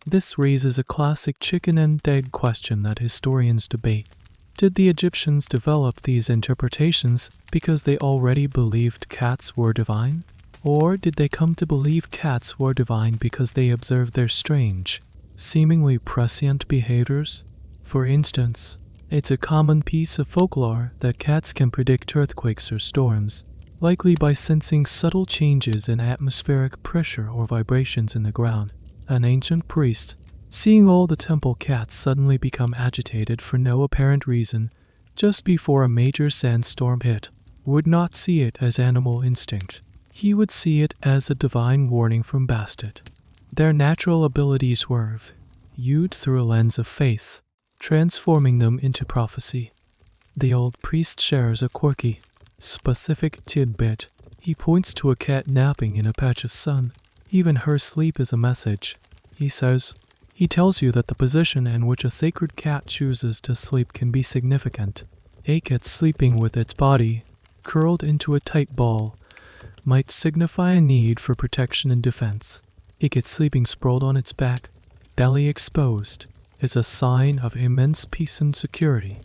This raises a classic chicken and egg question that historians debate. Did the Egyptians develop these interpretations because they already believed cats were divine? Or did they come to believe cats were divine because they observed their strange, seemingly prescient behaviors? For instance, it's a common piece of folklore that cats can predict earthquakes or storms, likely by sensing subtle changes in atmospheric pressure or vibrations in the ground. An ancient priest, seeing all the temple cats suddenly become agitated for no apparent reason just before a major sandstorm hit, would not see it as animal instinct. He would see it as a divine warning from Bastet. Their natural abilities were viewed through a lens of faith, transforming them into prophecy. The old priest shares a quirky, specific tidbit. He points to a cat napping in a patch of sun. Even her sleep is a message, he says. He tells you that the position in which a sacred cat chooses to sleep can be significant. A cat sleeping with its body curled into a tight ball might signify a need for protection and defense. A cat sleeping sprawled on its back, belly exposed, is a sign of immense peace and security.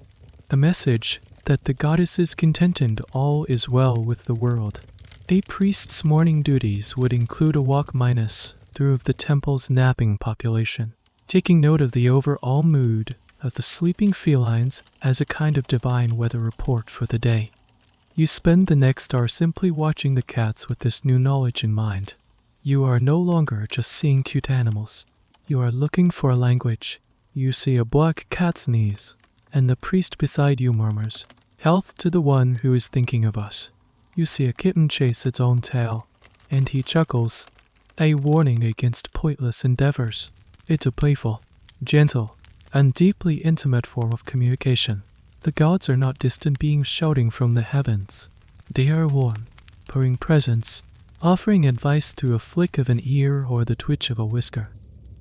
A message that the goddess is contented all is well with the world. A priest's morning duties would include a walk minus through the temple's napping population, taking note of the overall mood of the sleeping felines as a kind of divine weather report for the day. You spend the next hour simply watching the cats with this new knowledge in mind. You are no longer just seeing cute animals. You are looking for a language. You see a black cat sneeze, and the priest beside you murmurs, "Health to the one who is thinking of us." You see a kitten chase its own tail, and he chuckles, a warning against pointless endeavors. It's a playful, gentle, and deeply intimate form of communication. The gods are not distant beings shouting from the heavens. They are warm, purring presence, offering advice through a flick of an ear or the twitch of a whisker.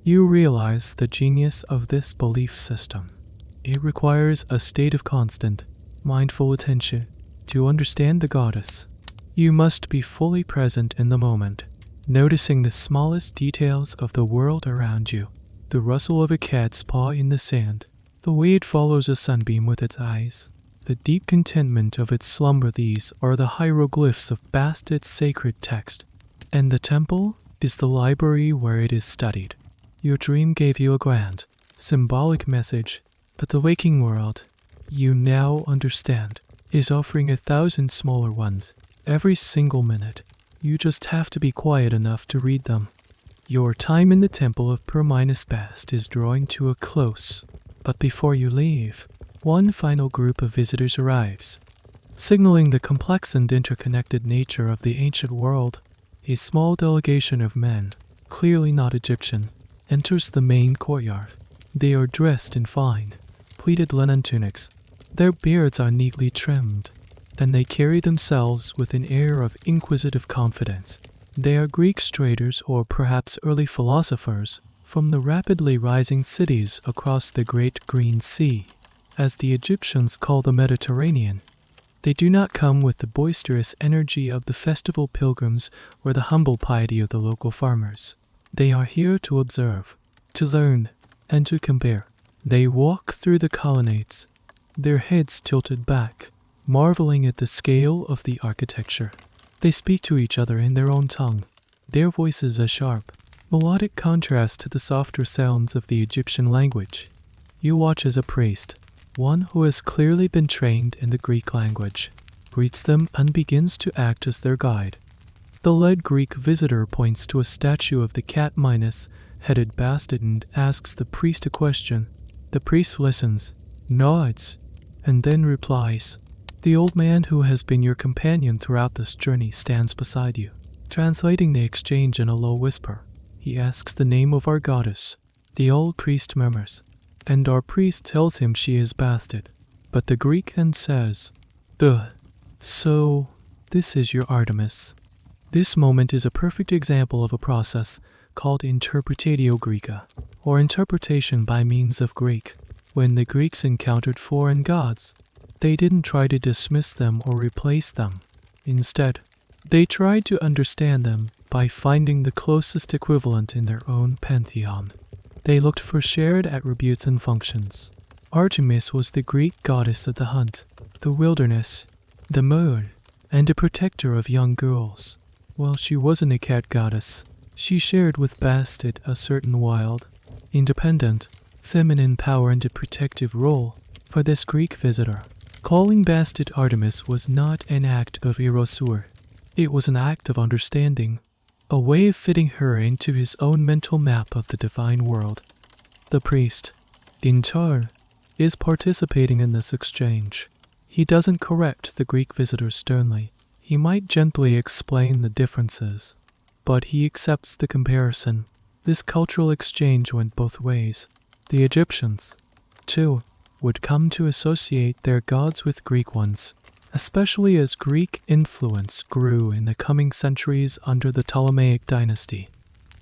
You realize the genius of this belief system. It requires a state of constant, mindful attention to understand the goddess. You must be fully present in the moment, noticing the smallest details of the world around you. The rustle of a cat's paw in the sand, the way it follows a sunbeam with its eyes, the deep contentment of its slumber. These are the hieroglyphs of Bastet's sacred text, and the temple is the library where it is studied. Your dream gave you a grand, symbolic message, But the waking world, you now understand, is offering 1,000 smaller ones every single minute. You just have to be quiet enough to read them. Your time in the temple of Bast is drawing to a close, but before you leave, one final group of visitors arrives. Signaling the complex and interconnected nature of the ancient world, a small delegation of men, clearly not Egyptian, enters the main courtyard. They are dressed in fine, pleated linen tunics. Their beards are neatly trimmed, and they carry themselves with an air of inquisitive confidence. They are Greek traders or perhaps early philosophers from the rapidly rising cities across the Great Green Sea, as the Egyptians call the Mediterranean. They do not come with the boisterous energy of the festival pilgrims or the humble piety of the local farmers. They are here to observe, to learn, and to compare. They walk through the colonnades, their heads tilted back, marveling at the scale of the architecture. They speak to each other in their own tongue, their voices a sharp, melodic contrast to the softer sounds of the Egyptian language. You watch as a priest, one who has clearly been trained in the Greek language, greets them and begins to act as their guide. The lead Greek visitor points to a statue of the cat Minos, headed Bastet, and asks the priest a question. The priest listens, nods, and then replies. The old man who has been your companion throughout this journey stands beside you, translating the exchange in a low whisper. He asks the name of our goddess. The old priest murmurs, and our priest tells him she is Bastet. But the Greek then says, "Duh, so this is your Artemis." This moment is a perfect example of a process called interpretatio Graeca, or interpretation by means of Greek. When the Greeks encountered foreign gods, they didn't try to dismiss them or replace them. Instead, they tried to understand them by finding the closest equivalent in their own pantheon. They looked for shared attributes and functions. Artemis was the Greek goddess of the hunt, the wilderness, the moon, and a protector of young girls. While she wasn't a cat goddess, she shared with Bastet a certain wild, independent, feminine power and a protective role. For this Greek visitor, calling Bastet Artemis was not an act of erosure. It was an act of understanding, a way of fitting her into his own mental map of the divine world. The priest, in turn, is participating in this exchange. He doesn't correct the Greek visitor sternly. He might gently explain the differences, but he accepts the comparison. This cultural exchange went both ways. The Egyptians, too, would come to associate their gods with Greek ones, especially as Greek influence grew in the coming centuries under the Ptolemaic dynasty.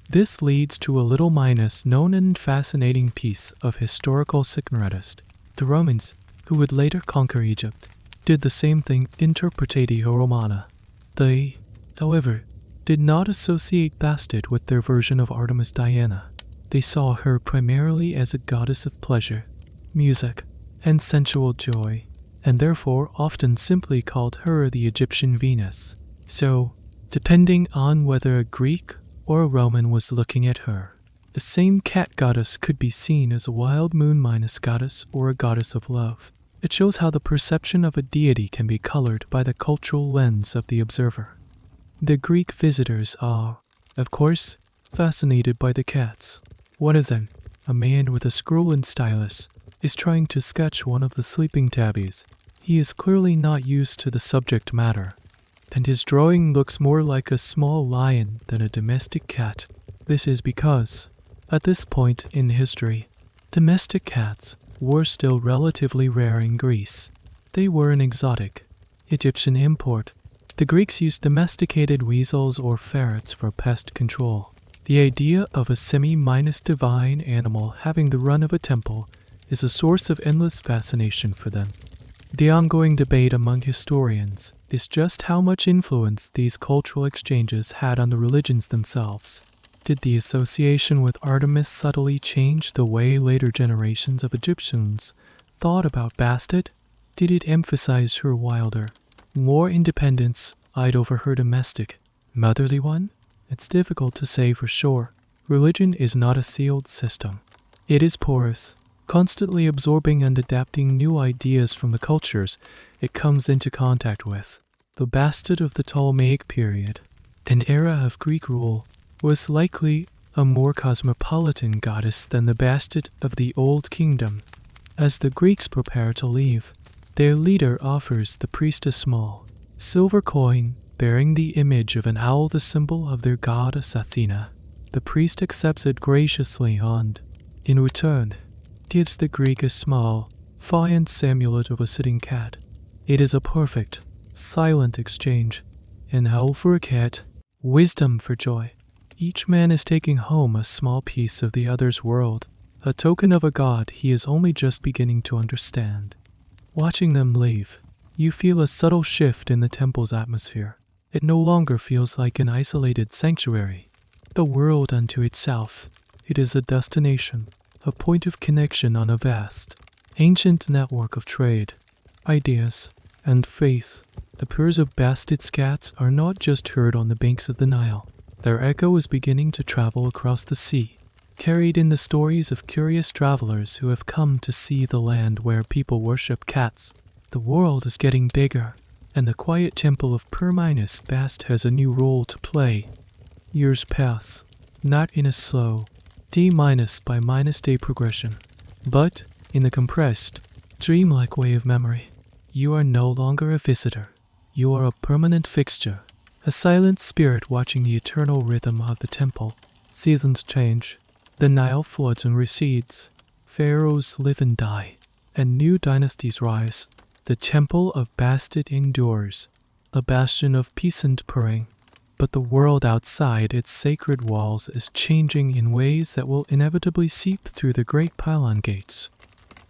This leads to a little minus known and fascinating piece of historical signaturist. The Romans, who would later conquer Egypt, did the same thing interpretatio Romana. They, however, did not associate Bastet with their version of Artemis Diana. They saw her primarily as a goddess of pleasure, music, and sensual joy, and therefore often simply called her the Egyptian Venus. So, depending on whether a Greek or a Roman was looking at her, the same cat goddess could be seen as a wild moon Minos goddess or a goddess of love. It shows how the perception of a deity can be colored by the cultural lens of the observer. The Greek visitors are, of course, fascinated by the cats. One of them, a man with a scroll and stylus, is trying to sketch one of the sleeping tabbies. He is clearly not used to the subject matter, and his drawing looks more like a small lion than a domestic cat. This is because, at this point in history, domestic cats were still relatively rare in Greece. They were an exotic, Egyptian import. The Greeks used domesticated weasels or ferrets for pest control. The idea of a semi-minus divine animal having the run of a temple is a source of endless fascination for them. The ongoing debate among historians is just how much influence these cultural exchanges had on the religions themselves. Did the association with Artemis subtly change the way later generations of Egyptians thought about Bastet? Did it emphasize her wilder, more independence eyed over her domestic, motherly one? It's difficult to say for sure. Religion is not a sealed system. It is porous, constantly absorbing and adapting new ideas from the cultures it comes into contact with. The Bastet of the Ptolemaic period, an era of Greek rule, was likely a more cosmopolitan goddess than the Bastet of the Old Kingdom. As the Greeks prepare to leave, their leader offers the priest a small silver coin bearing the image of an owl, the symbol of their goddess Athena. The priest accepts it graciously and, in return, gives the Greek a small, faience amulet of a sitting cat. It is a perfect, silent exchange. An owl for a cat, wisdom for joy. Each man is taking home a small piece of the other's world, a token of a god he is only just beginning to understand. Watching them leave, you feel a subtle shift in the temple's atmosphere. It no longer feels like an isolated sanctuary, a world unto itself. It is a destination, a point of connection on a vast, ancient network of trade, ideas, and faith. The purrs of Bastet's cats are not just heard on the banks of the Nile. Their echo is beginning to travel across the sea, carried in the stories of curious travelers who have come to see the land where people worship cats. The world is getting bigger, and the quiet temple of Perminus Bast has a new role to play. Years pass, not in a slow, D-by-day progression, but in a compressed, dreamlike way of memory. You are no longer a visitor. You are a permanent fixture, a silent spirit watching the eternal rhythm of the temple. Seasons change. The Nile floods and recedes. Pharaohs live and die, and new dynasties rise. The temple of Bastet endures, a bastion of peace and purring. But the world outside its sacred walls is changing in ways that will inevitably seep through the great pylon gates.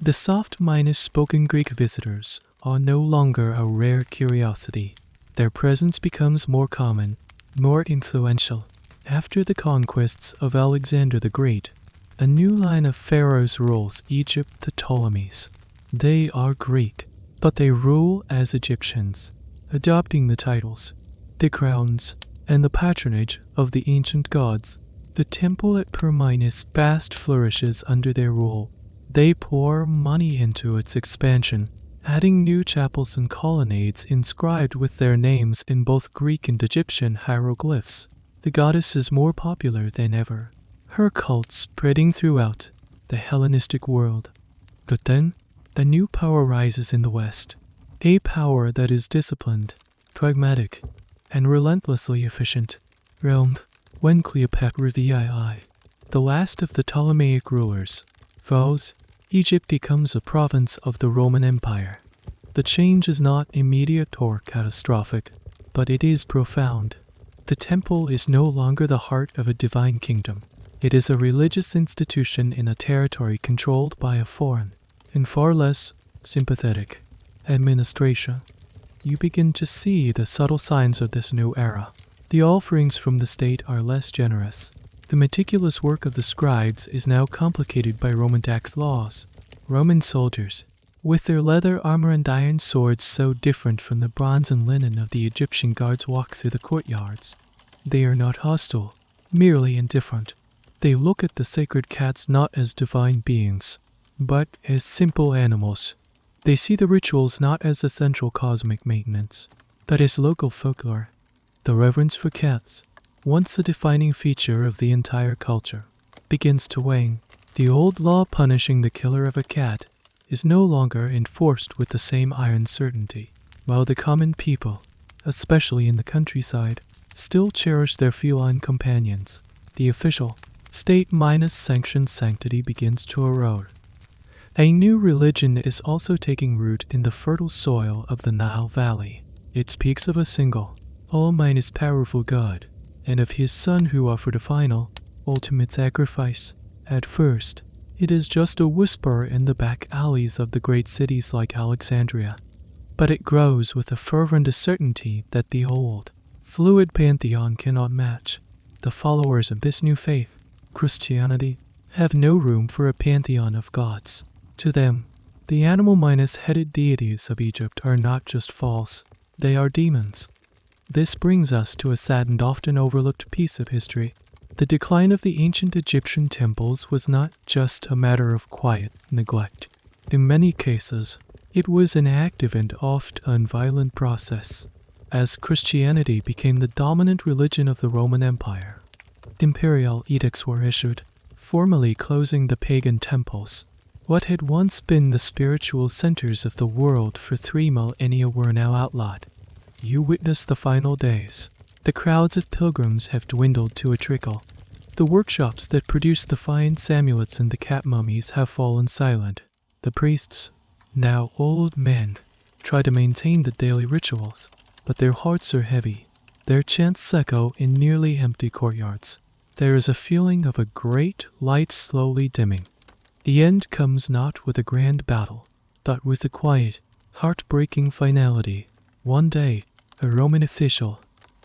The soft-spoken Greek visitors are no longer a rare curiosity. Their presence becomes more common, more influential. After the conquests of Alexander the Great, a new line of pharaohs rules Egypt, the Ptolemies. They are Greek, but they rule as Egyptians, adopting the titles, the crowns, and the patronage of the ancient gods. The temple at Perminus Bast flourishes under their rule. They pour money into its expansion, adding new chapels and colonnades inscribed with their names in both Greek and Egyptian hieroglyphs. The goddess is more popular than ever, her cult spreading throughout the Hellenistic world. But then, a new power rises in the West, a power that is disciplined, pragmatic, and relentlessly efficient. Rome, when Cleopatra the last of the Ptolemaic rulers, falls, Egypt becomes a province of the Roman Empire. The change is not immediate or catastrophic, but it is profound. The temple is no longer the heart of a divine kingdom. It is a religious institution in a territory controlled by a foreign, and far less sympathetic, administration. You begin to see the subtle signs of this new era. The offerings from the state are less generous. The meticulous work of the scribes is now complicated by Roman tax laws. Roman soldiers, with their leather armor and iron swords so different from the bronze and linen of the Egyptian guards, walk through the courtyards. They are not hostile, merely indifferent. They look at the sacred cats not as divine beings, but as simple animals. They see the rituals not as essential cosmic maintenance, but as local folklore. The reverence for cats, once a defining feature of the entire culture, begins to wane. The old law punishing the killer of a cat is no longer enforced with the same iron certainty, while the common people, especially in the countryside, still cherish their feline companions. The official, state-sanctioned sanctity begins to erode. A new religion is also taking root in the fertile soil of the Nile Valley. It speaks of a single, all-powerful God, and of his son who offered a final, ultimate sacrifice. At first, it is just a whisper in the back alleys of the great cities like Alexandria, but it grows with a fervent certainty that the old, fluid pantheon cannot match. The followers of this new faith, Christianity, have no room for a pantheon of gods. To them, the animal-headed deities of Egypt are not just false, they are demons. This brings us to a sad and often overlooked piece of history. The decline of the ancient Egyptian temples was not just a matter of quiet neglect. In many cases, it was an active and often violent process, as Christianity became the dominant religion of the Roman Empire. Imperial edicts were issued, formally closing the pagan temples. What had once been the spiritual centers of the world for 3 millennia were now outlawed. You witness the final days. The crowds of pilgrims have dwindled to a trickle. The workshops that produced the fine amulets and the cat mummies have fallen silent. The priests, now old men, try to maintain the daily rituals, but their hearts are heavy. Their chants echo in nearly empty courtyards. There is a feeling of a great light slowly dimming. The end comes not with a grand battle, but with a quiet, heartbreaking finality. One day, a Roman official,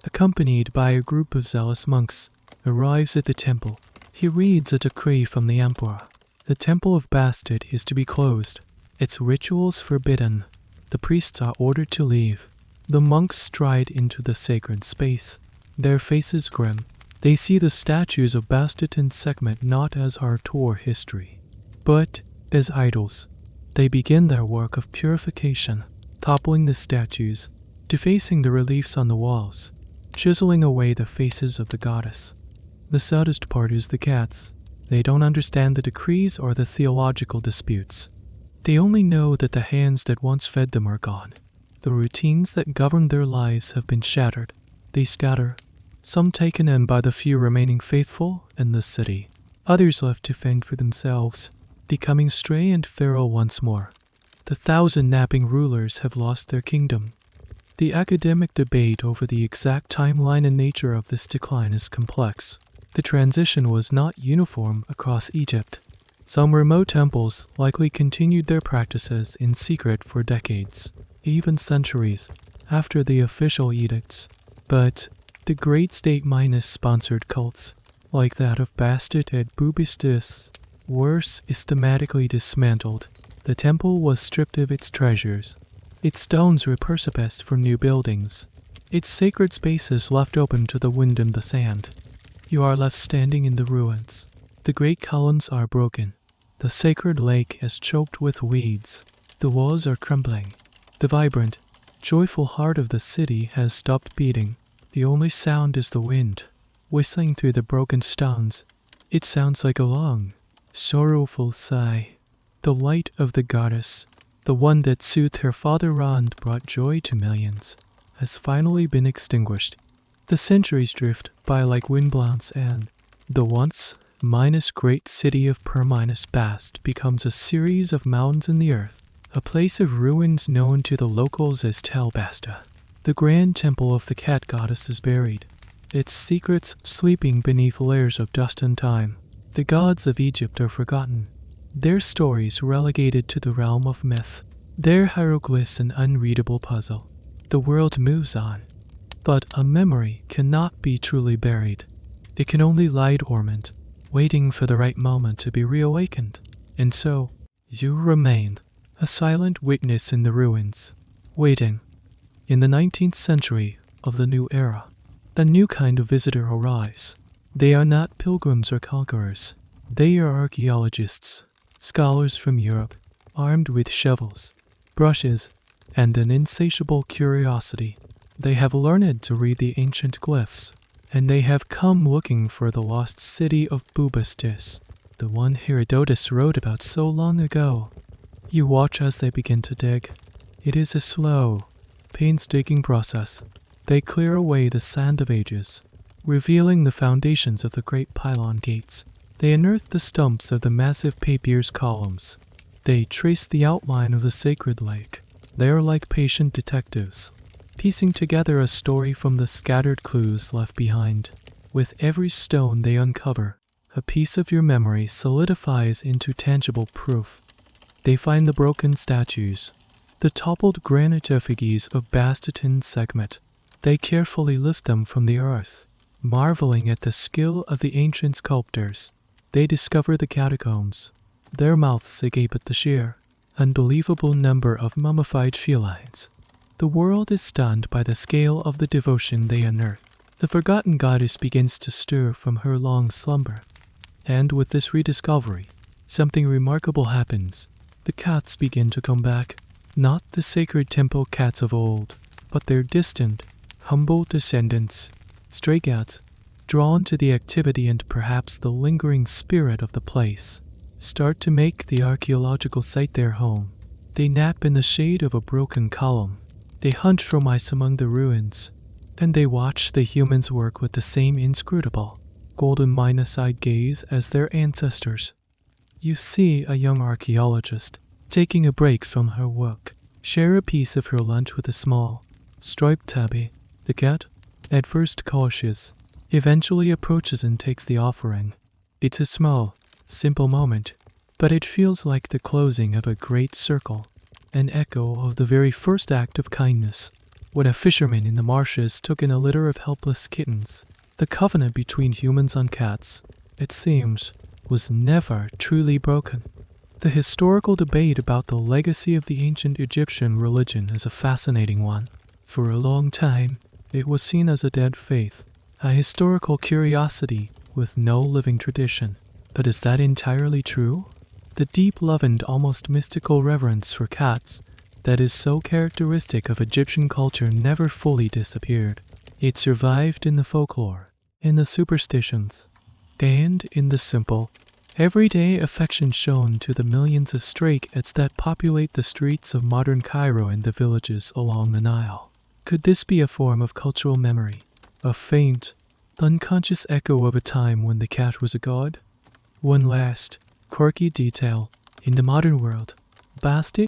accompanied by a group of zealous monks, arrives at the temple. He reads a decree from the emperor. The temple of Bastet is to be closed, its rituals forbidden. The priests are ordered to leave. The monks stride into the sacred space, their faces grim. They see the statues of Bastet and Sekhmet not as our tour history, but as idols. They begin their work of purification, toppling the statues, defacing the reliefs on the walls, chiseling away the faces of the goddess. The saddest part is the cats. They don't understand the decrees or the theological disputes. They only know that the hands that once fed them are gone. The routines that governed their lives have been shattered. They scatter, some taken in by the few remaining faithful in the city, others left to fend for themselves, becoming stray and feral once more. The 1,000 napping rulers have lost their kingdom. The academic debate over the exact timeline and nature of this decline is complex. The transition was not uniform across Egypt. Some remote temples likely continued their practices in secret for decades, even centuries, after the official edicts. But the great state-sponsored cults, like that of Bastet and Bubastis, were systematically dismantled. The temple was stripped of its treasures. Its stones repurposed for new buildings. Its sacred spaces left open to the wind and the sand. You are left standing in the ruins. The great columns are broken. The sacred lake is choked with weeds. The walls are crumbling. The vibrant, joyful heart of the city has stopped beating. The only sound is the wind, whistling through the broken stones. It sounds like a long, sorrowful sigh. The light of the goddess, the one that soothed her father Ra and brought joy to millions, has finally been extinguished. The centuries drift by like windblown and the once great city of Bast becomes a series of mountains in the earth, a place of ruins known to the locals as Tel Basta. The grand temple of the cat goddess is buried, its secrets sleeping beneath layers of dust and time. The gods of Egypt are forgotten, their stories relegated to the realm of myth, their hieroglyphs an unreadable puzzle. The world moves on, but a memory cannot be truly buried. It can only lie dormant, waiting for the right moment to be reawakened. And so, you remain, a silent witness in the ruins, waiting. In the 19th century of the new era, a new kind of visitor arrives. They are not pilgrims or conquerors. They are archaeologists, scholars from Europe, armed with shovels, brushes, and an insatiable curiosity. They have learned to read the ancient glyphs, and they have come looking for the lost city of Bubastis, the one Herodotus wrote about so long ago. You watch as they begin to dig. It is a slow, painstaking process. They clear away the sand of ages, revealing the foundations of the great pylon gates. They unearth the stumps of the massive papyrus columns. They trace the outline of the sacred lake. They are like patient detectives, piecing together a story from the scattered clues left behind. With every stone they uncover, a piece of your memory solidifies into tangible proof. They find the broken statues, the toppled granite effigies of Bastet and Sekhmet. They carefully lift them from the earth, marveling at the skill of the ancient sculptors. They discover the catacombs. Their mouths agape at the sheer, unbelievable number of mummified felines. The world is stunned by the scale of the devotion they unearth. The forgotten goddess begins to stir from her long slumber. And with this rediscovery, something remarkable happens. The cats begin to come back, not the sacred temple cats of old, but their distant, humble descendants, stray cats, drawn to the activity and perhaps the lingering spirit of the place, start to make the archaeological site their home. They nap in the shade of a broken column. They hunt for mice among the ruins, and they watch the humans work with the same inscrutable, golden minus-eyed gaze as their ancestors. You see a young archaeologist, taking a break from her work, share a piece of her lunch with a small, striped tabby. The cat, at first cautious, eventually approaches and takes the offering. It's a small, simple moment, but it feels like the closing of a great circle, an echo of the very first act of kindness. When a fisherman in the marshes took in a litter of helpless kittens, the covenant between humans and cats, it seems, was never truly broken. The historical debate about the legacy of the ancient Egyptian religion is a fascinating one. For a long time, it was seen as a dead faith, a historical curiosity with no living tradition. But is that entirely true? The deep love and almost mystical reverence for cats that is so characteristic of Egyptian culture never fully disappeared. It survived in the folklore, in the superstitions, and in the simple, everyday affection shown to the millions of stray cats that populate the streets of modern Cairo and the villages along the Nile. Could this be a form of cultural memory, a faint, unconscious echo of a time when the cat was a god? One last, quirky detail. In the modern world, Bastet